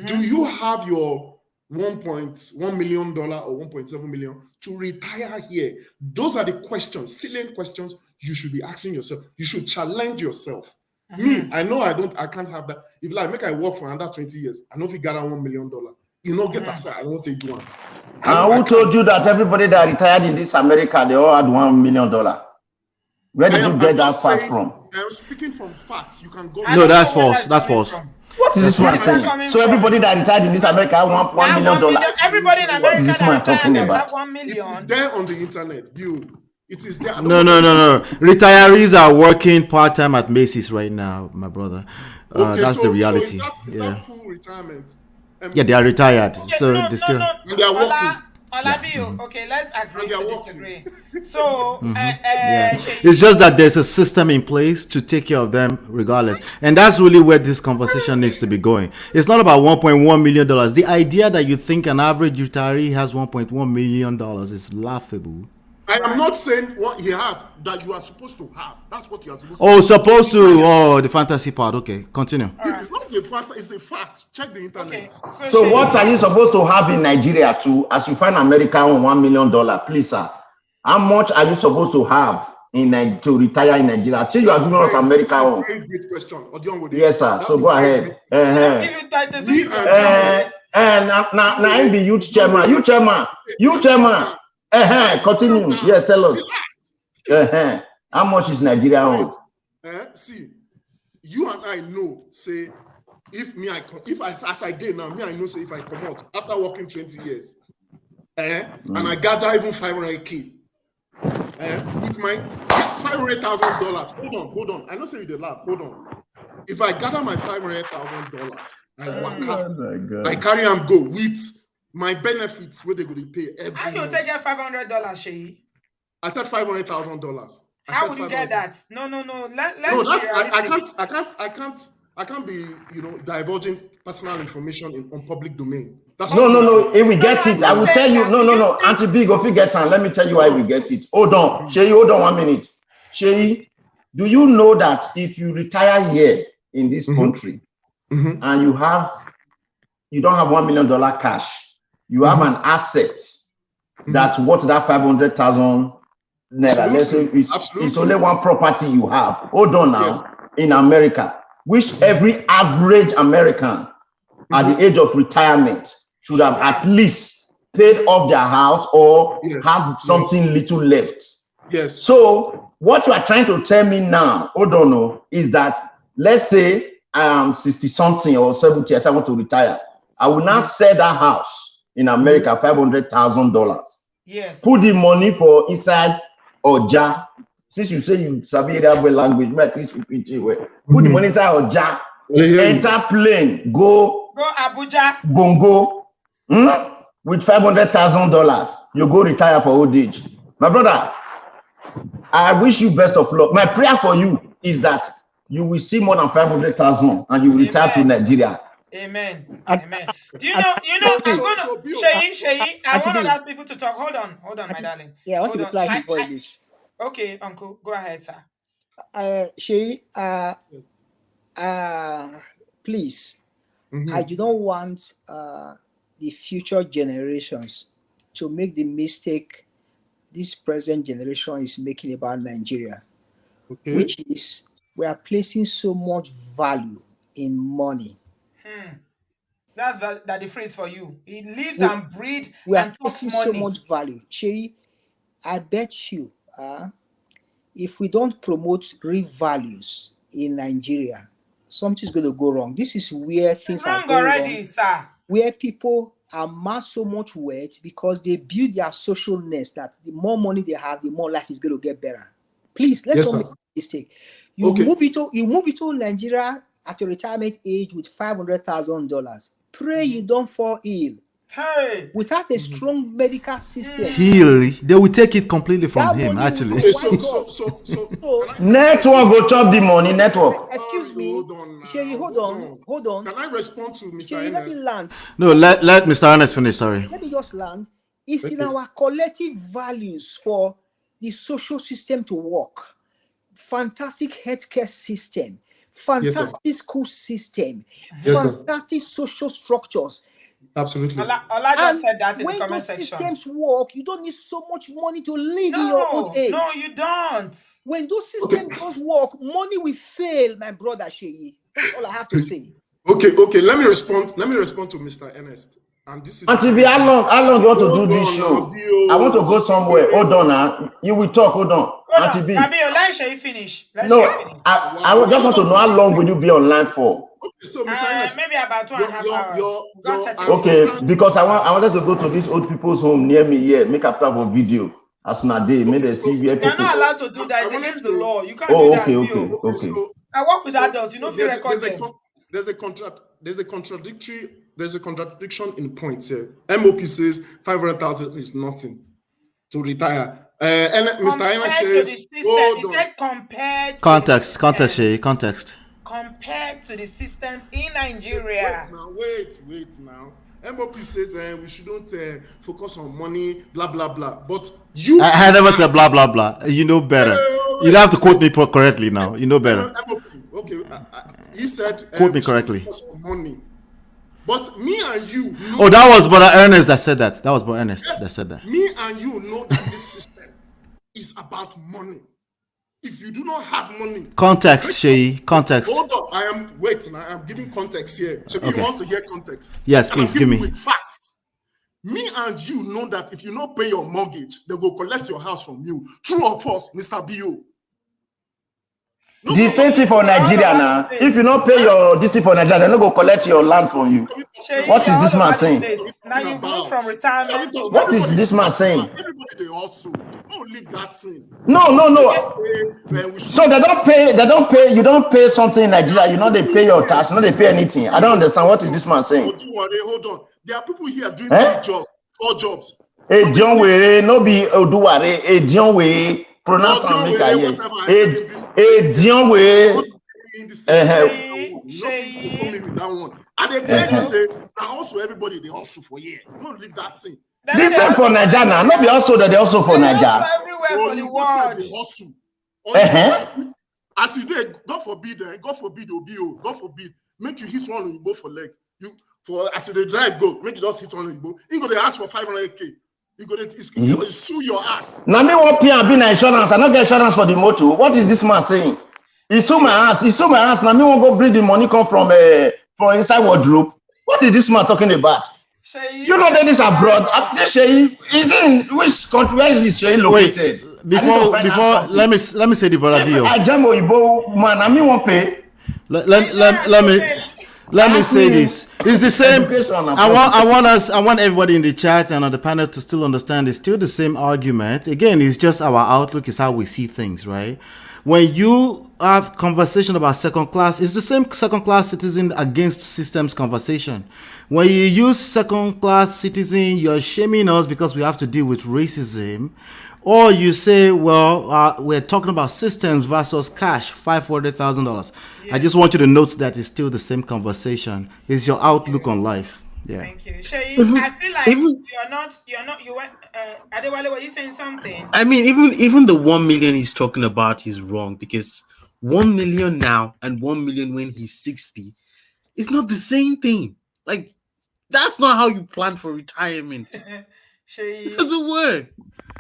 Do you have your $1.1 million or 1.7 million to retire here? Those are the questions, salient questions you should be asking yourself. You should challenge yourself. Me, I know I can't have that. If I work for another 20 years, I know if you got $1 million, get aside, I won't take one. Who told you that everybody that retired in this America, they all had $1 million? Where I did you am get that just fact saying, from? I am speaking from facts. You can go. I No, don't know that's where false. that's That's coming false. from. What is this That's man Where is that saying? coming So from? everybody that retired in this America have $1 That million. 1 million. Everybody in What is America this that man retired talking has about? have 1 It is million. there on the internet, Bill. It is there. I don't No, know no, where no, no. Retirees are working part-time at Macy's right now, my brother. Okay, That's the so reality. is Yeah. that full retirement? Yeah, they are retired. Okay, So no, they no, still. no. And they are working. Olabio, okay, let's And agree they are to working. disagree. So, Yeah. Sheyi, It's just that there's a system in place to take care of them regardless. And that's really where this conversation needs to be going. It's not about $1.1 million. The idea that you think an average retiree has $1.1 million is laughable. I am not saying what he has that you are supposed to have. That's what you are supposed to Oh, have. supposed to. Oh, the fantasy part. Okay, continue. It's not a fact, it's a fact. Check the okay, internet. so So Sheyi, what are you supposed to have in Nigeria too? As you find America on $1 million, please, sir. How much are you supposed to have to retire in Nigeria? Till you are giving us America that's a on. very great question. Yes, sir. That's So a go very ahead. great I don't give you titles to Me give and your Now I be youth chairman. You chairman. calm Continue. down. Yes, tell us. Relax. How much is Nigeria on? See, you and I know, say, as I did now, me, I know, say, if I come out after working 20 years, and I gather even 500K, with my $500,000. Hold on. I know, say you did laugh. Hold on. If I gather my $500,000, I work out, I carry and go with my benefits where they go to pay every How you month. take get $500, Sheyi? I said $500,000. How would you get that? No. Let's No, be realistic. I can't be, divulging personal information on public domain. That's No. If we get it, I will saying tell you. that No. Auntie Big, if you get time, let me tell you why we get it. Hold on. Sheyi, hold on 1 minute. Sheyi, do you know that if you retire here in this country and you don't have $1 million cash, you have an asset that's worth that 500,000 naira. Let's say it's only one property you have. Hold on now. In America, which every average American at the age of retirement should have at least paid off their house or have something little left. Yes. So what you are trying to tell me now, hold on, no, is that let's say I am 60 something or 70 years, I want to retire. I will now sell that house in America, $500,000. Yes. Put the money for inside Oja. Since you say you sabi that language, put the money inside Oja. Enter plane, go Abuja, Bongo, with $500,000. You go retire for old age. My brother, I wish you best of luck. My prayer for you is that you will see more than 500,000 and you will retire to Nigeria. Amen. Do you know? I'm gonna Sheyi. I want other people to talk. Hold on, my darling. Yeah, I want to reply him before he leaves. Okay, uncle, go ahead, sir. Sheyi, please, I do not want the future generations to make the mistake this present generation is making about Nigeria, which is we are placing so much value in money. That's that the phrase for you. It lives and breathes we are and talks placing money. so much value. Cheyi, I bet you, if we don't promote real values in Nigeria, something's going to go wrong. This is where things are going already, wrong, sir. Where people amass so much wealth because they build their social nest that the more money they have, the more life is going to get better. Please, let's not make a mistake. You move it to Nigeria at your retirement age with $500,000. Pray you don't fall ill. Hey. Without a strong medical system, they will take it completely from him. Actually, okay, so network will chop the money. Network. Excuse me, Sheyi, hold on. Can I respond to Mr. Sheyi, let me land. No, let Mr. Ernest finish. Sorry. Let me just land. It's in our collective values for the social system to work. Fantastic healthcare system, fantastic school system, fantastic social structures. Absolutely. Ola just said that in the comment section. When those systems work, you don't need so much money to live in your old age. No, you don't. When those systems don't work, money will fail, my brother Sheyi. That's all I have to say. Okay. Let me respond to Mr. Ernest. And this is Auntie, how long you want to do this show? I want to go somewhere. Hold on now. You will talk. Hold on. Hold Auntie on. B. Fabio, let Shay finish. Let Shay No, finish. I Wow, just want to that's know how long will you be online for? okay. So, Mr. Ernest, Maybe about 2.5 hours. We've got 30 I minutes. Okay, understand. because I wanted to go to this old people's home near me here, make a plan for video. As soon as they make Okay, them see where You're people. not allowed to do that. I It's wanted against the to. law. You can't do Oh, that, okay, okay, Bio. Okay, okay. I work with so adults. You know if you record them. there's a contradiction in points here. MOP says 500,000 is nothing to retire. And Mr. Ernest Compared to the says, system. hold He on. said compared to the Context, context, system. Shay, context. Compared to the systems in Wait Nigeria. now. MOP says we shouldn't focus on money, blah blah blah. But you, I never said blah blah blah. You know better. You don't have to quote me correctly now. You know better. MOP, okay. He said Quote me we shouldn't correctly. focus on money. But me and you know, Oh, that was Brother Ernest that said that. That was Brother Ernest that said that. me and you know that this system is about money. If you do not have money, Context, Shay, context. hold on. I am giving context here. So Okay. you want to hear context? Yes, And I'm please, give giving me. with facts. Me and you know that if you not pay your mortgage, they will collect your house from you. True or false, Mr. B.O.? No, The same thing for Nigeria now. If you not pay your this thing for Nigeria, they're not go collect your land from you. Shay, What you're is this all man over the saying? place. Now you've moved from What retirement to What is this man saying? Everybody they also don't leave that thing. No. We So they don't pay, you don't pay something in Nigeria, you know they pay your tax, you know they pay anything. I don't understand what is this man saying. No, don't worry, hold on. There are people here doing Eh? 3 jobs, 4 jobs. A John Were, no be Oduware, a John Were, pronounce and make a Whatever I said a John Were. in this thing. Shay, You know, people come in with that one. And they tell Shay. you, say, now also everybody, they also for here. Don't leave that thing. This thing for Nigeria now, not be also that they also for They also Nigeria. everywhere for the You go say world. they hustle. Uh-huh. As you did, God forbid, OBO, God forbid, make you hit one and you go for leg. You for as you dey drive go, make you just hit one and you go. You go they ask for 500K. You go they sue your ass. Now me want pay and be na insurance, I not get insurance for the motor. What is this man saying? He sue my ass, now me want go bring the money come from inside wardrobe. What is this man talking about? Shay, You know that this abroad. After Shay, is in which country? Where is Shay Wait, located? before let me say the Brother Bio. I jam Oyibo man, I me want pay. Let me say this. It's the same. Education and I want everybody in the chat and on the panel to still understand it's still the same argument. Again, it's just our outlook, is how we see things, right? When you have conversation about second class, it's the same second class citizen against systems conversation. When you use second class citizen, you're shaming us because we have to deal with racism. Or you say, well, we're talking about systems versus cash, $500,000. I just want you to note that it's still the same conversation. It's your outlook on life. Yeah. Thank you. Shay, I feel like you went, Adewale, were you saying something? I mean, even the 1 million he's talking about is wrong, because 1 million now and 1 million when he's 60 is not the same thing. Like, that's not how you plan for retirement. Shay, It doesn't work.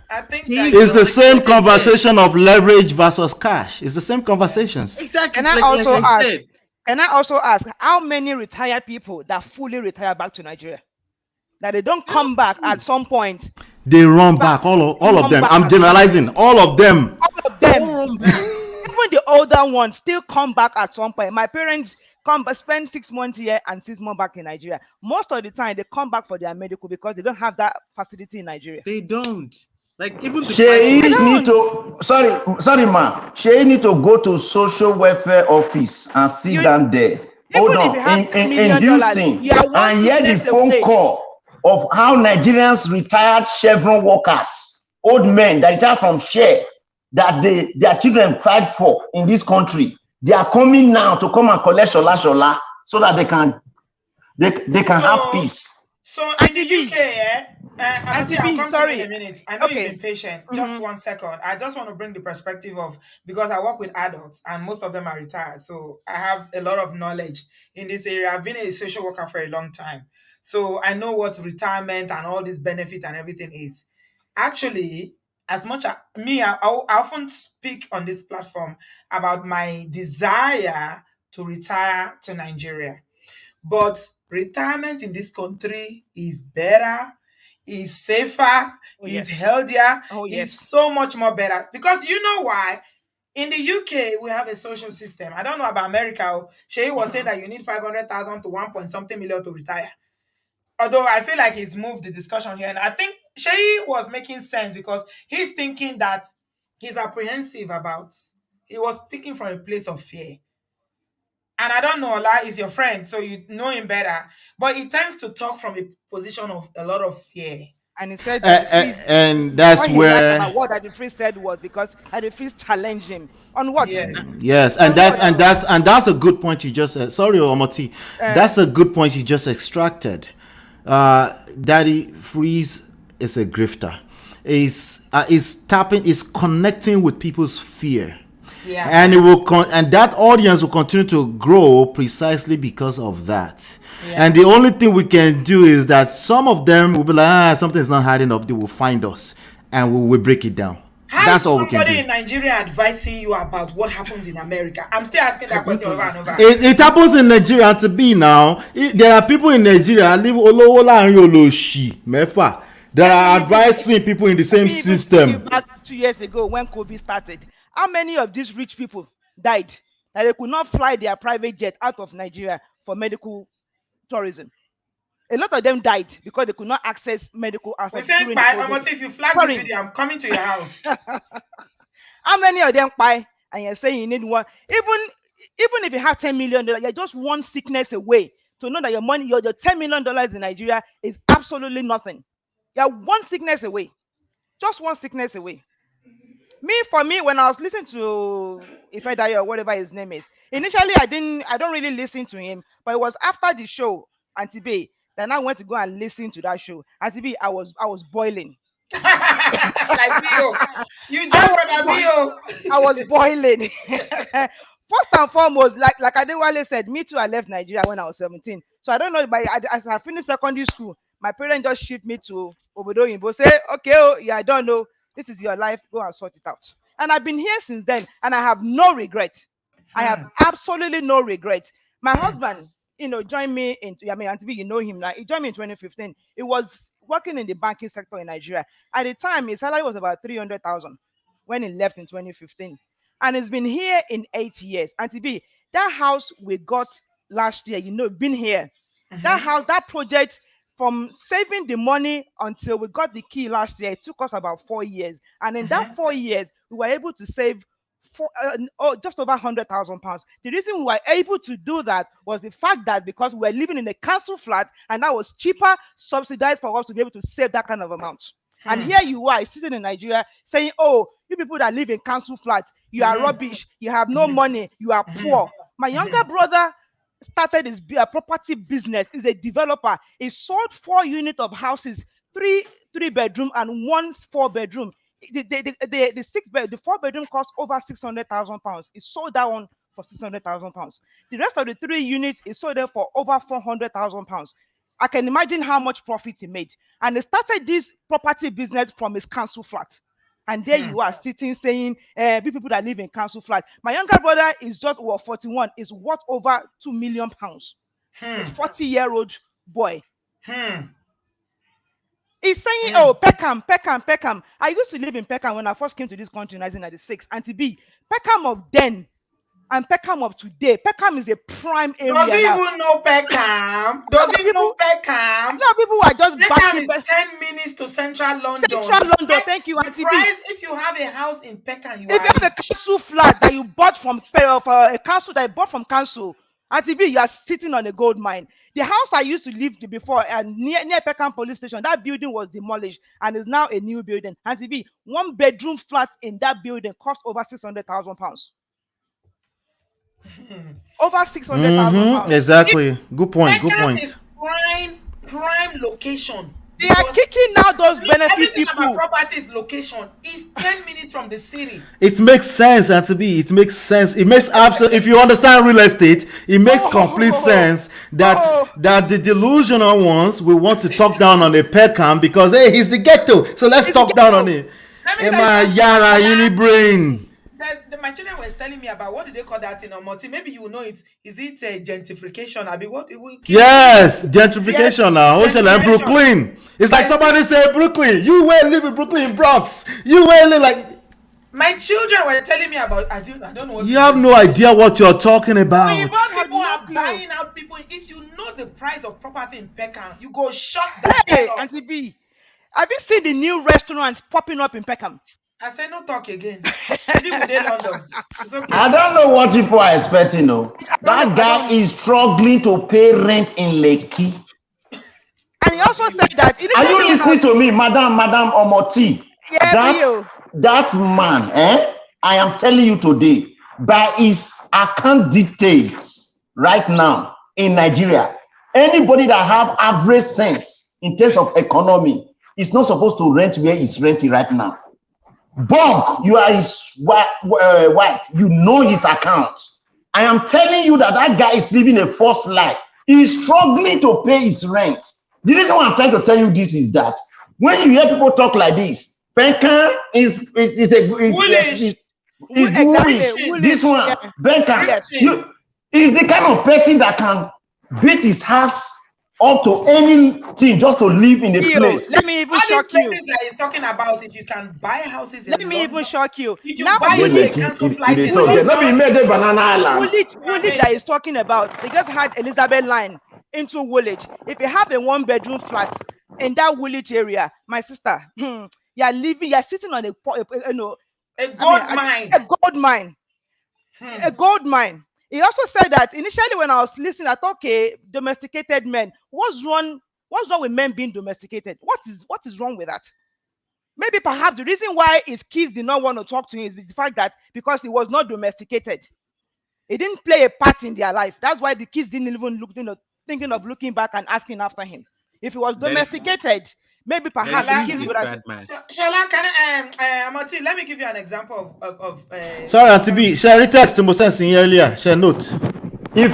I think It's that It's the same conversation of leverage versus cash. It's the same conversations. Exactly. Can I like also I ask? said. Can I also ask how many retired people that fully retire back to Nigeria, that they don't come back at some point? They run back, all of them. I'm generalizing, all of them. All of them, even the older ones, still come back at some point. My parents come back, spend 6 months here and 6 months back in Nigeria. Most of the time, they come back for their medical because they don't have that facility in Nigeria. They don't. Like, even the Shay need to sorry ma. Shay need to go to social welfare office and sit down there. Hold Even if on, you have in $1 million, Houston, you are one and hear the sickness phone away. call of how Nigerians retired Chevron workers, old men that retire from Shell, that their children fight for in this country. They are coming now to come and collect shola so that they can have peace. So in the UK, I'll come to you in a minute. I know Okay. you've been patient. Just 1 second. I just want to bring the perspective of, because I work with adults and most of them are retired. So I have a lot of knowledge in this area. I've been a social worker for a long time. So I know what retirement and all this benefit and everything is. Actually, as much as me, I often speak on this platform about my desire to retire to Nigeria. But retirement in this country is better, he's safer, Oh he's yes. healthier, Oh he's yes. so much more better. Because you know why? In the UK, we have a social system. I don't know about America. Shay was saying that you need 500,000 to 1 point something million to retire. Although I feel like he's moved the discussion here. And I think Shay was making sense because he's thinking that he's apprehensive about. He was speaking from a place of fear. And I don't know, Ola is your friend, so you know him better. But he tends to talk from a position of a lot of fear. And he said that the freeze, And that's what he liked where about what that the freeze said was because that the freeze challenged him on what? Yes. yes, On what? that's a good point you just sorry, Omoti. That's a good point you just extracted. Daddy Freeze is a grifter. Is connecting with people's fear. Yeah. And it will and that audience will continue to grow precisely because of that. Yeah. And the only thing we can do is that some of them will be like, something's not adding up. They will find us and we will break it down. How That's is all we can somebody do. in Nigeria advising you about what happens in America? I'm still asking that question over and over. It happens in Nigeria to be now. There are people in Nigeria live olowo láàrin olóṣì mẹ́fà that are advising people in the same Even system. back 2 years ago when COVID started, how many of these rich people died that they could not fly their private jet out of Nigeria for medical tourism? A lot of them died because they could not access medical We access saying during the by COVID. Amoti, if you flag Sorry. this video, I'm coming to your house. How many of them buy? And you're saying you need one. Even if you have $10 million, you're just one sickness away to know that your money, your $10 million in Nigeria is absolutely nothing. You're one sickness away. Just one sickness away. For me, when I was listening to Ifedayo or whatever his name is, initially I don't really listen to him, but it was after the show, Auntie B, that I went to go and listen to that show. Auntie B, I was boiling. Like Bio. You I join was brother boiling. Bio. I was boiling. First and foremost, like Adewale said, me too, I left Nigeria when I was 17. So I don't know, but as I finished secondary school, my parents just shipped me to obodooyinbo. Say, okay, oh, yeah, I don't know. This is your life. Go and sort it out. And I've been here since then, and I have no regret. I have absolutely no regret. My husband, joined me Auntie B, you know him now. He joined me in 2015. He was working in the banking sector in Nigeria. At the time, his salary was about 300,000 when he left in 2015. And he's been here in 8 years. Auntie B, that house we got last year, been here. That house, that project, from saving the money until we got the key last year, it took us about 4 years. And in that 4 years, we were able to save just over £100,000. The reason we were able to do that was the fact that because we were living in a council flat and that was cheaper, subsidized for us to be able to save that kind of amount. And here you are sitting in Nigeria saying, oh, you people that live in council flats, you are rubbish, you have no money, you are poor. My younger brother started his property business. He's a developer. He sold 4 units of houses, three bedroom and 1 4-bedroom. The 4-bedroom cost over £600,000. He sold that one for £600,000. The rest of the 3 units, he sold them for over £400,000. I can imagine how much profit he made. And he started this property business from his council flat. And there you are sitting saying, people that live in council flat. My younger brother is just 41, is worth over £2 million. A 40-year-old boy. He's saying, oh, Peckham. I used to live in Peckham when I first came to this country in 1996. Auntie B, Peckham of then and Peckham of today. Peckham is a prime area. Does he even know Peckham? Does he know Peckham? No, people are just Peckham is 10 minutes to central London. Thank you, Auntie B. If you have a house in Peckham, if you have a council flat that you bought from a council that you bought from council, Auntie B, you are sitting on a gold mine. The house I used to live before, and near Peckham police station, that building was demolished and is now a new building. Auntie B, 1-bedroom flat in that building cost over £600,000. Over £600,000. Exactly. Good point. Peckham is prime location. They are kicking out those benefit everything people. About property's location is 10 minutes from the city. It makes sense, Auntie B. It makes sense. It makes absolute. If you understand real estate, it makes complete sense that the delusional ones will want to talk down on the Peckham because hey, he's the ghetto. So let's talk down on it. Let me tell you something. Yara, brain. There my children were telling me about what do they call that in Omoti? Maybe you know it. Is it gentrification? I be what? Yes, Yes. gentrification now. Ocean Gentrification. Brooklyn. It's like My somebody say Brooklyn. You will live in Brooklyn, Bronx. You will live like my children were telling me about. I don't know what you is have no gentrification. idea what you're talking Oyibo about. I have people no are clue. buying out people. If you know the price of property in Peckham, you go shock that Hey, hell up. Auntie B, have you seen the new restaurants popping up in Peckham? I say no talk again. Shebi we dey London. It's okay. I don't know what people are expecting. No, that I guy don't. is struggling to pay rent in Lekki. And he also said that Are initially you when I listening was, to me, Madam Omoti? yeah, Rio. That man, I am telling you today, by his account details right now in Nigeria, anybody that have average sense in terms of economy is not supposed to rent where he's renting right now. Bonk, you are his wife. You know his account. I am telling you that that guy is living a false life. He is struggling to pay his rent. The reason why I'm trying to tell you this is that when you hear people talk like this, Penkan Woolish. is Exactly. bullish. This one, Yeah. Penkan, Yes. Brixton. is the kind of person that can beat his house up to anything just to live in a Rio, place. let me even All these shock you. places that he's talking about, if you can buy houses Let in me London, even shock you. if you Now buy They it, they like cancel if flights they in talk, they London. not be made in Banana Island. Woolwich that he's talking about, they just had Elizabeth line into Woolwich. If you have a one-bedroom flat in that Woolwich area, my sister, you're sitting on A gold mine. a gold mine. A gold mine. He also said that initially when I was listening, I thought, okay, domesticated men. What's wrong? What's wrong with men being domesticated? What is wrong with that? Maybe perhaps the reason why his kids did not want to talk to him is the fact that because he was not domesticated. He didn't play a part in their life. That's why the kids didn't even look, thinking of looking back and asking after him. If he was Then domesticated, maybe then perhaps the Shola, he's kids a would have. bad man. Shola, can Amati, let me give you an example of Sorry, Auntie B. Share text to Mosense earlier. Share note. If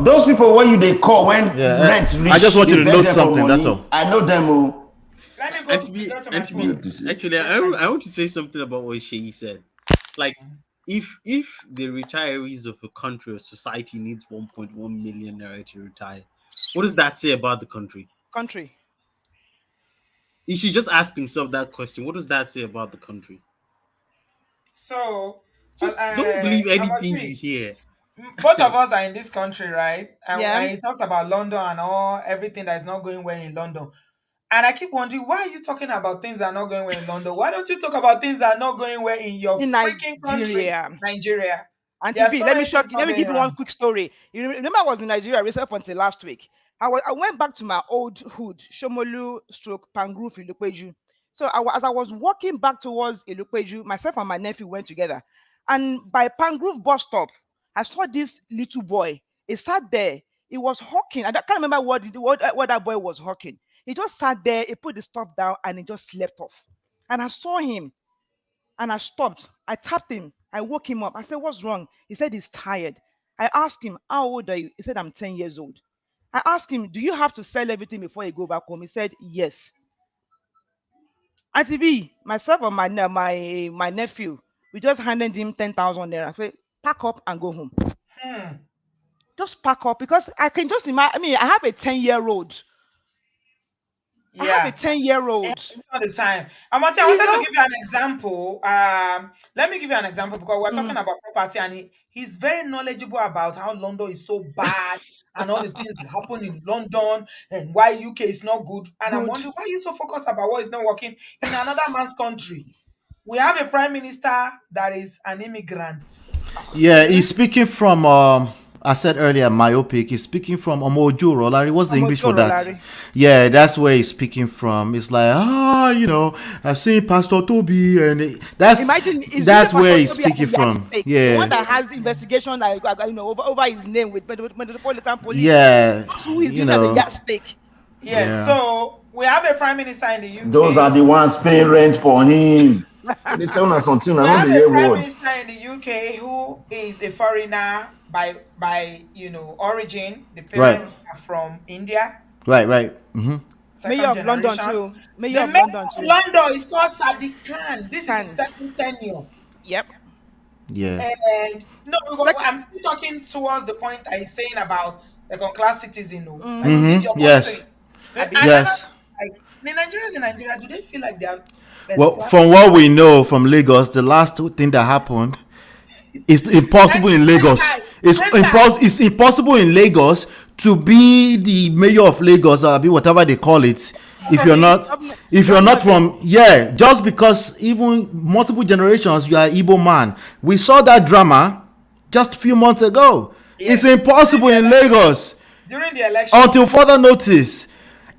those people when you they call when Yeah, rent reach, I just want you they to beg note them for something. That's money. all. I know them. Oh. let me And go to be to my and to be phone. actually, I want to say something about what Sheyi said. Like, if the retirees of a country or society needs 1.1 million naira to retire, what does that say about the country? Country. He should just ask himself that question. What does that say about the country? So, Just don't believe anything you Amati, hear. both of us are in this country, right? Yeah. And he talks about London and all everything that is not going well in London. And I keep wondering, why are you talking about things that are not going well in London? Why don't you talk about things that are not going well in your In freaking country, Nigeria. Nigeria? Auntie There are B, so let me many things shock you. not Let me going give you one wrong. quick story. You remember I was in Nigeria recently until last week. I went back to my old hood, Shomolu stroke Pangroof Ilupeju. So as I was walking back towards Ilupeju, myself and my nephew went together. And by Pangroof bus stop, I saw this little boy. He sat there. He was hawking. I can't remember what that boy was hawking. He just sat there, he put the stuff down, and he just slept off. And I saw him. And I stopped. I tapped him. I woke him up. I said, "What's wrong?" He said he's tired. I asked him, "How old are you?" He said, "I'm 10 years old." I asked him, "Do you have to sell everything before you go back home?" He said, "Yes." Auntie B, myself and my nephew, we just handed him 10,000 naira. I said, "Pack up and go home." Hmm. Just pack up because I can just imagine. I mean, I have a 10-year-old. I have a Yeah. 10-year-old. All the time. Amati, I You wanted to know? give you an example. Let me give you an example because we're talking Mm, about property and he's very knowledgeable about how London is so bad and all the things that happen in London and why UK is not good. And I'm good. wondering why you so focused about what is not working in another man's country. We have a prime minister that is an immigrant. Yeah, he's speaking from. I said earlier, myopic. He's speaking from Omojuro. Larry, what's the English for Omojoro, that? Larry. Yeah, that's where he's speaking from. It's like, I've seen Pastor Toby, and Imagine he's that's using where Pastor he's Toby as speaking a from. yardstick. The one Yeah, that has investigation over his name with Metropolitan Police. yeah, That's who he's using as a yardstick. Yes, yeah. so we have a prime minister in the Those are UK. the ones paying rent for him. They tell us something. I We know have the a hear prime word. minister in the UK who is a foreigner by origin. The Right, parents are from India, right. Mayor second of London generation. too. Mayor The of mayor London of too. London is called Sadiq Khan. This is his Can. second tenure. Yep. Yeah. And no, Second, I'm still talking towards the point that he's saying about second class citizen. No, I believe Mm-hmm. your Yes. point. Abi. Another Yes. like the Nigerians in Nigeria, do they feel like they are first Well, class? from what we know from Lagos, the last thing that happened is impossible in Let Lagos. tight, let tight. It's impossible in Lagos to be the mayor of Lagos or be whatever they call it if From you're the east. not Governor, if you're governor not of Lagos. from, yeah, just because even multiple generations you are Igbo man. We saw that drama just a few months ago. It's Yes, impossible in Lagos during the election. until further notice.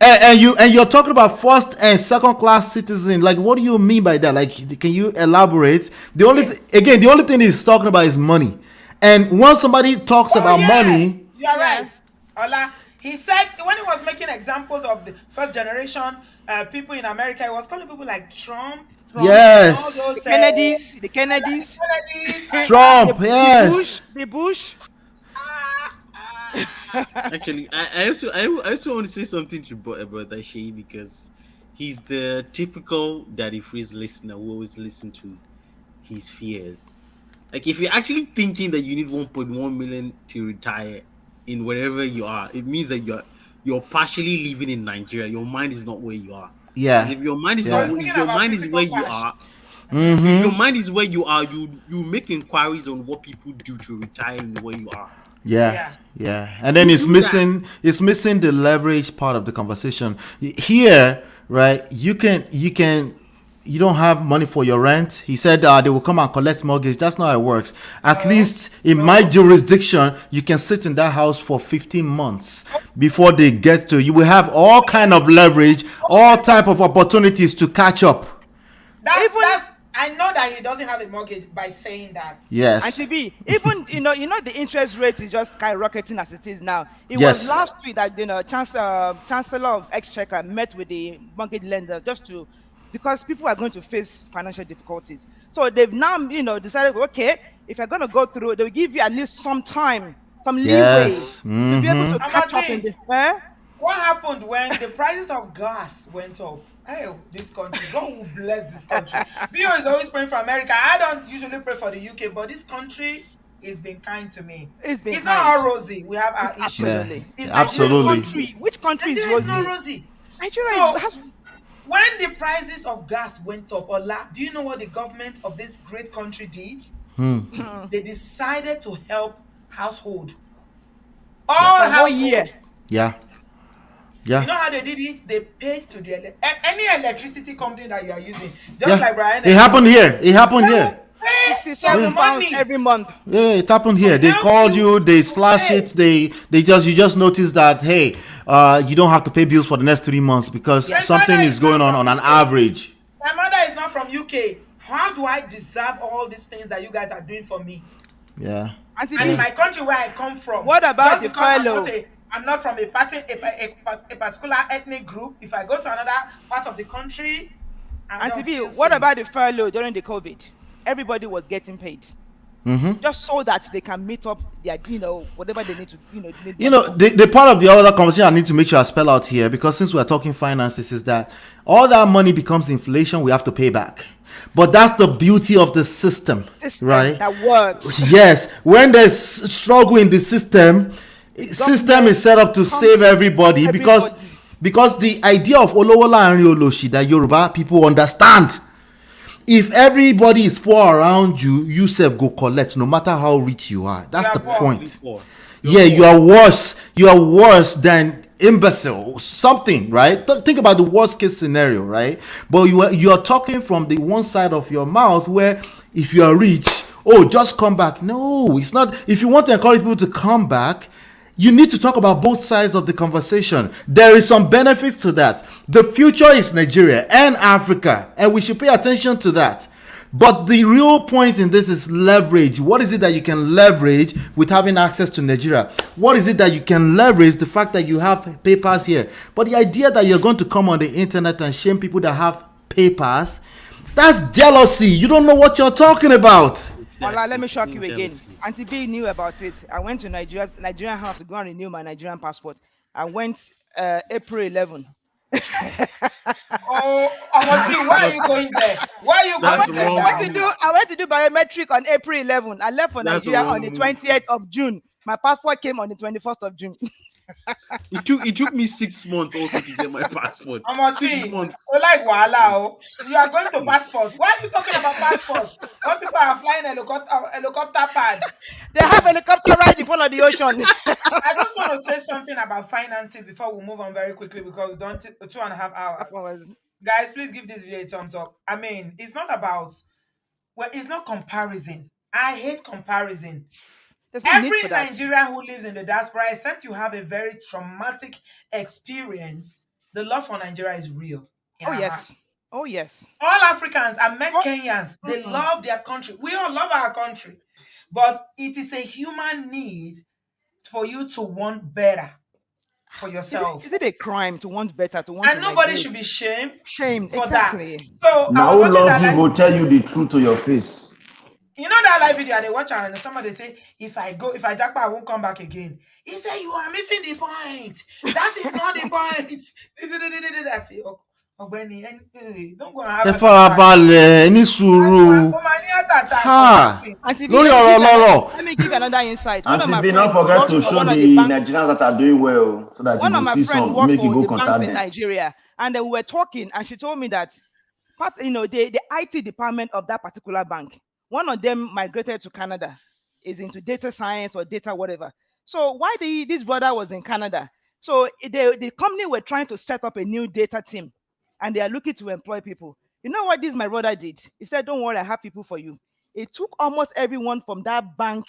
And you're talking about first and second class citizen. Like, what do you mean by that? Like, can you elaborate? Okay. The only thing he's talking about is money. And once somebody talks Oh about yeah, money, you are Yeah. right. Ola, he said when he was making examples of the first generation people in America, he was calling people like Trump Trump, and all yes, those The Kennedys, Kennedys and Trump, the yes, Bush, the Bush. Actually, I also want to say something to brother Shay, because he's the typical Daddy Freeze listener who always listen to his fears. Like, if you're actually thinking that you need 1.1 million to retire in wherever you are, it means that you're partially living in Nigeria. Your mind is not where you are. Because yeah, if your mind is I not, was yeah, thinking if your about mind is where physical you cash. are, if your mind is where you are, you make inquiries on what people do to retire in where you are. yeah, Yeah. yeah. And then You do that. it's missing the leverage part of the conversation. Here, right? You don't have money for your rent. He said they will come and collect mortgage. That's not how it works. At No, least in my no. jurisdiction, you can sit in that house for 15 months before they get to you. Will have all kind of leverage, all type of opportunities to catch up. Even That's I know that he doesn't have a mortgage by saying that. Yes, Auntie B, even the interest rate is just skyrocketing as it is now. It was yes, last week that Chancellor of Exchequer met with the mortgage lender just to, because people are going to face financial difficulties. So they've now decided, okay, if you're going to go through, they'll give you at least some time, some leeway yes. to be able to And catch up in Martin, the. Eh? what happened when the prices of gas went up? Hey, this country, God will bless this country. Bio is always praying for America. I don't usually pray for the UK, but this country is been kind to me. It's been It's not kind. all rosy. We have our It's issues. Yeah, absolutely. Is But Nigeria which absolutely. rosy? country? Which country is Nigeria is not rosy? rosy. Nigeria is. So when the prices of gas went up, Ola, do you know what the government of this great country did? They decided to help household, Yeah, all for a whole household. year. yeah, You yeah, know how they did it? They paid to the any electricity company that you are using, just yeah. like Brian It Energy. happened here. It happened They will here. pay some 67 pounds money every month. Yeah, it happened to here. They help called you you, they to slash it, pay. they just you just notice that, hey, you don't have to pay bills for the next 3 months because My something father is is not going from on an UK. average. My mother is not from UK. How do I deserve all these things that you guys are doing for me? Yeah, Auntie And in yeah, B, my country where I come from, what about just the because furlough? I'm not from a particular ethnic group, if I go to another part of the country, I Auntie don't B, feel what safe. about the furlough during the COVID? Everybody was getting paid just so that they can meet up their, whatever they need to, need you money know, for. the part of the other conversation I need to make sure I spell out here, because since we're talking finances, is that all that money becomes inflation we have to pay back. But that's the beauty of the system, System right? that works. Yes, when there's struggle in the system, The system government is set up to comes save to everybody, everybody. because the idea of Olowola and Rioloshi that Yoruba people understand. If everybody is poor around you, you self go collect no matter how rich you are. You That's are the You're poor. actually point. poor. You're Yeah, you poor. are worse. You are worse than imbecile. Something, right? Think about the worst case scenario, right? But you are talking from the one side of your mouth where if you are rich, oh, just come back. No, it's not. If you want to encourage people to come back, you need to talk about both sides of the conversation. There is some benefits to that. The future is Nigeria and Africa, and we should pay attention to that. But the real point in this is leverage. What is it that you can leverage with having access to Nigeria? What is it that you can leverage the fact that you have papers here? But the idea that you're going to come on the internet and shame people that have papers, that's jealousy. You don't know what you're talking about. Ola, let Exactly. me shock you Being again. jealousy. Auntie B knew about it. I went to Nigerian house to go and renew my Nigerian passport. I went April 11. Oh, Amoti, why are you going there? Why are you That's going the there wrong now? move. I went to do biometric on April 11. I left for That's the Nigeria on wrong the move. 20th of June. My passport came on the 21st of June. It took me 6 months also to get my passport. 6 Amoti, months. like Wala, you are going to passport. Why are you talking about passport? When people are flying helicopter pad. They have helicopter right in front of the ocean. I just want to say something about finances before we move on very quickly because we don't 2.5 hours. Guys, please give this video a thumbs up. I mean, it's not about, well, it's not comparison. I hate comparison. There's no need for Every that. Nigerian who lives in the diaspora, except you have a very traumatic experience, the love for Nigeria is real in Oh our yes. hearts. Oh yes. All Africans, I met Oh, Kenyans, they mm-mm. love their country. We all love our country. But it is a human need for you to want better for yourself. Is it a crime to want better, to want And to nobody migrate? should be shamed Shamed, for that. exactly. So I Now was who watching love that you live, will tell you the truth to your face. you know that live video they watch and somebody say, if I jackpot, I won't come back again. He said, you are missing the point. That is not the point. I say, oh, Benny, don't go and have ẹ a farabalẹ̀ ní sùúrù. Ha! Auntie V, Lórí ọ̀rọ̀ lọ́rọ̀. let me give you another insight. One of Auntie my B, don't friends forget works to for show one the of the banks. Nigerians that are doing well so that you One of will my see friends some, works make you for go the banks contact in them. Nigeria, and then we were talking, and she told me that the IT department of that particular bank, one of them migrated to Canada, is into data science or data whatever. So why this brother was in Canada? So the company were trying to set up a new data team, and they are looking to employ people. You know what this my brother did? He said, "Don't worry, I have people for you." It took almost everyone from that bank,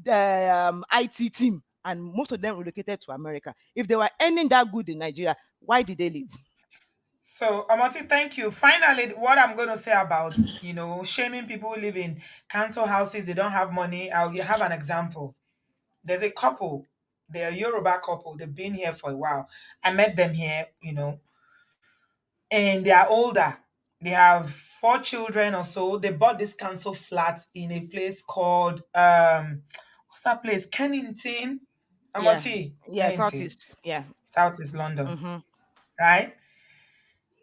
the IT team, and most of them relocated to America. If they were earning that good in Nigeria, why did they leave? So, Amati, thank you. Finally, what I'm going to say about, shaming people who live in council houses, they don't have money. I'll have an example. There's a couple, they're a Yoruba couple. They've been here for a while. I met them here, and they are older. They have 4 children or so. They bought this council flat in a place called, what's that place? Kennington? Yeah, Amati? yeah, Kennington, Southeast. Yeah. Southeast London, Mm-hmm. right?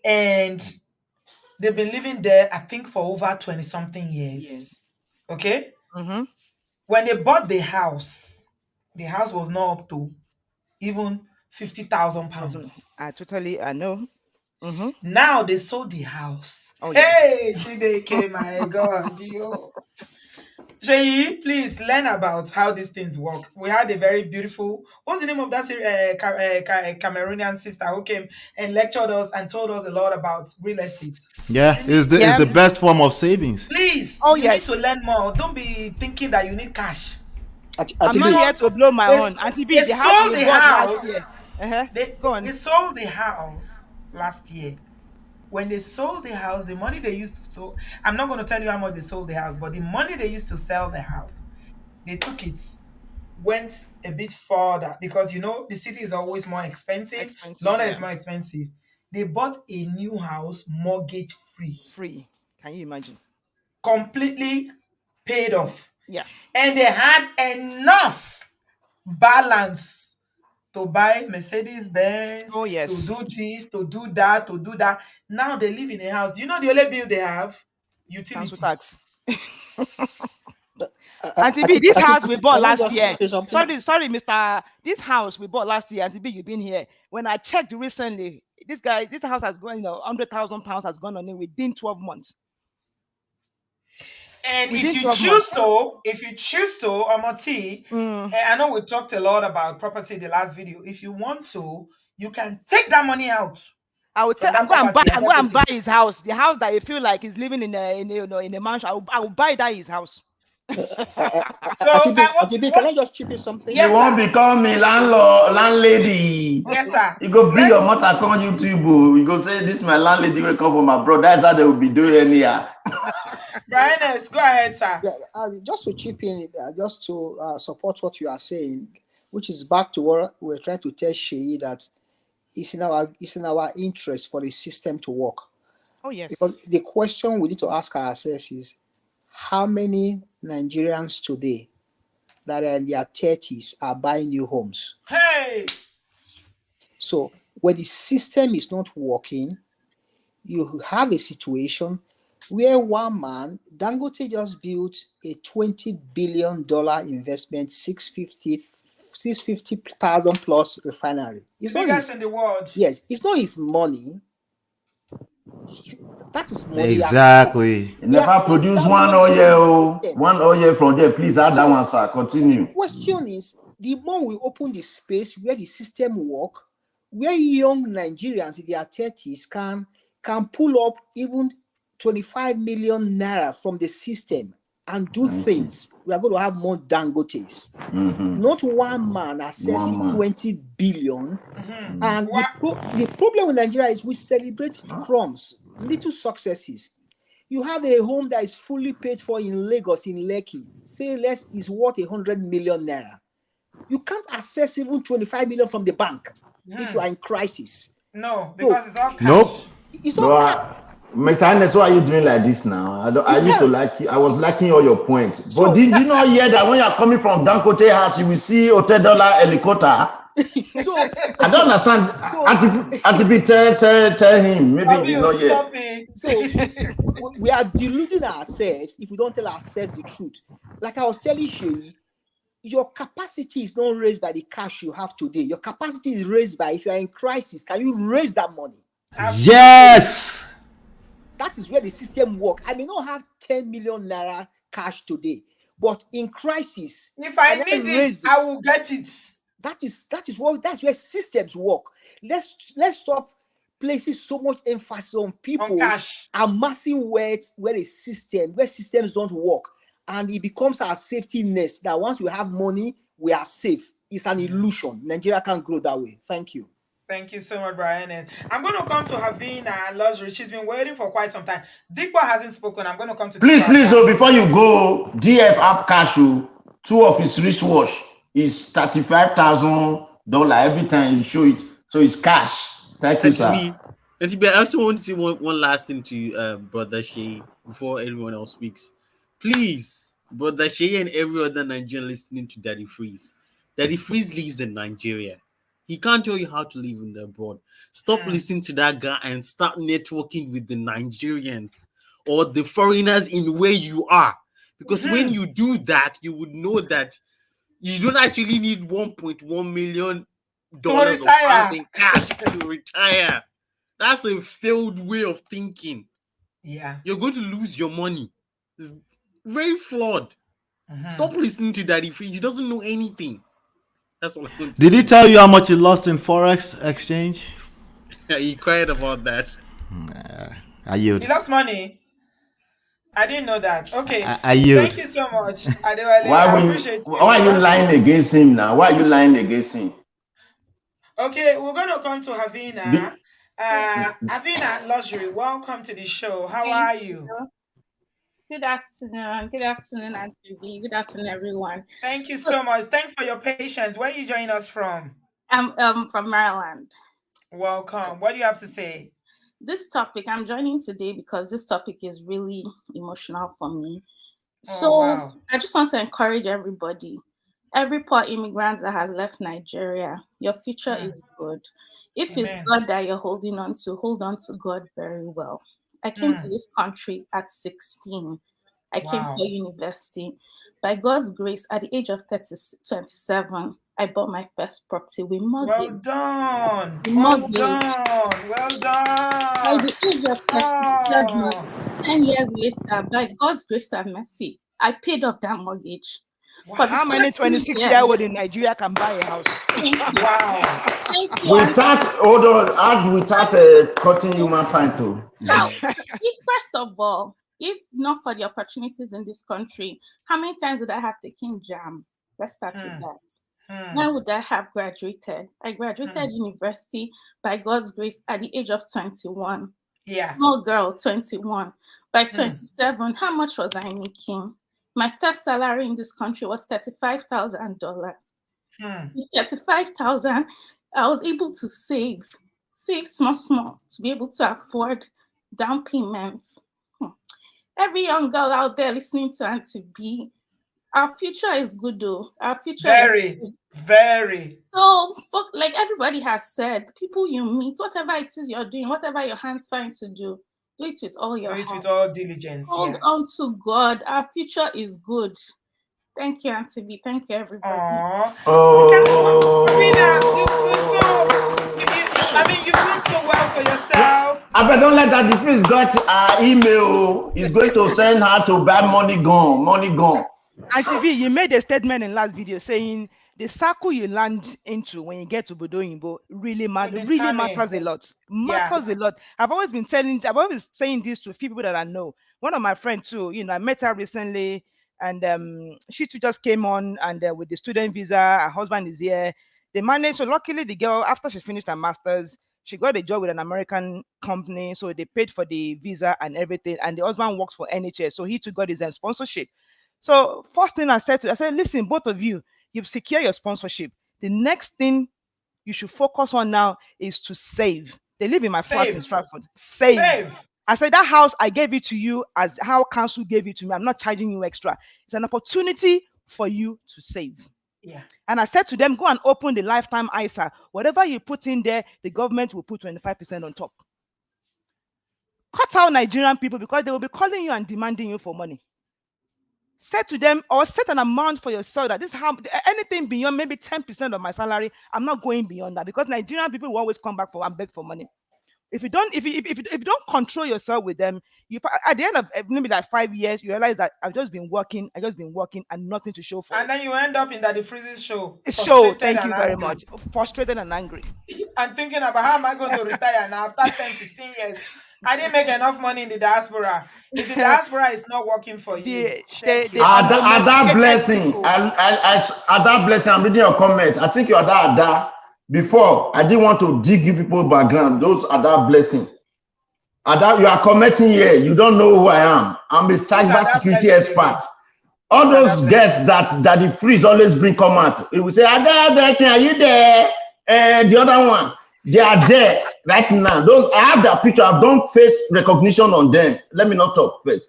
And they've been living there, I think, for over 20 something Yeah. years. Okay? Mm-hmm. When they bought the house was not up to even 50,000 pounds. I know. Mm-hmm. Now they sold the house. Oh yeah. Hey, Chideke, my God, yo. Sheyi, please learn about how these things work. We had a very beautiful, what's the name of that Cameroonian sister who came and lectured us and told us a lot about real estate. Yeah, it's Yeah. the best form of savings. Please, Oh you yes. need to learn more. Don't be thinking that you need cash. I'm not here to blow my horn. Auntie B, They the house sold we the bought last house. year. Uh-huh. They, Go they on. sold the house last year. When they sold the house, the money they used to sell, I'm not going to tell you how much they sold the house, but the money they used to sell the house, they took it, went a bit further because the city is always more expensive. London is more expensive. They bought a new house mortgage free, Free. Can you imagine? completely paid off. Yeah. And they had enough balance to buy Mercedes Benz, Oh yes. to do this, to do that, to do that. Now they live in a house. Do you know the only bill they have? Council Utilities. tax. Auntie B, this house we bought last year. Sorry, Mr. This house we bought last year. Auntie B, you've been here. When I checked recently, this house has gone, 100,000 pounds has gone on it within 12 months. And Within if 12 you choose to, Amati, Mm. I know we talked a lot about property in the last video. If you want to, you can take that money out. I will from that go and buy. property I as go and equity. buy his house. The house that you feel like he's living in a mansion. I will buy that his house. So, can I just chip in something? Yes, You won't sir. become a landlady. Yes, sir. You go bring Yes. your mother come YouTube. Oh. You go say, this is my landlady will come from abroad. That's how they will be doing anyhow. Brightness, go ahead, sir. Yeah, just to chip in, just to support what you are saying, which is back to what we're trying to tell Sheyi, that it's in our interest for the system to work. Oh yes. Because the question we need to ask ourselves is, how many Nigerians today that are in their 30s are buying new homes? Hey. So When the system is not working, you have a situation where one man, Dangote just built a $20 billion investment, 650,000 plus refinery. It's not Biggest his, in the world. yes, it's not his money. That is money. Exactly. You He has never seized produce that one money from the oil, system. one oil from there. Please add that one, sir. So the Continue. question is, the more we open the space where the system work, where young Nigerians in their 30s can pull up even 25 million naira from the system and do Thank you. things, we are going to have more Dangotes. Mm-hmm. Not one man One accessing man. 20 billion. And What? the problem with Nigeria is we celebrate crumbs, little successes. You have a home that is fully paid for in Lagos, in Lekki, say less is worth 100 million naira. You can't access even 25 million from the bank if you are in crisis. No, So because it's all cash. Nope. it's No, all cash. Mr. Ernest, why are you doing like this now? I You used to can't. like you. I was liking all your points. So- But did you not hear that when you're coming from Dangote house, you will see $10 helicopter? So I don't understand. Activity tell him. Maybe Stop he's you, not yet. stop it. so we are deluding ourselves if we don't tell ourselves the truth. Like I was telling Sherry, your capacity is not raised by the cash you have today. Your capacity is raised by, if you are in crisis, can you raise that money? Yes. That is where the system works. I may not have 10 million naira cash today, but in crisis, If I can need it, raise I will get it. That's where systems work. Let's stop placing so much emphasis on On people cash. amassing wealth where systems don't work, and it becomes our safety net that once we have money, we are safe. It's an illusion. Nigeria can't grow that way. Thank you. Thank you so much, Brian. And I'm going to come to Havina and Luxury. She's been waiting for quite some time. Digba hasn't spoken. I'm going to come to Please, Digba. so before you go, DF app cash you, 2 of his wristwatch is $35,000 every time you show it. So it's cash. Thank you, And to sir. me, I also want to say one last thing to Brother Shay before everyone else speaks. Please, Brother Shay and every other Nigerian listening to Daddy Freeze. Daddy Freeze lives in Nigeria. He can't tell you how to live in the abroad. Stop listening to that guy and start networking with the Nigerians or the foreigners in where you are. Because when you do that, you would know that you don't actually need $1.1 million or pounds in cash to retire. That's a failed way of thinking. Yeah. You're going to lose your money. Very flawed. Stop listening to Daddy Free. He doesn't know anything. That's all I'm going to Did say. he tell you how much you lost in Forex exchange? He cried about that. I yield. He lost money. I didn't know that. Okay. I yield. Thank you so much, Adewale. Why I are appreciate you. you lying against him now? Why are you lying against him? Okay, we're going to come to Havina. Havina Luxury, welcome to the show. How are you? Good afternoon. Good afternoon, Auntie B. Good afternoon, everyone. Thank you so much. Thanks for your patience. Where are you joining us from? I'm from Maryland. Welcome. What do you have to say? This topic, I'm joining today because this topic is really emotional for me. So wow. I just want to encourage everybody, every poor immigrant that has left Nigeria, your future is good. If it's God that you're holding on to, hold on to God very well. I came to this country at 16. I came to university. By God's grace, at the age of 27, I bought my first property with mortgage. Well done. With Well mortgage. done. Well By done. the age of 37, 10 years later, by God's grace and mercy, I paid off that mortgage. For how many 26-year-old in Nigeria can buy a house? Wow. Thank you. Without cutting human fine too. Now, first of all, if not for the opportunities in this country, how many times would I have taken JAM? Let's start with that. When would I have graduated? I graduated university by God's grace at the age of 21. Yeah. Small girl, 21. By 27, how much was I making? My first salary in this country was $35,000. With $35,000, I was able to save small to be able to afford down payments. Every young girl out there listening to Auntie B, Our future is good though. Our future is Very, good. very. So, like everybody has said, people you meet, whatever it is you're doing, whatever your hands find to do it with all Do your it with heart. all diligence. Hold Yeah. on to God. Our future is good. Thank you, Auntie B. Thank you, everybody. Aww. You can come on. Marina, you so I mean you've done so well for yourself. I don't let that. The priest got her email. He's going to send her to buy money gone. Money gone. Auntie V, you made a statement in last video saying the circle you land into when you get to Obodooyinbo really Will really determine. matters a lot. Yeah. Matters a lot. I've always saying this to a few people that I know. One of my friends too, I met her recently, and she too just came on, and with the student visa, her husband is here. They managed. So luckily, the girl, after she finished her masters, she got a job with an American company, so they paid for the visa and everything. And the husband works for NHS, so he too got his sponsorship. So first thing I said, listen, both of you, you've secured your sponsorship. The next thing you should focus on now is to save. They live in my flat in Save. Stratford. Save. Save. I said that house, I gave it to you as how council gave it to me. I'm not charging you extra. It's an opportunity for you to save. Yeah. And I said to them, go and open the lifetime ISA. Whatever you put in there, the government will put 25% on top. Cut out Nigerian people because they will be calling you and demanding you for money. Set to them or set an amount for yourself that this is how anything beyond maybe 10% of my salary, I'm not going beyond that, because Nigerian people will always come back for and beg for money. If you don't control yourself with them, at the end of maybe like 5 years, you realize that I've just been working and nothing to show for And it. then you end up in the freezes show. Thank you very much. Frustrated and angry. And thinking about how am I going to retire now after 10, 15 years. I didn't make enough money in the diaspora. If the diaspora is not working for you, check it. Ada blessing. Ada blessing. I'm reading your comment. I think you are Ada. Before, I didn't want to dig you people's background. Those are that blessing. Ada, you are commenting here. You don't know who I am. I'm a cyber security expert. All those guests that the freeze always bring comment. It will say, Ada blessing, are you there? The other one, they are there right now. Those I have their picture. I've done face recognition on them. Let me not talk first.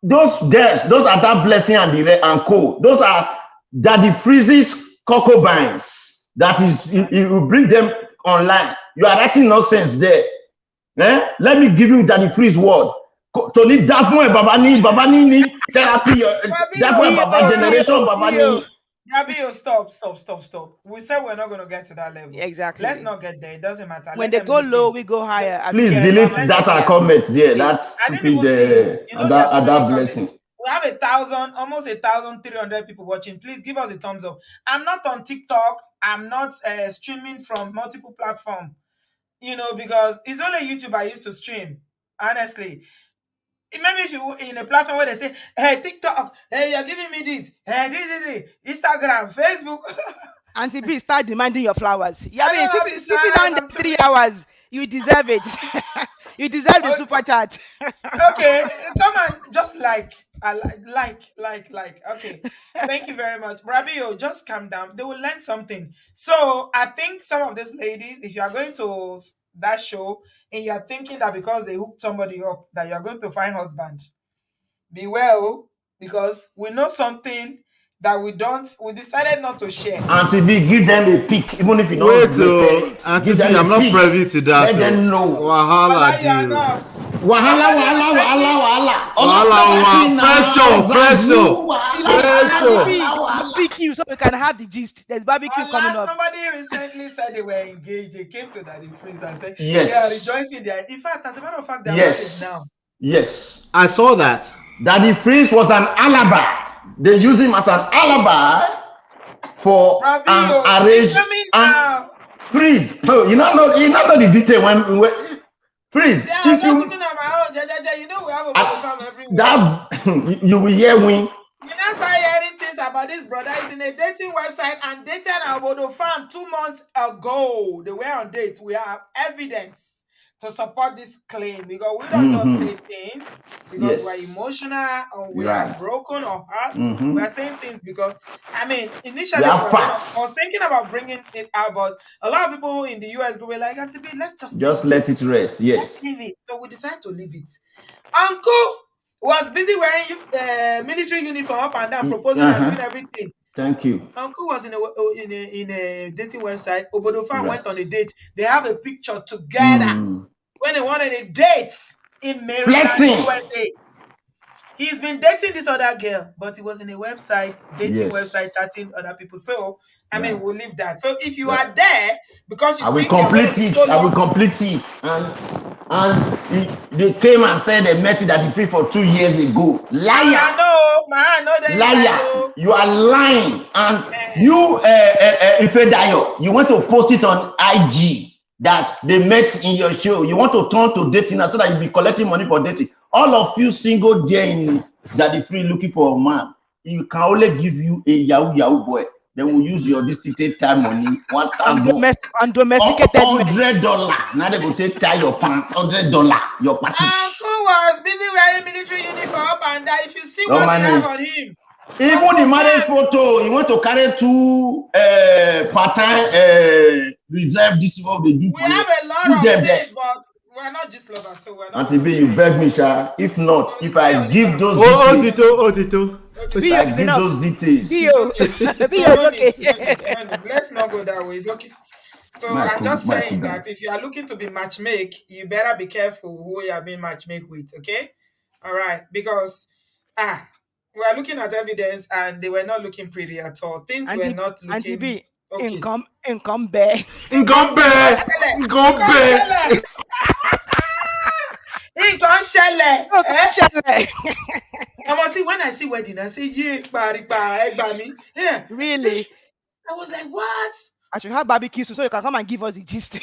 Those guests, those are that blessing and co. Those are Daddy Freeze's concubines. That is, you will bring them online. You are writing nonsense there. Eh? Let me give you Daddy Freeze word. To need that one, Babani need therapy. That one, Baba generation, Babani. Rabio, stop. We said we're not going to get to that level. Exactly. Let's not get there. It doesn't matter. When they go low, we go higher. Please delete that comment there. That's stupid. That blessing. We have almost 1,300 people watching. Please give us a thumbs up. I'm not on TikTok. I'm not streaming from multiple platforms. Because it's only YouTube I used to stream. Honestly. Maybe if you in a platform where they say, hey, TikTok, hey, you're giving me this, hey, Instagram, Facebook. Auntie B, start demanding your flowers. Yeah, sitting down there 3 hours. You deserve it. You deserve the super chat. Okay, come on, just like. Okay, thank you very much. Rabio, just calm down. They will learn something. So I think some of these ladies, if you are going to that show and you are thinking that because they hooked somebody up that you are going to find husband, beware, because we know something that we decided not to share. Auntie B, give them a pick, even if you don't. Wait, Auntie B, I'm not privy to that. Let them know. Wahala, Pressure. Pick so we can have the gist. There's barbecue coming up. Somebody recently said they were engaged. They came to Daddy Freeze and said yes. They are rejoicing there. In fact, as a matter of fact, they're married now. Yes. I saw that. Daddy Freeze was an alibi. They use him as an alibi for an arranged and Freeze. No, you not know the detail when Freeze. Yeah, I'm just sitting on my own. You know we have a farm everywhere. That you will hear when. You now start hearing things about this brother. He's in a dating website and dated Abodo farm 2 months ago. They were on dates. We have evidence to support this claim because we don't just say things because we're emotional or we are broken or hurt. We are saying things because, initially I was thinking about bringing it out, but a lot of people in the US go like, Auntie B, let's just let it rest. Yes. Let's leave it. So we decided to leave it. Uncle, was busy wearing military uniform up and down, proposing and doing everything. Thank you. Uncle was in a dating website. Obodo fan Yes. went on a date. They have a picture together when they wanted a date in Maryland, Flirting. USA. He's been dating this other girl, but he was in a website, dating website, chatting other people. So, I mean, we'll leave that. So, if you are there, because you I will think you're going to complete be it. so I will lucky. complete it. And they came and said they met it at the tree for 2 years ago. Liar. I know Liar. You are lying. And you, Ifedayo, you want to post it on IG that they met in your show. You want to turn to dating so that you'll be collecting money for dating. All of you single there in that is free looking for a man, you can only give you a Yahoo boy. They will use your distinct time money, Undomesticated $100. Now they go take tie your pants, $100 your party. Uncle was busy wearing military uniform up and down. If you see what you have on him, even the marriage photo, you want to carry 2 part-time reserve. This is what they do. We have a lot of things, but we're not just lovers, so we're not. Auntie B, you beg me, Sha. If not, if I give those Otito. if I give those details. Let's not go that way. It's okay. So I'm just saying that if you are looking to be matchmake, you better be careful who you are being matchmake with. Okay, all right, because we are looking at evidence and they were not looking pretty at all. Things were not looking. Okay. Income bear. When I see wedding, I say, yeah. Really? I was like, what? I should have barbecue so you can come and give us the gist.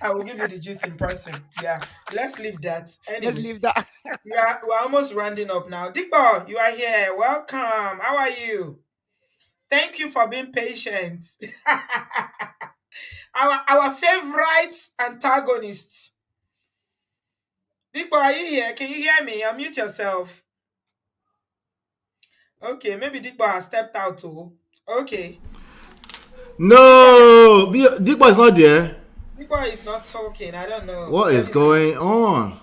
I will give you the gist in person. Yeah, let's leave that. Anyway, let's leave that. we're almost rounding up now. Dikbo, you are here. Welcome. How are you? Thank you for being patient. our favorite antagonist. Dikbo, are you here? Can you hear me? Unmute yourself. Okay, maybe Dikbo has stepped out too. Okay. No, Dikbo is not there. Dikbo is not talking. I don't know. What is going on?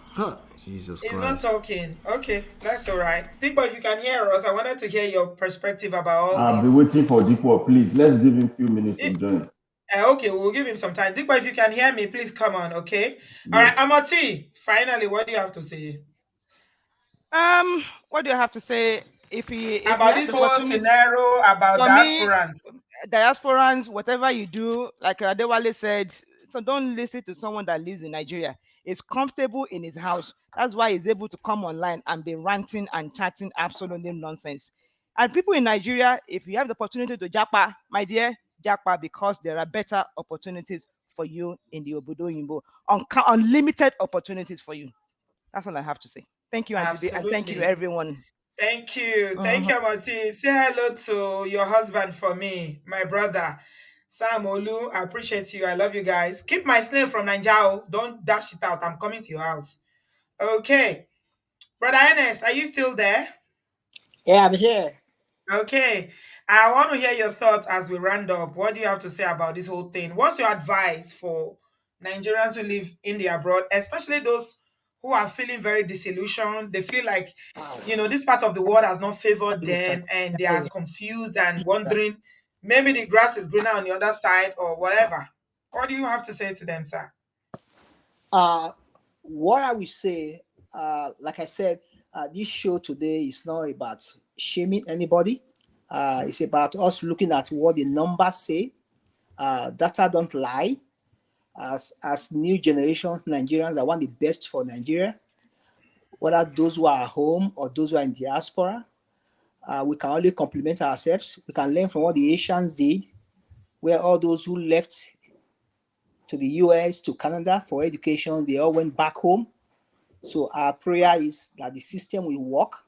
Jesus Christ. He's not talking. Okay, that's all right. Dikbo, if you can hear us, I wanted to hear your perspective about all I'll this. be waiting for Dikbo, please. Let's give him a few minutes to join. Okay, we'll give him some time. Dikbo, if you can hear me, please come on, okay? All right, Amati, finally, what do you have to say? What do you have to say? If about this whole scenario about diasporans, whatever you do, like Adewale said, so don't listen to someone that lives in Nigeria. He's comfortable in his house. That's why he's able to come online and be ranting and chatting absolutely nonsense. And people in Nigeria, if you have the opportunity to japa, my dear, japa, because there are better opportunities for you in the obodooyinbo. Unlimited opportunities for you. That's all I have to say. Thank you, Auntie B, and thank you, everyone. Thank you. Thank you, Amati. Say hello to your husband for me, my brother, Sam Olu. I appreciate you. I love you guys. Keep my snail from Nigeria. Don't dash it out. I'm coming to your house. Okay. Brother Ernest, are you still there? Yeah, I'm here. Okay. I want to hear your thoughts as we round up. What do you have to say about this whole thing? What's your advice for Nigerians who live in the abroad, especially those who are feeling very disillusioned? They feel like, this part of the world has not favored them and they are confused and wondering, maybe the grass is greener on the other side or whatever. What do you have to say to them, sir? What I will say, like I said, this show today is not about shaming anybody. It's about us looking at what the numbers say. Data don't lie. As new generations, Nigerians, I want the best for Nigeria. Whether those who are at home or those who are in diaspora, we can only compliment ourselves. We can learn from what the Asians did, where all those who left to the US, to Canada for education, they all went back home. So our prayer is that the system will work.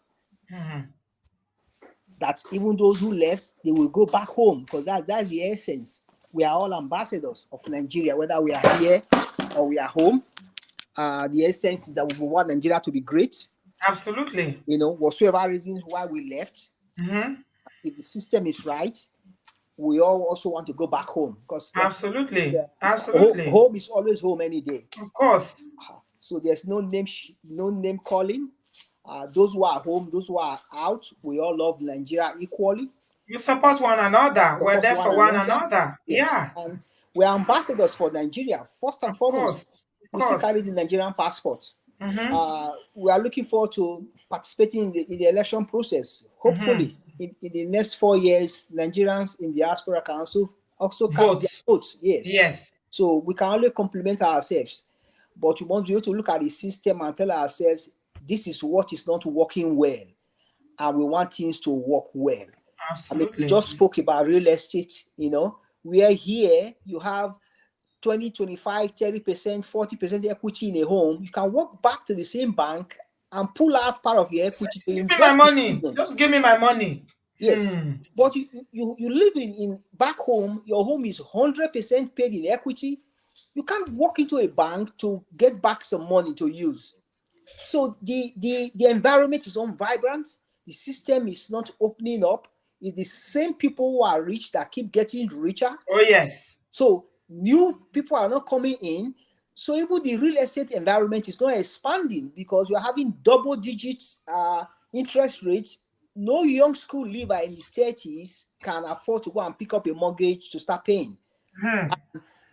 That even those who left, they will go back home, because that's the essence. We are all ambassadors of Nigeria, whether we are here or we are home. The essence is that we want Nigeria to be great. Absolutely. Whatsoever reasons why we left, if the system is right, we all also want to go back home. Because absolutely, home is always home any day. Of course. So there's no name calling. Those who are home, those who are out, we all love Nigeria equally. You support one another. We're Support there one for one another. another. Yes, Yeah, and we're ambassadors for Nigeria first and of foremost. course. Of We still carry course. the Nigerian passport. Mm-hmm. We are looking forward to participating in the election process. Mm-hmm. Hopefully, in the next 4 years, Nigerians in diaspora can also cast their Votes. votes. Yes, Yes. so we can only compliment ourselves, but we want to be able to look at the system and tell ourselves this is what is not working well, and we want things to work well. I mean, we Absolutely. just spoke about real estate, where here you have 20, 25, 30%, 40% equity in a home. You can walk back to the same bank and pull out part of your equity to Give me my invest in money. business. Just give me my money. Yes. Hmm. But you live in back home, your home is 100% paid in equity. You can't walk into a bank to get back some money to use. So the environment is unvibrant, the system is not opening up. It's the same people who are rich that keep getting richer. Oh yes. So new people are not coming in. So even the real estate environment is not expanding because we're having double digits interest rates. No young school leaver in his 30s can afford to go and pick up a mortgage to start paying. Hmm.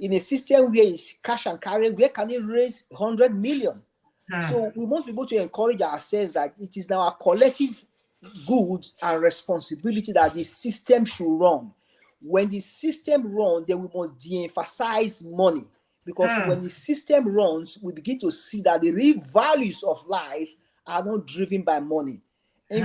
In a system where it's cash and carry, where can it raise 100 million? Hmm. So we must be able to encourage ourselves that it is now a collective good and responsibility that the system should run. When the system runs, then we must de-emphasize money, because Hmm. when the system runs, we begin to see that the real values of life are not driven by money. In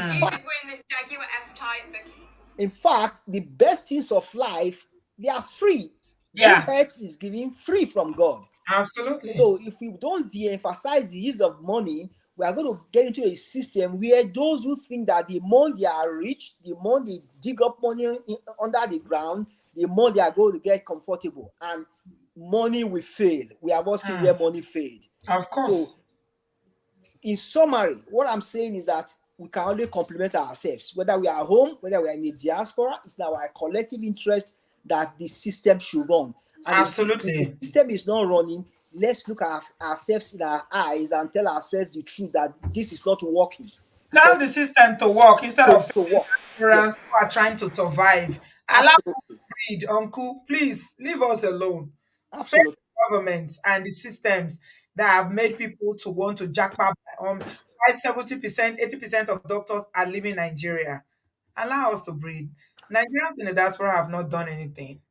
fact, the best things of life, they are free. Good Yeah. health is given free from God. Absolutely. So if we don't de-emphasize the use of money, we are going to get into a system where those who think that the more they are rich, the more they dig up money under the ground, the more they are going to get comfortable, and money will fail. We have all seen Hmm. where money failed. Of So course. in summary, what I'm saying is that we can only complement ourselves, whether we are home, whether we are in the diaspora. It's now our collective interest that the system should run. And if the Absolutely. system is not running, let's look at ourselves in our eyes and tell ourselves the truth that this is not working. Because Tell the system to work instead of to work, Nigerians yes, who are trying to survive. Allow us to absolutely, breed, uncle. Please leave us alone. Face absolutely, the government and the systems that have made people to want to jackpot. Why 70%, 80% of doctors are leaving Nigeria. Allow us to breed. Nigerians in the diaspora have not done anything.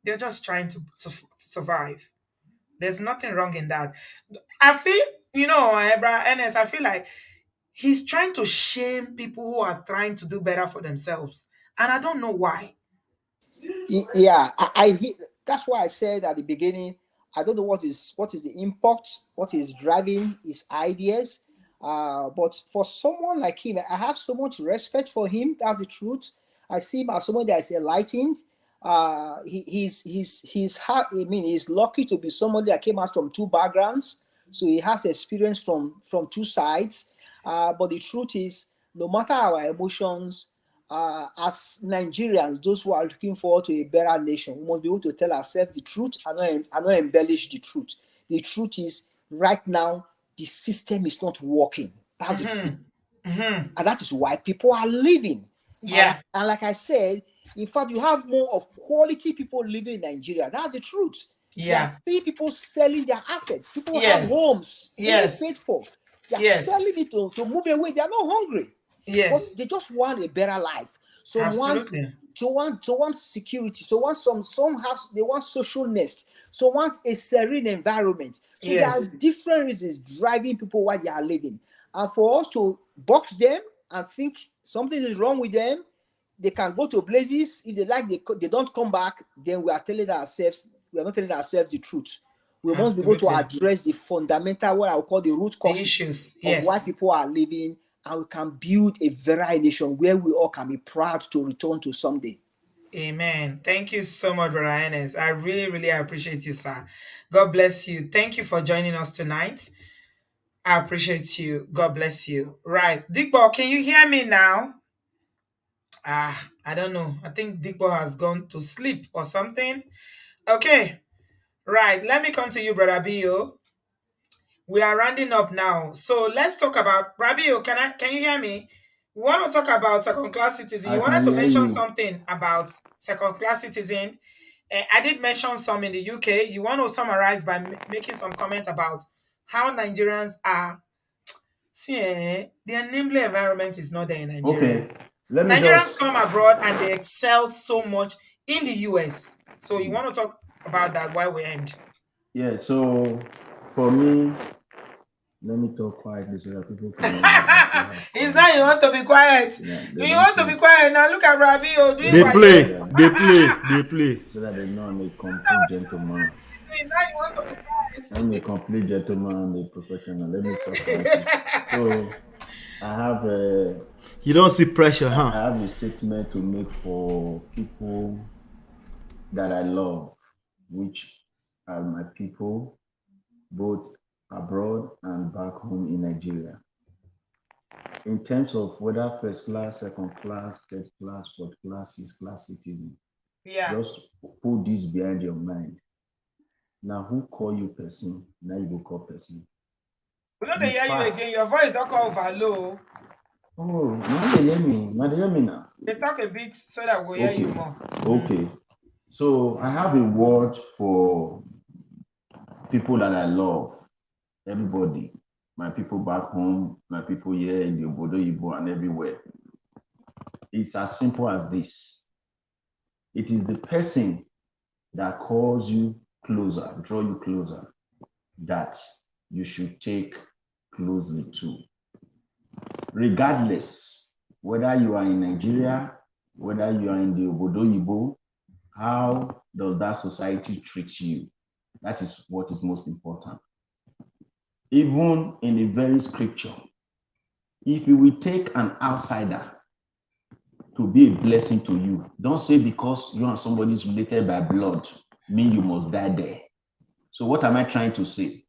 They're just trying to survive. There's nothing wrong in that. I feel, Ebra Enes, I feel like he's trying to shame people who are trying to do better for themselves. And I don't know why. yeah. That's why I said at the beginning, I don't know what is the impact, what is driving his ideas. But for someone like him, I have so much respect for him. That's the truth. I see him as someone that is enlightened. I mean, he's lucky to be somebody that came out from two backgrounds, so he has experience from two sides. But the truth is, no matter our emotions, as Nigerians, those who are looking forward to a better nation, we must be able to tell ourselves the truth and not embellish the truth. The truth is, right now, the system is not working. That's the truth. Hmm. Hmm. And that is why people are leaving. Yeah. And like I said, in fact, you have more of quality people living in Nigeria. That's the truth. We are Yeah. seeing people selling their assets. People have Yes. homes fully Yes. paid for. They are Yes. selling it to move away. They are not hungry, but Yes. they just want a better life. Someone Absolutely. want security. So want some has they want social nest. So want a serene environment. So there are Yes. different reasons driving people while they are living. And for us to box them and think something is wrong with them, they can go to places. If they like, they don't come back. Then we are not telling ourselves the truth. We must be able to Absolutely. address the fundamental, what I would call the root The causes issues. of why Yes. people are living, and we can build a very nation where we all can be proud to return to someday. Amen. Thank you so much, Brother Enes. I really, really appreciate you, sir. God bless you. Thank you for joining us tonight. I appreciate you. God bless you. Right. Dickball, can you hear me now? I don't know. I think Dickball has gone to sleep or something. Okay. Right. Let me come to you, Brother Bio. we are rounding up now. So let's talk about Rabio. Can you hear me? We want to talk about second class citizen. You I wanted can to hear mention you. something about second class citizen. I did mention some in the UK. You want to summarize by making some comment about how Nigerians are. See, the enabling environment is not there in Nigeria. Okay, let me Nigerians just. come abroad and they excel so much in the US. So you want to talk about that while we end? Yeah, so for me, let me talk quietly so that people can hear me. It's not you want to be quiet. Yeah, they You don't want to be think quiet now. Look at Rabio doing They what play, you they play, they play. so that they know I'm a complete gentleman. doing. Now you want to I'm be a complete gentleman and a professional. Let me talk quietly. So I have a You don't see pressure, I huh? have a statement to make for people that I love, which are my people, both abroad and back home in Nigeria. In terms of whether first class, second class, third class, fourth class, sixth class citizen, yeah. just put this behind your mind. Now, who call you person? Now you go call person. We don't The hear you fact. again. Your voice don't go over low. Oh, now they hear me. Now they hear me now. They talk a bit so that we'll hear you Okay. more. Okay. So I have a word for people that I love. Everybody. My people back home, my people here in the obodooyinbo and everywhere. It's as simple as this. It is the person that calls you closer, draw you closer, that you should take closely to. Regardless whether you are in Nigeria, whether you are in the obodooyinbo, how does that society treat you? That is what is most important. Even in the very scripture, if you will take an outsider to be a blessing to you, don't say because you and somebody is related by blood, mean you must die there. So what am I trying to say?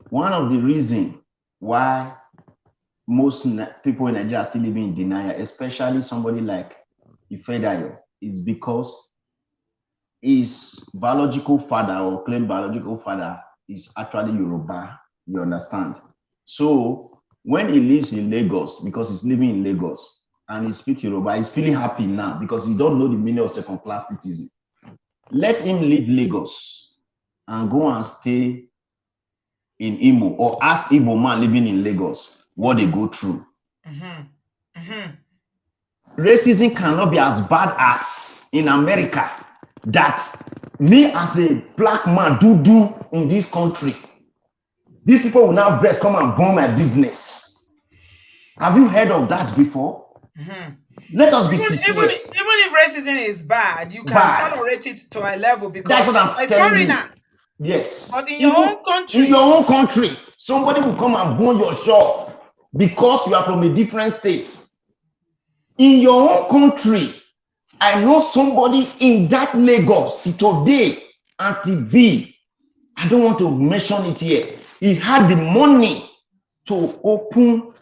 One of the reasons why most people in Nigeria are still living in denial, especially somebody like Ifedayo, is because his biological father or claimed biological father is actually Yoruba, you understand? So when he lives in Lagos, because he's living in Lagos and he speaks Yoruba, he's feeling happy now because he don't know the meaning of second class citizen. Let him leave Lagos and go and stay in Imo or ask Igbo man living in Lagos what they go through. Racism cannot be as bad as in America that me as a black man do in this country. These people will now best come and burn my business. Have you heard of that before? Let us be sincere. Even if racism is bad, you can tolerate it to a level because that's what I'm telling you. Yes. But in your own country. In your own country, somebody will come and burn your shop because you are from a different state. In your own country, I know somebody in that Lagos today, Auntie V. I don't want to mention it here. He had the money to open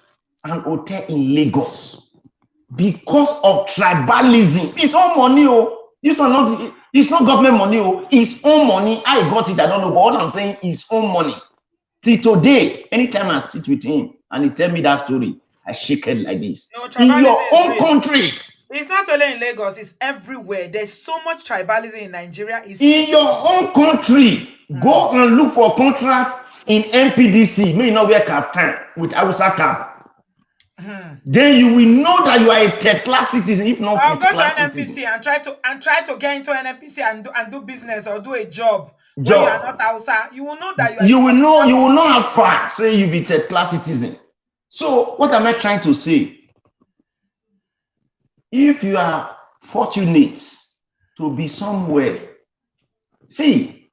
an hotel in Lagos because of tribalism. His own money, oh. It's not government money, oh. His own money. I got it, I don't know, but what I'm saying is his own money. Till today, anytime I sit with him and he tell me that story, I shake it like this. No, in your own country. It's not only in Lagos, it's everywhere. There's so much tribalism in Nigeria. In your own country, go and look for contract in NPDC. May not wear kaftan with Hausa cap. Then you will know that you are a third class citizen, if not I'll go to class NNPC citizen. and try to get into NNPC and do business or do a job. When you are not Hausa, you will know that you are. You will not have fun. Say you be third class citizen. So what am I trying to say? If you are fortunate to be somewhere, see,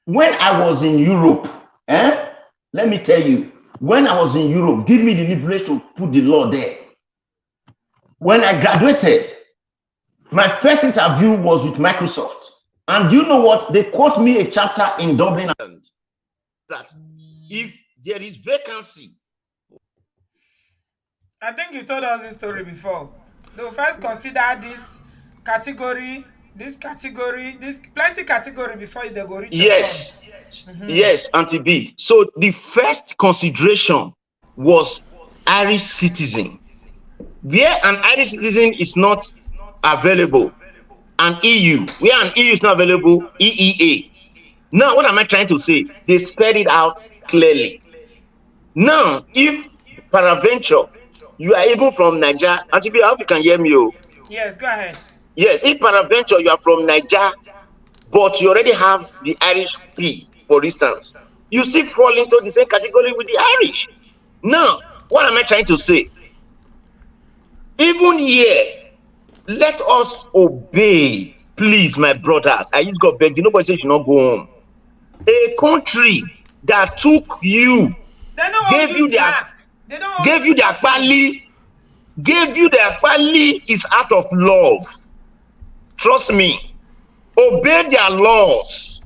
when I was in Europe, let me tell you, when I was in Europe, give me the leverage to put the law there. When I graduated, my first interview was with Microsoft. And you know what? They quote me a chapter in Dublin that if there is vacancy. I think you told us this story before. They will first consider this category This category, this plenty category before they go reach your turn. Yes, yes, Auntie B. So the first consideration was Irish citizen. Where an Irish citizen is not available, an EU. Where an EU is not available, EEA. Now, what am I trying to say? They spelled it out clearly. Now, if peradventure you are even from Niger, Auntie B, I hope you can hear me. Oh. Yes, go ahead. Yes, if peradventure you are from Niger, but you already have the Irish P, for instance, you still fall into the same category with the Irish. Now, what am I trying to say? Even here, let us obey, please, my brothers. I just got begged. Nobody says you should not go home. A country that took you, They don't gave owe you their, jack. They don't owe gave you their pali, gave you their pali is out of love. Trust me. Obey their laws.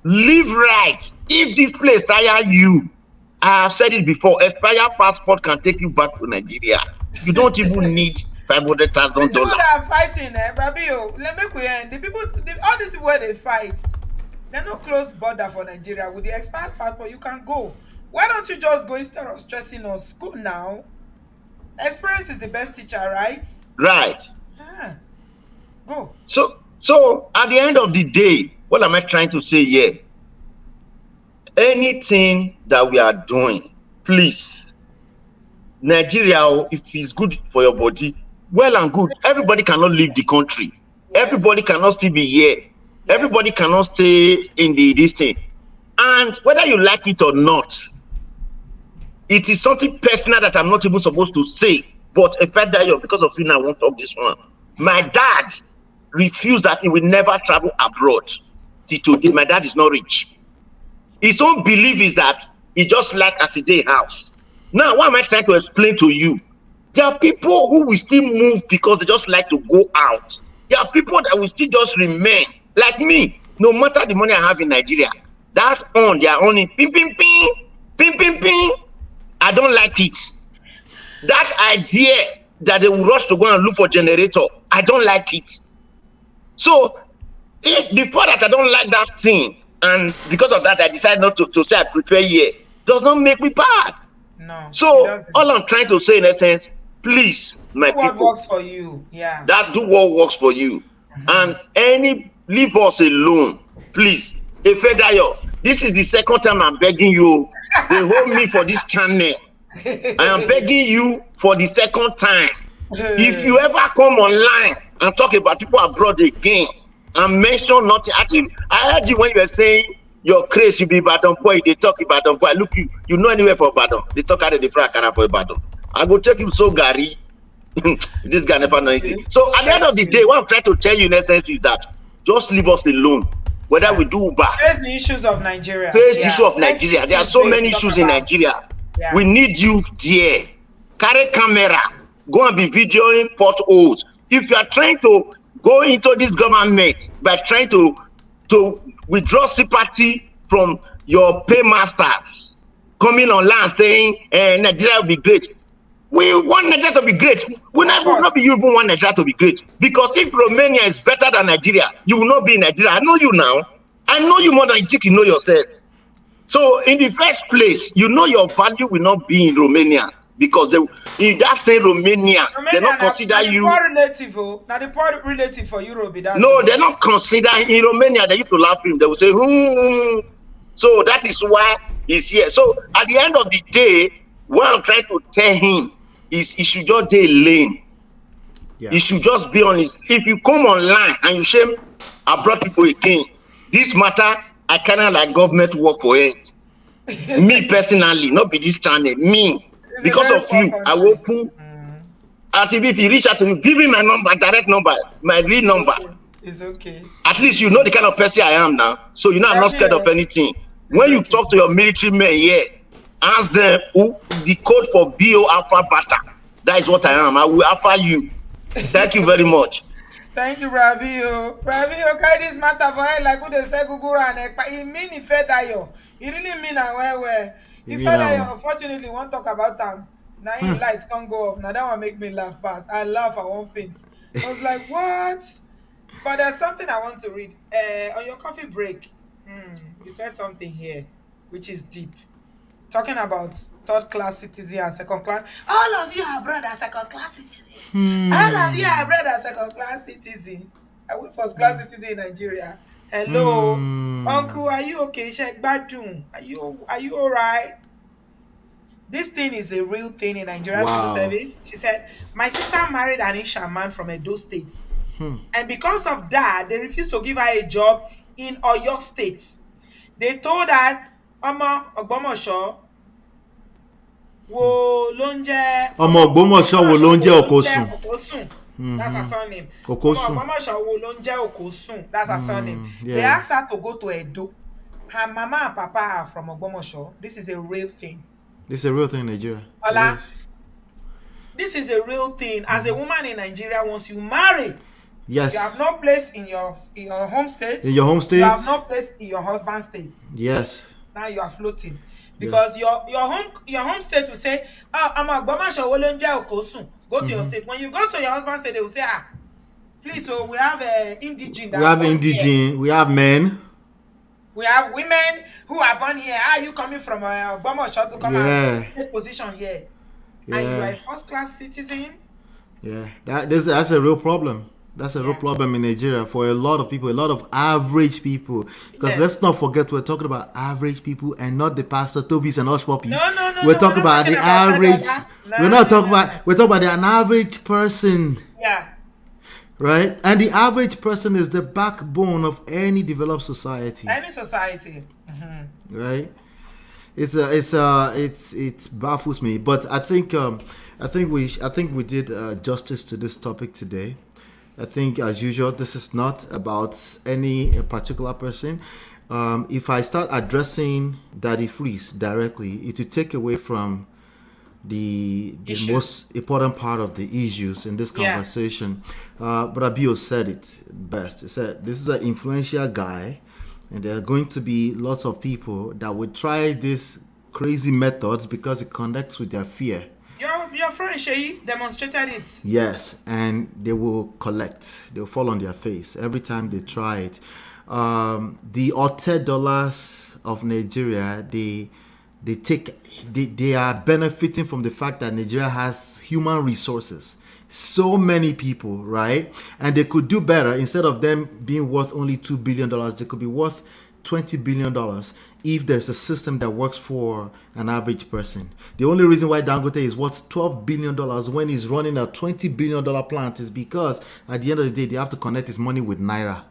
Live right. If this place tire you, I have said it before, expired passport can take you back to Nigeria. You don't even need $500,000. These people that are fighting, Brabio, let me go in. The people, all these people where they fight, they're no close border for Nigeria. With the expired passport, you can go. Why don't you just go instead of stressing us? Go now. Experience is the best teacher, right? Right. Ah, go. So at the end of the day, what am I trying to say here? Anything that we are doing, please, Nigeria, if it's good for your body, well and good. Everybody cannot leave the country. Yes. Everybody cannot still be here. Yes. Everybody cannot stay in this thing. And whether you like it or not, it is something personal that I'm not even supposed to say. But if I die, because of you now, I won't talk this one. My dad refused that he will never travel abroad. Till today, my dad is not rich. His own belief is that he just like as a day house. Now, what am I trying to explain to you? There are people who will still move because they just like to go out. There are people that will still just remain. Like me, no matter the money I have in Nigeria, that on, they are only ping, ping, ping, ping, ping, ping. I don't like it. That idea that they will rush to go and look for generator, I don't like it. So, if before that I don't like that thing, and because of that I decide not to say I prefer here, does not make me bad. No. So all I'm trying to say in essence, please, my do what people, works for you. Yeah. That do what works for you. And leave us alone, please. Efedayo, this is the second time I'm begging you. They hold me for this channel. I am begging you for the second time. If you ever come online and talk about people abroad again and mention nothing, I heard you when you were saying your craze, you be Ibadan boy, they talk Ibadan boy. Look, you know anywhere for Ibadan. They talk out of the fry for Ibadan. I go take you so Gary. This guy never know anything. So at the end of the day, what I'm trying to tell you in essence is that just leave us alone. Whether we do Uber. Face the issues of Nigeria. Face the issue of Nigeria. There are so many issues in Nigeria. Yeah. We need you there. Carry camera. Go and be videoing potholes. If you are trying to go into this government by trying to withdraw sympathy from your paymasters, coming online saying Nigeria will be great. We want Nigeria to be great. We not be even want Nigeria to be great. Because if Romania is better than Nigeria, you will not be in Nigeria. I know you now. I know you more than you think you know yourself. So in the first place, you know your value will not be in Romania. Because if that say Romania, they don't consider you. Poor relative, now the poor relative for Europe. No, they're not considering in Romania. They used to laugh him. They will say, So that is why he's here. So at the end of the day, what I'm trying to tell him is he should just stay lane. Yeah. He should just be on his. If you come online and you shame abroad people again, this matter I cannot like government work for it. Me personally, not be this channel. Me. Because of you, I will pull. If you reach out to me, give me my number, direct number, my real number. It's okay. At least you know the kind of person I am now. So you know I'm not scared of anything. When you talk to your military men here, ask them who the code for BO Alpha Beta. That is what I am. I will offer you. Thank you very much. Thank you, Rabio. Rabio, carry this matter for her like who they say Gugura and Ekpa. He mean if Fedayo. He really mean and where. If Fedayo, unfortunately, won't talk about them. Now your lights can't go off. Now that one make me laugh fast. I laugh, I won't faint. I was like, what? But there's something I want to read. On your coffee break, you said something here, which is deep. Talking about third class citizen and second class. All of you are brother second class citizen. All of you are brother second class citizen. Are we first class citizen in Nigeria? Hello, uncle, are you okay? Sheikh Badun, are you all right? This thing is a real thing in Nigerian civil Wow. service. She said, my sister married an Isha man from Edo State. And because of that, they refused to give her a job in Oyo State. They told her, Ọmọ Ògbómọ̀ṣọ́ wo ló ń jẹ́ Ọmọ Ògbómọ̀ṣọ́ wo ló ń jẹ́ Okosun. Okosun. That's her surname. Okosun. Ọmọ Ògbómọ̀ṣọ́ wo ló ń jẹ́ Okosun. That's her surname. Yeah. They asked her to go to Edo. Her mama and papa are from Ògbómọ̀ṣọ́. This is a real thing. This is a real thing in Nigeria. Ola, Yes. this is a real thing. As a woman in Nigeria, once you marry, Yes. you have no place in your home state. In your home state? You have no place in your husband's state. Yes. Now you are floating. Because your home state will say, oh, I'm a Ogbomoso Wolonja Okosun. Go to your state. When you go to your husband's state, they will say, please, so we have indigene. We have indigene. We have men. We have women who are born here. Are you coming from Ogbomoso to come and take position here? And you are a first-class citizen? Yeah, that's a real problem. That's a real problem in Nigeria for a lot of people, a lot of average people. Because let's not forget, we're talking about average people and not the Pastor Tobis and Hush Puppies. No, we're talking about the average. We're not talking about. We're talking about an average person. Yeah. Right, and the average person is the backbone of any developed society. Any society. Right. It baffles me, but I think we did justice to this topic today. I think, as usual, this is not about any particular person. If I start addressing Daddy Freeze directly, it will take away from the most important part of the issues in this conversation. But Abio said it best. He said, this is an influential guy, and there are going to be lots of people that will try these crazy methods because it connects with their fear. Your friend Sheyi demonstrated it. Yes, and they will collect. They'll fall on their face every time they try it. The Ote dollars of Nigeria, they are benefiting from the fact that Nigeria has human resources. So many people, right? And they could do better. Instead of them being worth only $2 billion, they could be worth $20 billion if there's a system that works for an average person. The only reason why Dangote is worth $12 billion when he's running a $20 billion plant is because at the end of the day, they have to connect his money with Naira.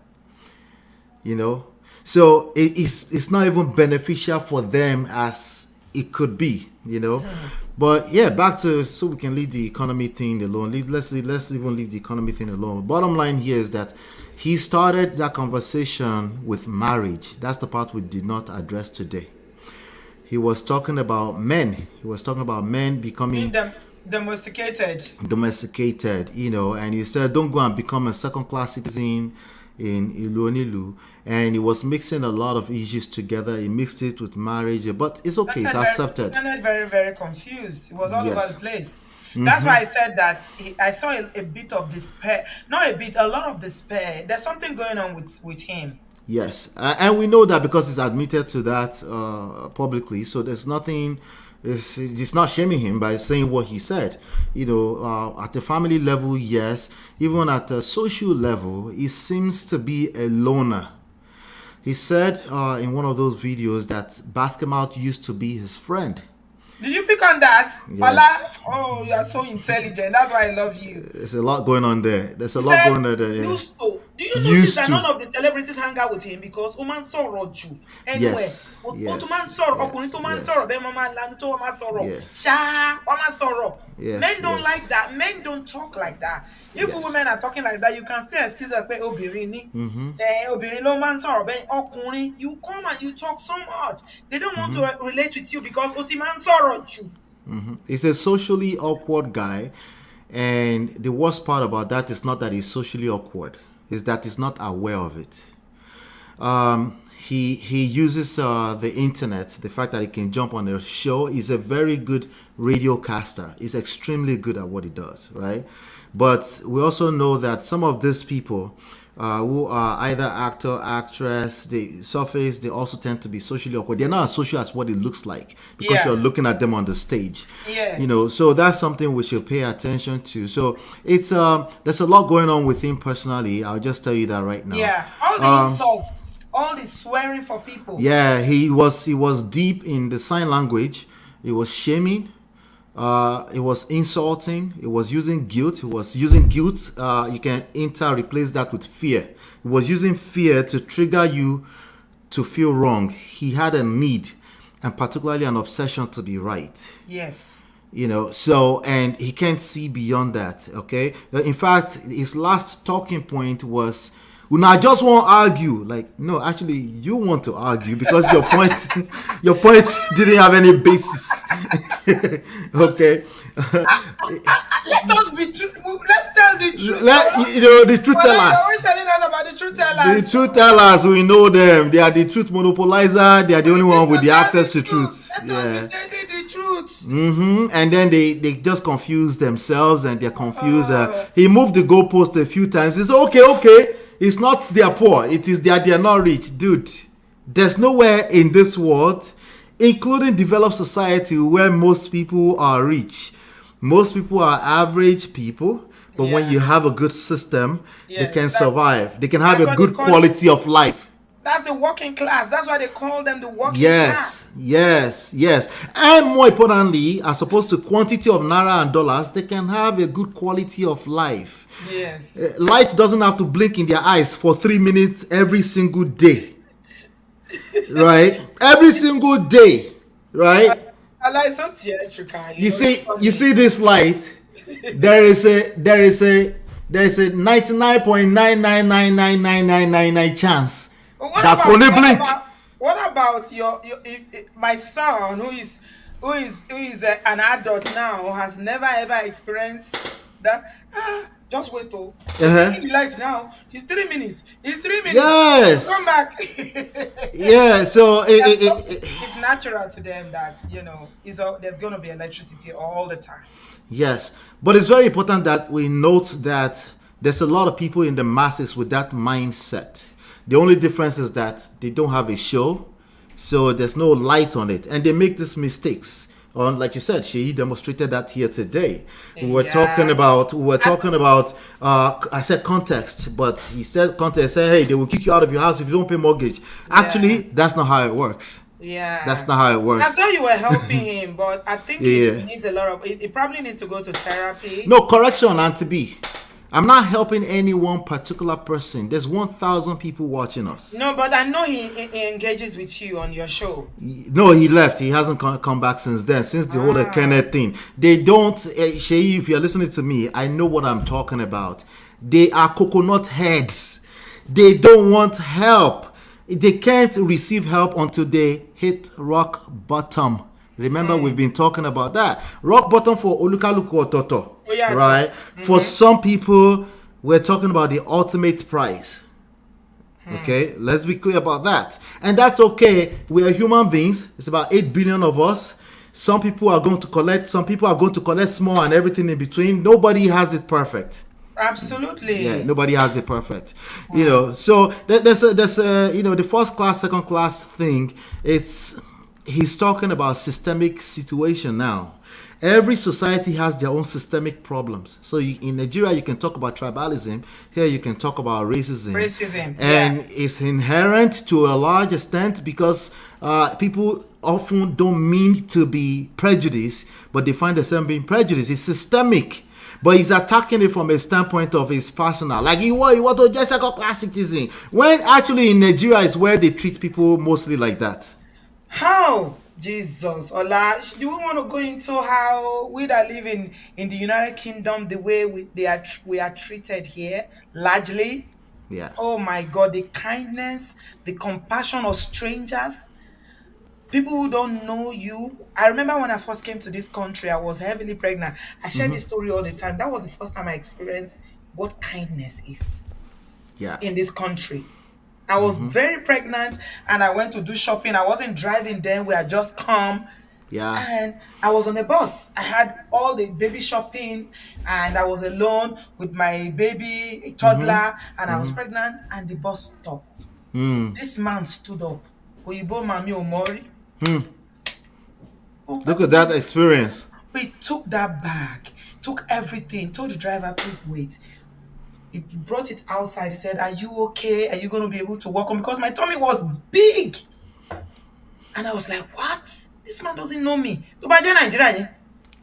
You know? So it's not even beneficial for them as it could be, you know. But yeah, back to, so we can leave the economy thing alone. Let's even leave the economy thing alone. Bottom line here is that he started that conversation with marriage. That's the part we did not address today. He was talking about men. He was talking about men becoming domesticated, you know, and he said, don't go and become a second-class citizen in Ilu. And he was mixing a lot of issues together. He mixed it with marriage, but it's okay. It's accepted. He sounded very, very confused. He was all over the place. That's why I said that I saw a bit of despair. Not a bit, a lot of despair. There's something going on with him. Yes, and we know that because he's admitted to that publicly. So there's nothing. It's not shaming him by saying what he said. You know, at the family level, yes. Even at a social level, he seems to be a loner. He said in one of those videos that Basketmouth used to be his friend. Did you pick on that? Yes. Oh, you are so intelligent. That's why I love you. There's a lot going on there. There's a lot going on there. Yeah. Do you notice that none of the celebrities hang out with him because Oman sorrow you anywhere? Yes. Men don't like that. Men don't talk like that. If women are talking like that, you can still excuse her. You come and you talk so much. They don't want to relate with you because Otiman sorrow you. He's a socially awkward guy, and the worst part about that is not that he's socially awkward, is that he's not aware of it. He uses the internet, the fact that he can jump on a show. He's a very good radiocaster. He's extremely good at what he does, right? But we also know that some of these people, who are either actor, actress. They surface. They also tend to be socially awkward. They're not as social as what it looks like because Yeah. you're looking at them on the stage. Yes. So that's something we should pay attention to. So it's there's a lot going on with him personally. I'll just tell you that right now. Yeah. All the insults, all the swearing for people. Yeah, he was deep in the sign language. He was shaming. It was insulting. It was using guilt. It was using guilt. You can replace that with fear. It was using fear to trigger you to feel wrong. He had a need, and particularly an obsession to be right. Yes. So, and he can't see beyond that. Okay. In fact, his last talking point was, "Well, I just won't argue." Like, no, actually, you want to argue because your point, your point didn't have any basis. Okay. Let us be true. Let's tell the truth. The truth Well, tellers. you're always telling us about the truth tellers. The truth tellers, we know them. They are the truth monopolizer. They are the only one with the access to truth. Yeah. The truth. And then they just confuse themselves and they're confused. He moved the goalpost a few times. He said, okay. It's not they're poor. It is that they're not rich. Dude, there's nowhere in this world, including developed society, where most people are rich. Most people are average people. But when you have a good system, they can survive. They can have a good quality of life. That's the working class. That's why they call them the working class. Yes. And more importantly, as opposed to quantity of naira and dollars, they can have a good quality of life. Yes. Light doesn't have to blink in their eyes for 3 minutes every single day. Right? Every single day. Right? Allah is not theatrical. You see this light? There is a 99.9999999 chance that only blink. What about my son who is an adult now, has never ever experienced that? Just wait the light now. It's 3 minutes. Yes. Come back. Yeah. So it's natural to them that there's going to be electricity all the time. Yes, but it's very important that we note that there's a lot of people in the masses with that mindset. The only difference is that they don't have a show, so there's no light on it, and they make these mistakes. Like you said, she demonstrated that here today. We were talking about. I said context, but he said context. Say, hey, they will kick you out of your house if you don't pay mortgage. Actually, that's not how it works. Yeah, that's not how it works. I thought you were helping him, but I think he needs a lot of. It probably needs to go to therapy. No, correction, Auntie B. I'm not helping any one particular person. There's 1,000 people watching us. No, but I know he engages with you on your show. No, he left. He hasn't come back since then, since the whole Kenneth thing. They don't, Shay, if you're listening to me, I know what I'm talking about. They are coconut heads. They don't want help. They can't receive help until they hit rock bottom. Remember, we've been talking about that. Rock bottom for Olukaluku Ototo. Right? For some people, we're talking about the ultimate price. Okay? Let's be clear about that. And that's okay. We are human beings. It's about 8 billion of us. Some people are going to collect small and everything in between. Nobody has it perfect. Absolutely. Yeah, nobody has it perfect. So there's the first class, second class thing. He's talking about systemic situation now. Every society has their own systemic problems. So in Nigeria, you can talk about tribalism. Here, you can talk about racism. And it's inherent to a large extent because people often don't mean to be prejudiced, but they find themselves being prejudiced. It's systemic. But he's attacking it from a standpoint of his personal. Like, you want to just like a class citizen. When actually in Nigeria is where they treat people mostly like that. How? Jesus, Ola, do we want to go into how we that live in the United Kingdom, the way we are treated here, largely? Yeah. Oh my God, the kindness, the compassion of strangers, people who don't know you. I remember when I first came to this country, I was heavily pregnant. I share this story all the time. That was the first time I experienced what kindness is in this country. I was very pregnant and I went to do shopping. I wasn't driving then. We had just come. Yeah. And I was on a bus. I had all the baby shopping, and I was alone with my baby, a toddler, and I was pregnant, and the bus stopped. This man stood up. Oyibo Mami Omori. Look at that experience. We took that bag, took everything, told the driver, please wait. He brought it outside. He said, are you okay? Are you going to be able to walk on? Because my tummy was big. And I was like, what? This man doesn't know me. To buy Nigeria, eh?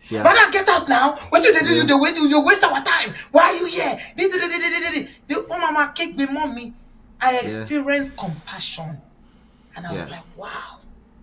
Yeah. But now get out now. What you do? You waste our time. Why are you here? The mama kicked the mommy. I experienced compassion. And I was like, wow.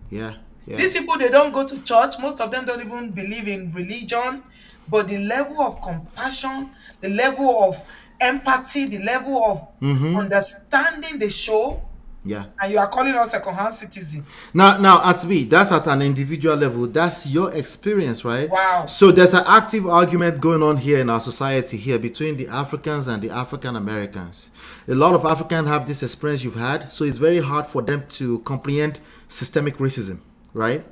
Yeah. Yeah. These people, they don't go to church. Most of them don't even believe in religion. But the level of compassion, the level of empathy, the level of understanding they show. Yeah. And you are calling us second-hand citizen. Now, at me, that's at an individual level. That's your experience, right? Wow. So there's an active argument going on here in our society here between the Africans and the African Americans. A lot of Africans have this experience you've had, so it's very hard for them to comprehend systemic racism, right?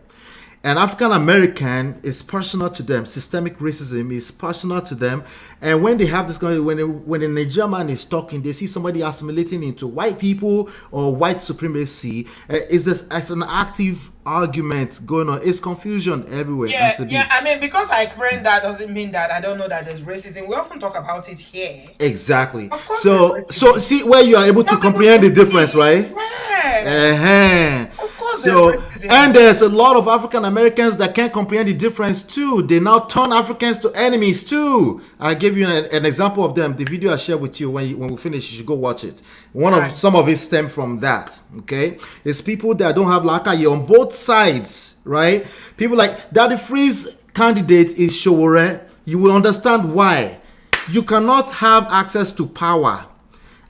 And African American is personal to them. Systemic racism is personal to them. And when they have this kind of, when a Nigerian man is talking, they see somebody assimilating into white people or white supremacy. Is this as an active argument going on? It's confusion everywhere. Yeah. I mean, because I experienced that doesn't mean that I don't know that there's racism. We often talk about it here. Exactly. Of course So see where you are able to comprehend the difference, right? Yeah. Of course So, there's racism. and there's a lot of African Americans that can't comprehend the difference too. They now turn Africans to enemies too. I gave you an example of them. The video I shared with you when we finish, you should go watch it. Some of it stem from that. Okay, it's people that don't have Okayy on both sides, right? People like Daddy Freeze candidate is Showore. You will understand why. You cannot have access to power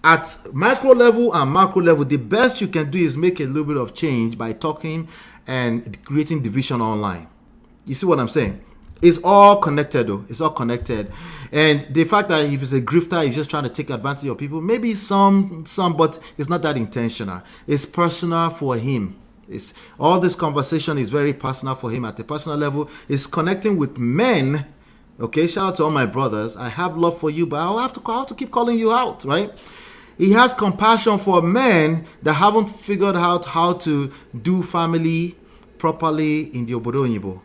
at micro level and macro level. The best you can do is make a little bit of change by talking and creating division online. You see what I'm saying? It's all connected though. It's all connected. And the fact that if it's a grifter, he's just trying to take advantage of people, maybe some, but it's not that intentional. It's personal for him. It's all this conversation is very personal for him at a personal level. It's connecting with men. Okay, shout out to all my brothers. I have love for you, but I'll have to keep calling you out, right? He has compassion for men that haven't figured out how to do family properly in the obodooyinbo.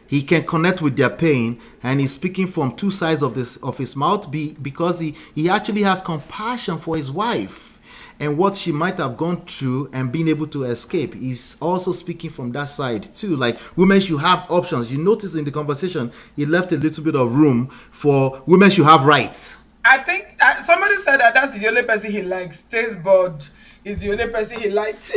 He can connect with their pain, and he's speaking from two sides of his mouth because he actually has compassion for his wife and what she might have gone through and being able to escape. He's also speaking from that side too. Like, women should have options. You notice in the conversation, he left a little bit of room for women should have rights. I think somebody said that that's the only person he likes. Taste bud is the only person he likes.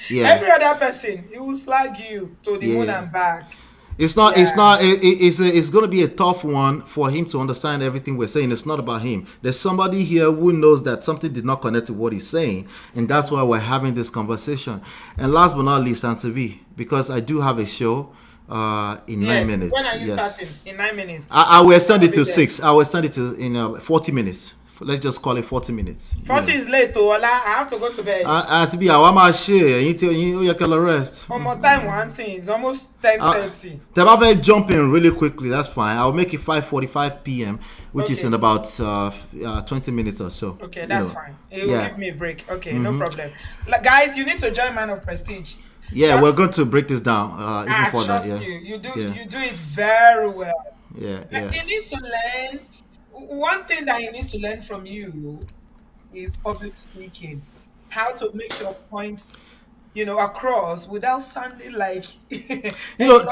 Yeah. Every other person, he will slag you to the moon and back. It's going to be a tough one for him to understand everything we're saying. It's not about him. There's somebody here who knows that something did not connect to what he's saying, and that's why we're having this conversation. And last but not least, Auntie V, because I do have a show in 9 minutes. When are you starting? In 9 minutes. I will extend it to 6. I will extend it to in 40 minutes. Let's just call it 40 minutes. 40 is late, Ola. I have to go to bed. To be our share, you can rest. One more time, one thing. It's almost 10:30. They jump in really quickly. That's fine. I'll make it 5:45 p.m., which is in about 20 minutes or so. Okay, that's fine. It will give me a break. Okay, no problem. Guys, you need to join Man of Prestige. Yeah, we're going to break this down even further. Trust you. You do it very well. Yeah. He needs to learn. One thing that he needs to learn from you is public speaking. How to make your points, across without sounding like don't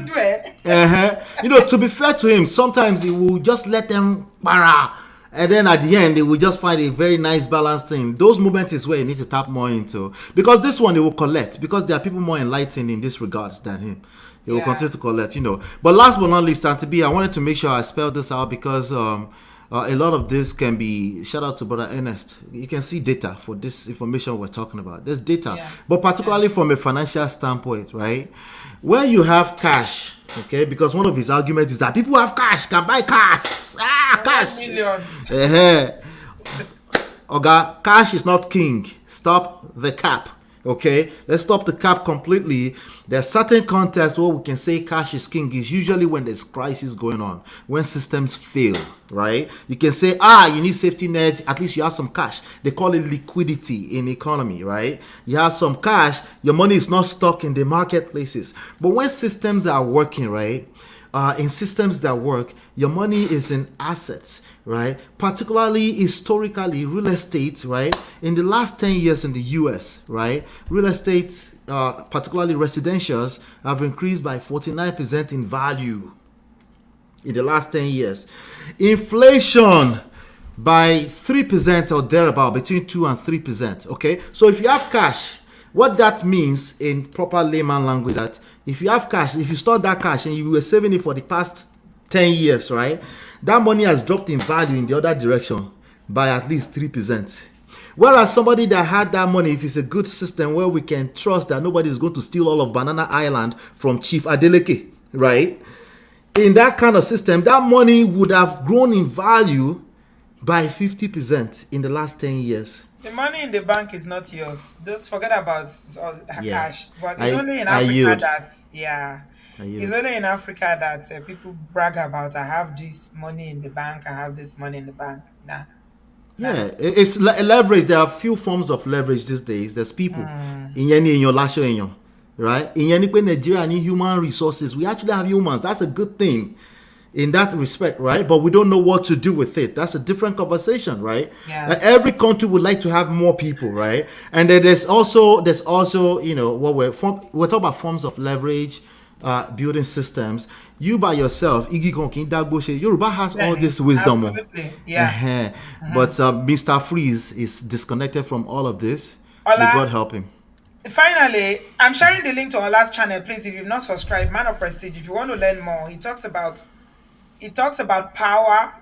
do it. To be fair to him, sometimes he will just let them para. And then at the end, they will just find a very nice balanced thing. Those moments is where you need to tap more into. Because this one, they will collect. Because there are people more enlightened in this regards than him. He will continue to collect, But last but not least, Auntie B, I wanted to make sure I spelled this out because a lot of this can be, shout out to Brother Ernest. You can see data for this information we're talking about. There's data. But particularly from a financial standpoint, right? When you have cash, okay, because one of his arguments is that people have cash, can buy cash. Cash. $1 million. Oga, cash is not king. Stop the cap. Okay, let's stop the cap completely. There are certain contexts where we can say cash is king. Is usually when there's crisis going on, when systems fail, right? You can say, you need safety nets. At least you have some cash. They call it liquidity in economy, right? You have some cash. Your money is not stuck in the marketplaces. But when systems are working, right? In systems that work, your money is in assets, right? Particularly historically, real estate, right? In the last 10 years in the US, right? Real estate, particularly residentials, have increased by 49% in value in the last 10 years. Inflation by 3% or thereabout, between 2 and 3%. Okay, so if you have cash, what that means in proper layman language, that if you have cash, if you store that cash and you were saving it for the past 10 years, right, that money has dropped in value in the other direction by at least 3%. Whereas somebody that had that money, if it's a good system where we can trust that nobody is going to steal all of Banana Island from Chief Adeleke, right, in that kind of system, that money would have grown in value by 50% in the last 10 years. The money in the bank is not yours. Just forget about cash. But it's only in Africa it's only in Africa that people brag about, I have this money in the bank, I have this money in the bank. Nah. Yeah, it's leverage. There are a few forms of leverage these days. There's people in your lasho, right? In Nigeria need human resources. We actually have humans. That's a good thing in that respect, right? But we don't know what to do with it. That's a different conversation, right? Yeah. Every country would like to have more people, right? And then there's also what we're talking about forms of leverage, building systems. You by yourself, Yoruba has all this wisdom. Absolutely. Yeah. But Mr. Freeze is disconnected from all of this. May God help him. Finally, I'm sharing the link to our last channel. Please, if you've not subscribed, Man of Prestige, if you want to learn more, he talks about power,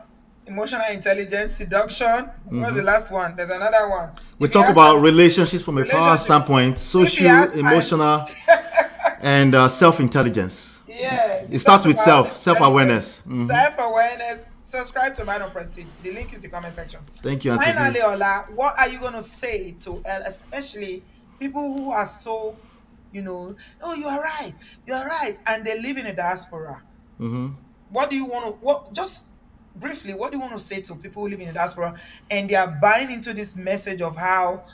emotional intelligence, seduction. What's the last one? There's another one. We talk about relationships from a power standpoint, social, emotional, and self-intelligence. Yes. It starts with self-awareness. Self-awareness. Subscribe to Man of Prestige. The link is in the comment section. Thank you, Auntie. Finally, Ola, what are you going to say to especially people who are so, oh, you are right, and they live in a diaspora? What do you want to, just briefly, what do you want to say to people who live in the diaspora and they are buying into this message of how,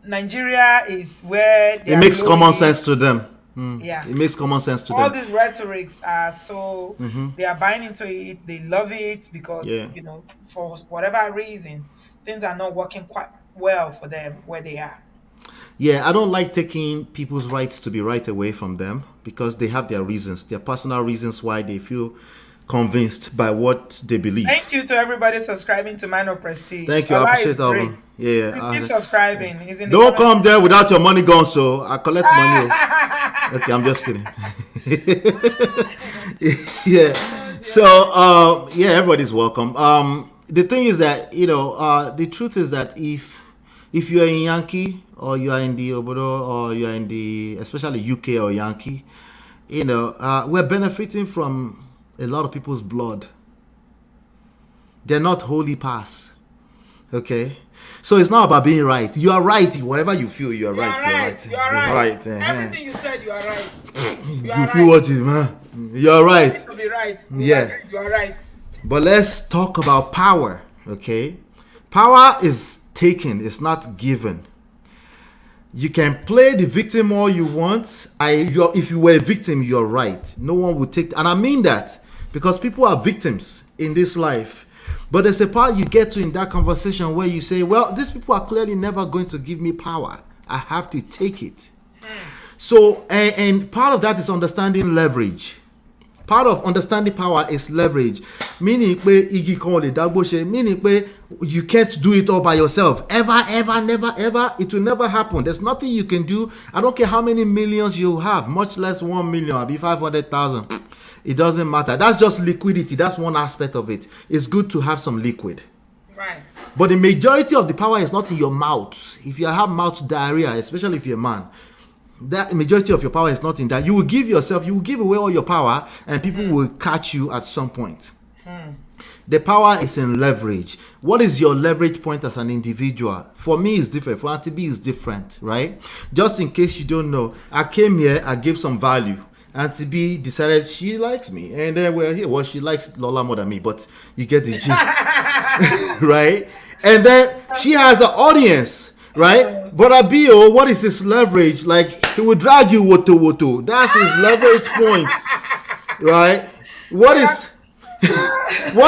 Nigeria is where it makes common sense to them. Yeah. It makes common sense to all them. these rhetorics are so, they are buying into it, they love it because, for whatever reason, things are not working quite well for them where they are. Yeah, I don't like taking people's rights to be right away from them because they have their reasons, their personal reasons why they feel convinced by what they believe. Thank you to everybody subscriing to Man of Prestige. Thank you, I appreciate that. Yeah, please keep subscribing. Don't come there without your money gone, so I collect money. Okay, I'm just kidding. Yeah. So everybody's welcome. The thing is that the truth is that if you are in Yankee or you are in the Obodo or you are in the especially UK or Yankee, we're benefiting from a lot of people's blood. They're not holy pass. Okay? So it's not about being right. You are right. Whatever you feel, you are right. You are right. Everything you said, you are right. You feel what you man. You are right. To be right. Yeah. You are right. But let's talk about power. Okay? Power is taken. It's not given. You can play the victim all you want. If you were a victim, you're right. No one would take, and I mean that because people are victims in this life. But there's a part you get to in that conversation where you say, well, these people are clearly never going to give me power. I have to take it. So, and part of that is understanding leverage. Part of understanding power is leverage. Meaning, you can't do it all by yourself. Ever, never, ever. It will never happen. There's nothing you can do. I don't care how many millions you have, much less 1 million, I'll be 500,000. It doesn't matter. That's just liquidity. That's one aspect of it. It's good to have some liquid. Right. But the majority of the power is not in your mouth. If you have mouth diarrhea, especially if you're a man, that majority of your power is not in that. You will give away all your power and people will catch you at some point. The power is in leverage. What is your leverage point as an individual? For me, it's different. For Auntie B, it's different, right? Just in case you don't know, I came here, I gave some value. Auntie B decided she likes me. And then we're here. Well, she likes Lola more than me, but you get the gist, right? And then she has an audience, right? But Abio, what is his leverage? Like, he will drag you woto woto. That's his leverage point, right? What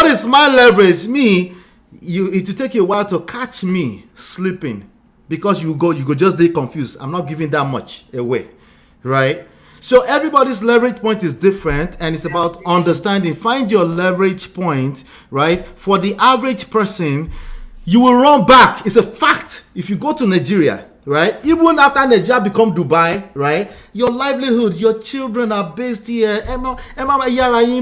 is my leverage? Me, it will take you a while to catch me sleeping because you go just stay confused. I'm not giving that much away, right? So everybody's leverage point is different, and it's about understanding. Find your leverage point, right? For the average person, you will run back. It's a fact. If you go to Nigeria, right? Even after Nigeria become Dubai, right? Your livelihood, your children are based here.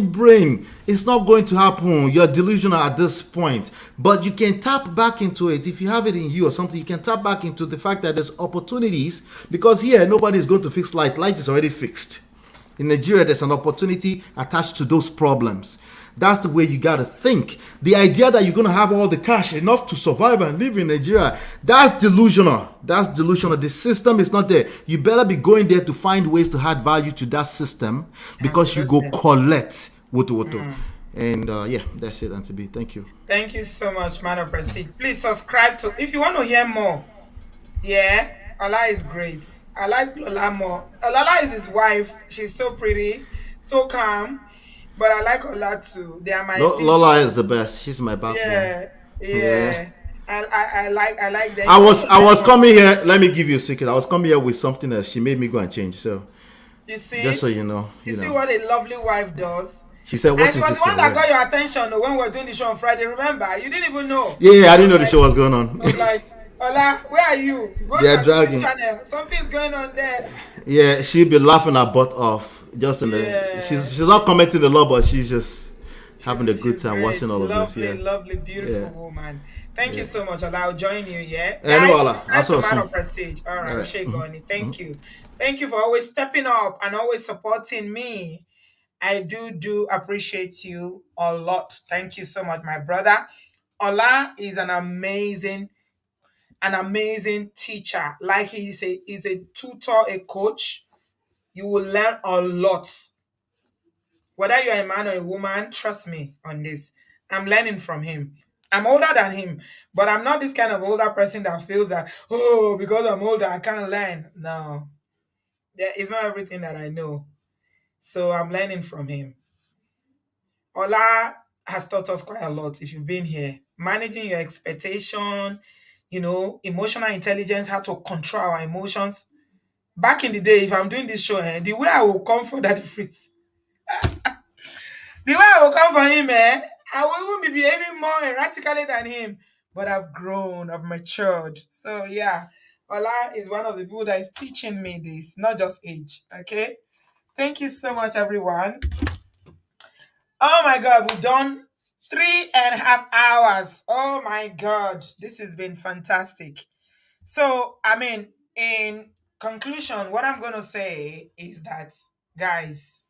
Brain. It's not going to happen. You're delusional at this point. But you can tap back into it. If you have it in you or something, you can tap back into the fact that there's opportunities. Because here, nobody is going to fix light. Light is already fixed. In Nigeria, there's an opportunity attached to those problems. That's the way you got to think. The idea that you're going to have all the cash enough to survive and live in Nigeria, that's delusional. That's delusional. The system is not there. You better be going there to find ways to add value to that system because you go collect woto. And yeah, that's it, Auntie B. Thank you. Thank you so much, man of prestige. Please subscribe to, if you want to hear more. Yeah, Ola is great. I like Lola more. Lola is his wife. She's so pretty, so calm. But I like Ola too. They are my Lola is the best. She's my backbone. Yeah. I like them. I was coming here. Let me give you a secret. I was coming here with something else. She made me go and change. So you see, just so you know. You see what a lovely wife does. She said, "What is this?" And she was the one that got your attention when we were doing the show on Friday. Remember, you didn't even know. Yeah, I didn't know the show was going on. I was like, Ola, where are you? Go They're to dragging. this channel. Something's going on there. Yeah, she'd be laughing her butt off. Just in the she's not commenting a lot, but she's just having a good time watching all of this. Yeah, lovely, beautiful woman. Thank you so much, Ola. I'll join you. Yeah, guys, that's man of prestige. All right, Thank you. Thank you for always stepping up and always supporting me. I do appreciate you a lot. Thank you so much, my brother. Ola is an amazing teacher. Like he's a tutor, a coach. You will learn a lot. Whether you're a man or a woman, trust me on this. I'm learning from him. I'm older than him, but I'm not this kind of older person that feels that, oh, because I'm older, I can't learn. No. It's not everything that I know. So I'm learning from him. Ola has taught us quite a lot if you've been here. Managing your expectation, emotional intelligence, how to control our emotions. Back in the day, if I'm doing this show, the way I will come for Daddy Fritz, the way I will come for him, I will even be behaving more erratically than him. But I've grown, I've matured. So yeah, Ola is one of the people that is teaching me this, not just age. Okay? Thank you so much, everyone. Oh my God, we've done 3.5 hours. Oh my God, this has been fantastic. So, in conclusion, what I'm going to say is that, guys,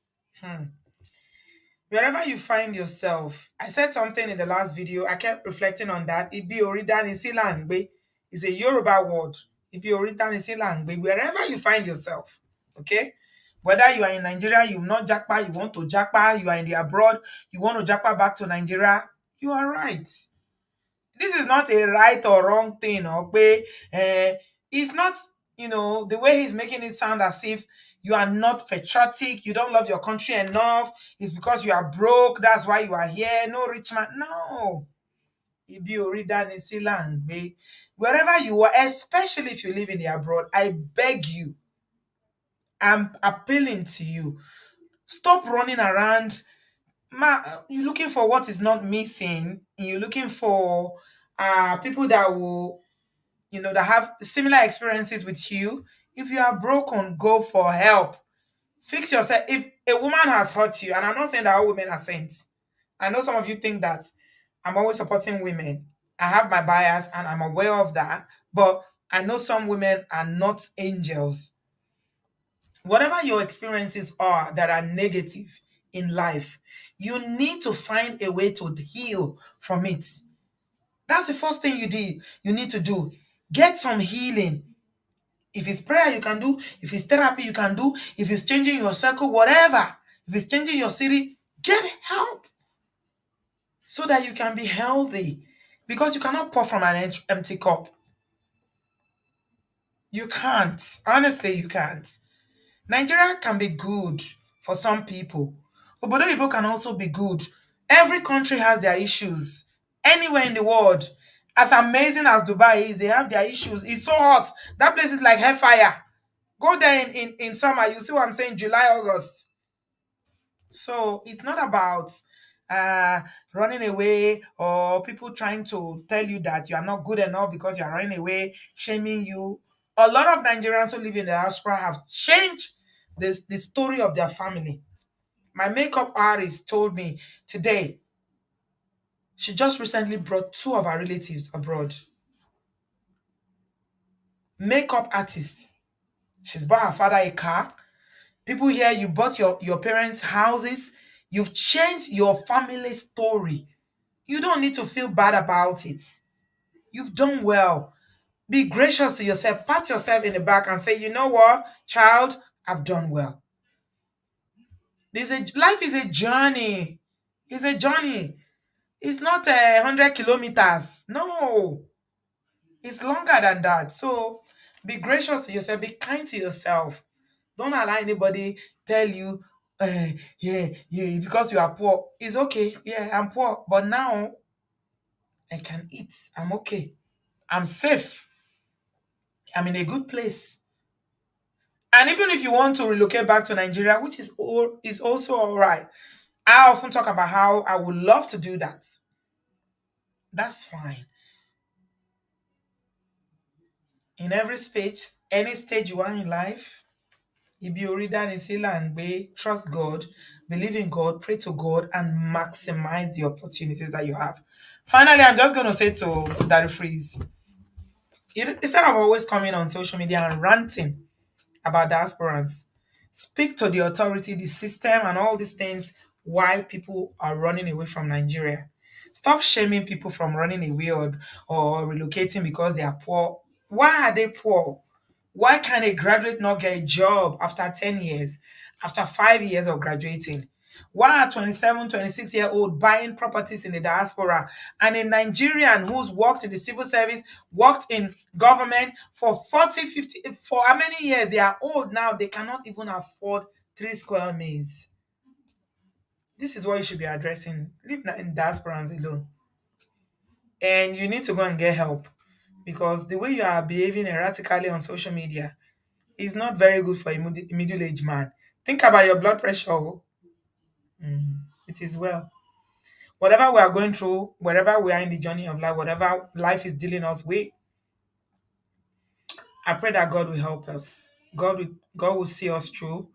wherever you find yourself, I said something in the last video. I kept reflecting on that. Ibi oridan isilangbe is a Yoruba word. Ibi oridan isilangbe. Wherever you find yourself, okay? Whether you are in Nigeria, you not jackpot, you want to jackpot, you are in the abroad, you want to jackpot back to Nigeria, you are right. This is not a right or wrong thing, okay? It's not, the way he's making it sound as if you are not patriotic, you don't love your country enough, it's because you are broke, that's why you are here, no rich man. No. Wherever you are, especially if you live in the abroad, I beg you, I'm appealing to you. Stop running around. You're looking for what is not missing. You're looking for people that will, that have similar experiences with you. If you are broken, go for help. Fix yourself. If a woman has hurt you, and I'm not saying that all women are saints. I know some of you think that I'm always supporting women. I have my bias and I'm aware of that. But I know some women are not angels. Whatever your experiences are that are negative, in life, you need to find a way to heal from it. That's the first thing you need to do. Get some healing. If it's prayer, you can do. If it's therapy, you can do. If it's changing your circle, whatever. If it's changing your city, get help so that you can be healthy. Because you cannot pour from an empty cup. You can't. Honestly, you can't. Nigeria can be good for some people. Obodoyibo can also be good. Every country has their issues. Anywhere in the world. As amazing as Dubai is, they have their issues. It's so hot. That place is like hellfire. Go there in summer. You see what I'm saying? July, August. So it's not about uh, running away or people trying to tell you that you are not good enough because you are running away, shaming you. A lot of Nigerians who live in the diaspora have changed the story of their family. My makeup artist told me today she just recently brought two of her relatives abroad. Makeup artist. She's bought her father a car. People here, you bought your parents' houses. You've changed your family story. You don't need to feel bad about it. You've done well. Be gracious to yourself. Pat yourself in the back and say, you know what, child, I've done well. Life is a journey. It's a journey. It's not 100 kilometers. No, it's longer than that. So be gracious to yourself. Be kind to yourself. Don't allow anybody tell you, yeah, because you are poor. It's okay. Yeah, I'm poor. But now I can eat. I'm okay. I'm safe. I'm in a good place. And even if you want to relocate back to Nigeria, which is also all right, I often talk about how I would love to do that. That's fine. In every stage, any stage you are in life, trust God, believe in God, pray to God, and maximize the opportunities that you have. Finally, I'm just going to say to Daddy Freeze, instead of always coming on social media and ranting about diasporans, speak to the authority, the system, and all these things why people are running away from Nigeria. Stop shaming people from running away or relocating because they are poor. Why are they poor? Why can a graduate not get a job after 10 years, after 5 years of graduating? Why are 27, 26-year-old buying properties in the diaspora and a Nigerian who's worked in the civil service, worked in government for 40, 50, for how many years? They are old now. They cannot even afford 3 square meals. This is what you should be addressing. Leave in diasporans alone. And you need to go and get help because the way you are behaving erratically on social media is not very good for a middle-aged man. Think about your blood pressure. Oh. It is well. Whatever we are going through, wherever we are in the journey of life, whatever life is dealing us with, I pray that God will help us. God will see us through.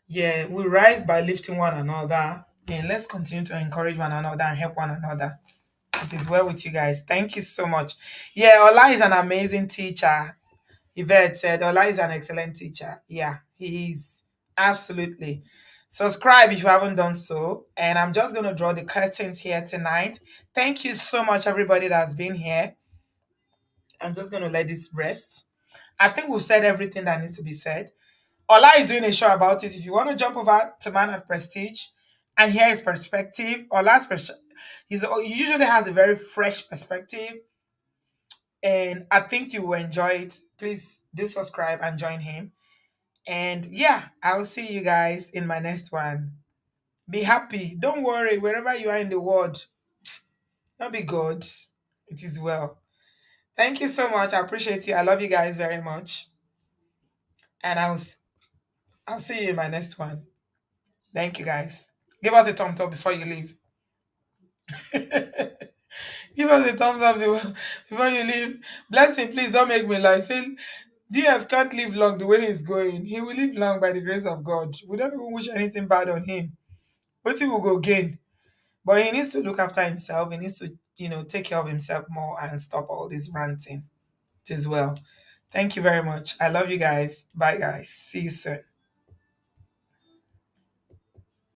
Yeah, we rise by lifting one another. And let's continue to encourage one another and help one another. It is well with you guys. Thank you so much. Yeah, Ola is an amazing teacher. Yvette said, Ola is an excellent teacher. Yeah, he is. Absolutely. Subscribe if you haven't done so. And I'm just going to draw the curtains here tonight. Thank you so much, everybody that's been here. I'm just going to let this rest. I think we've said everything that needs to be said. Ola is doing a show about it. If you want to jump over to Man of Prestige and hear his perspective, he usually has a very fresh perspective. And I think you will enjoy it. Please do subscribe and join him. And yeah, I will see you guys in my next one. Be happy. Don't worry, wherever you are in the world. Don't be God. It is well. Thank you so much. I appreciate you. I love you guys very much. And I'll see you in my next one. Thank you guys. Give us a thumbs up before you leave. Give us a thumbs up before you leave. Blessing, please don't make me lie. Say DF can't live long the way he's going. He will live long by the grace of God. We don't even wish anything bad on him. What he will go gain? But he needs to look after himself. He needs to, take care of himself more and stop all this ranting. It is well. Thank you very much. I love you guys. Bye, guys. See you soon.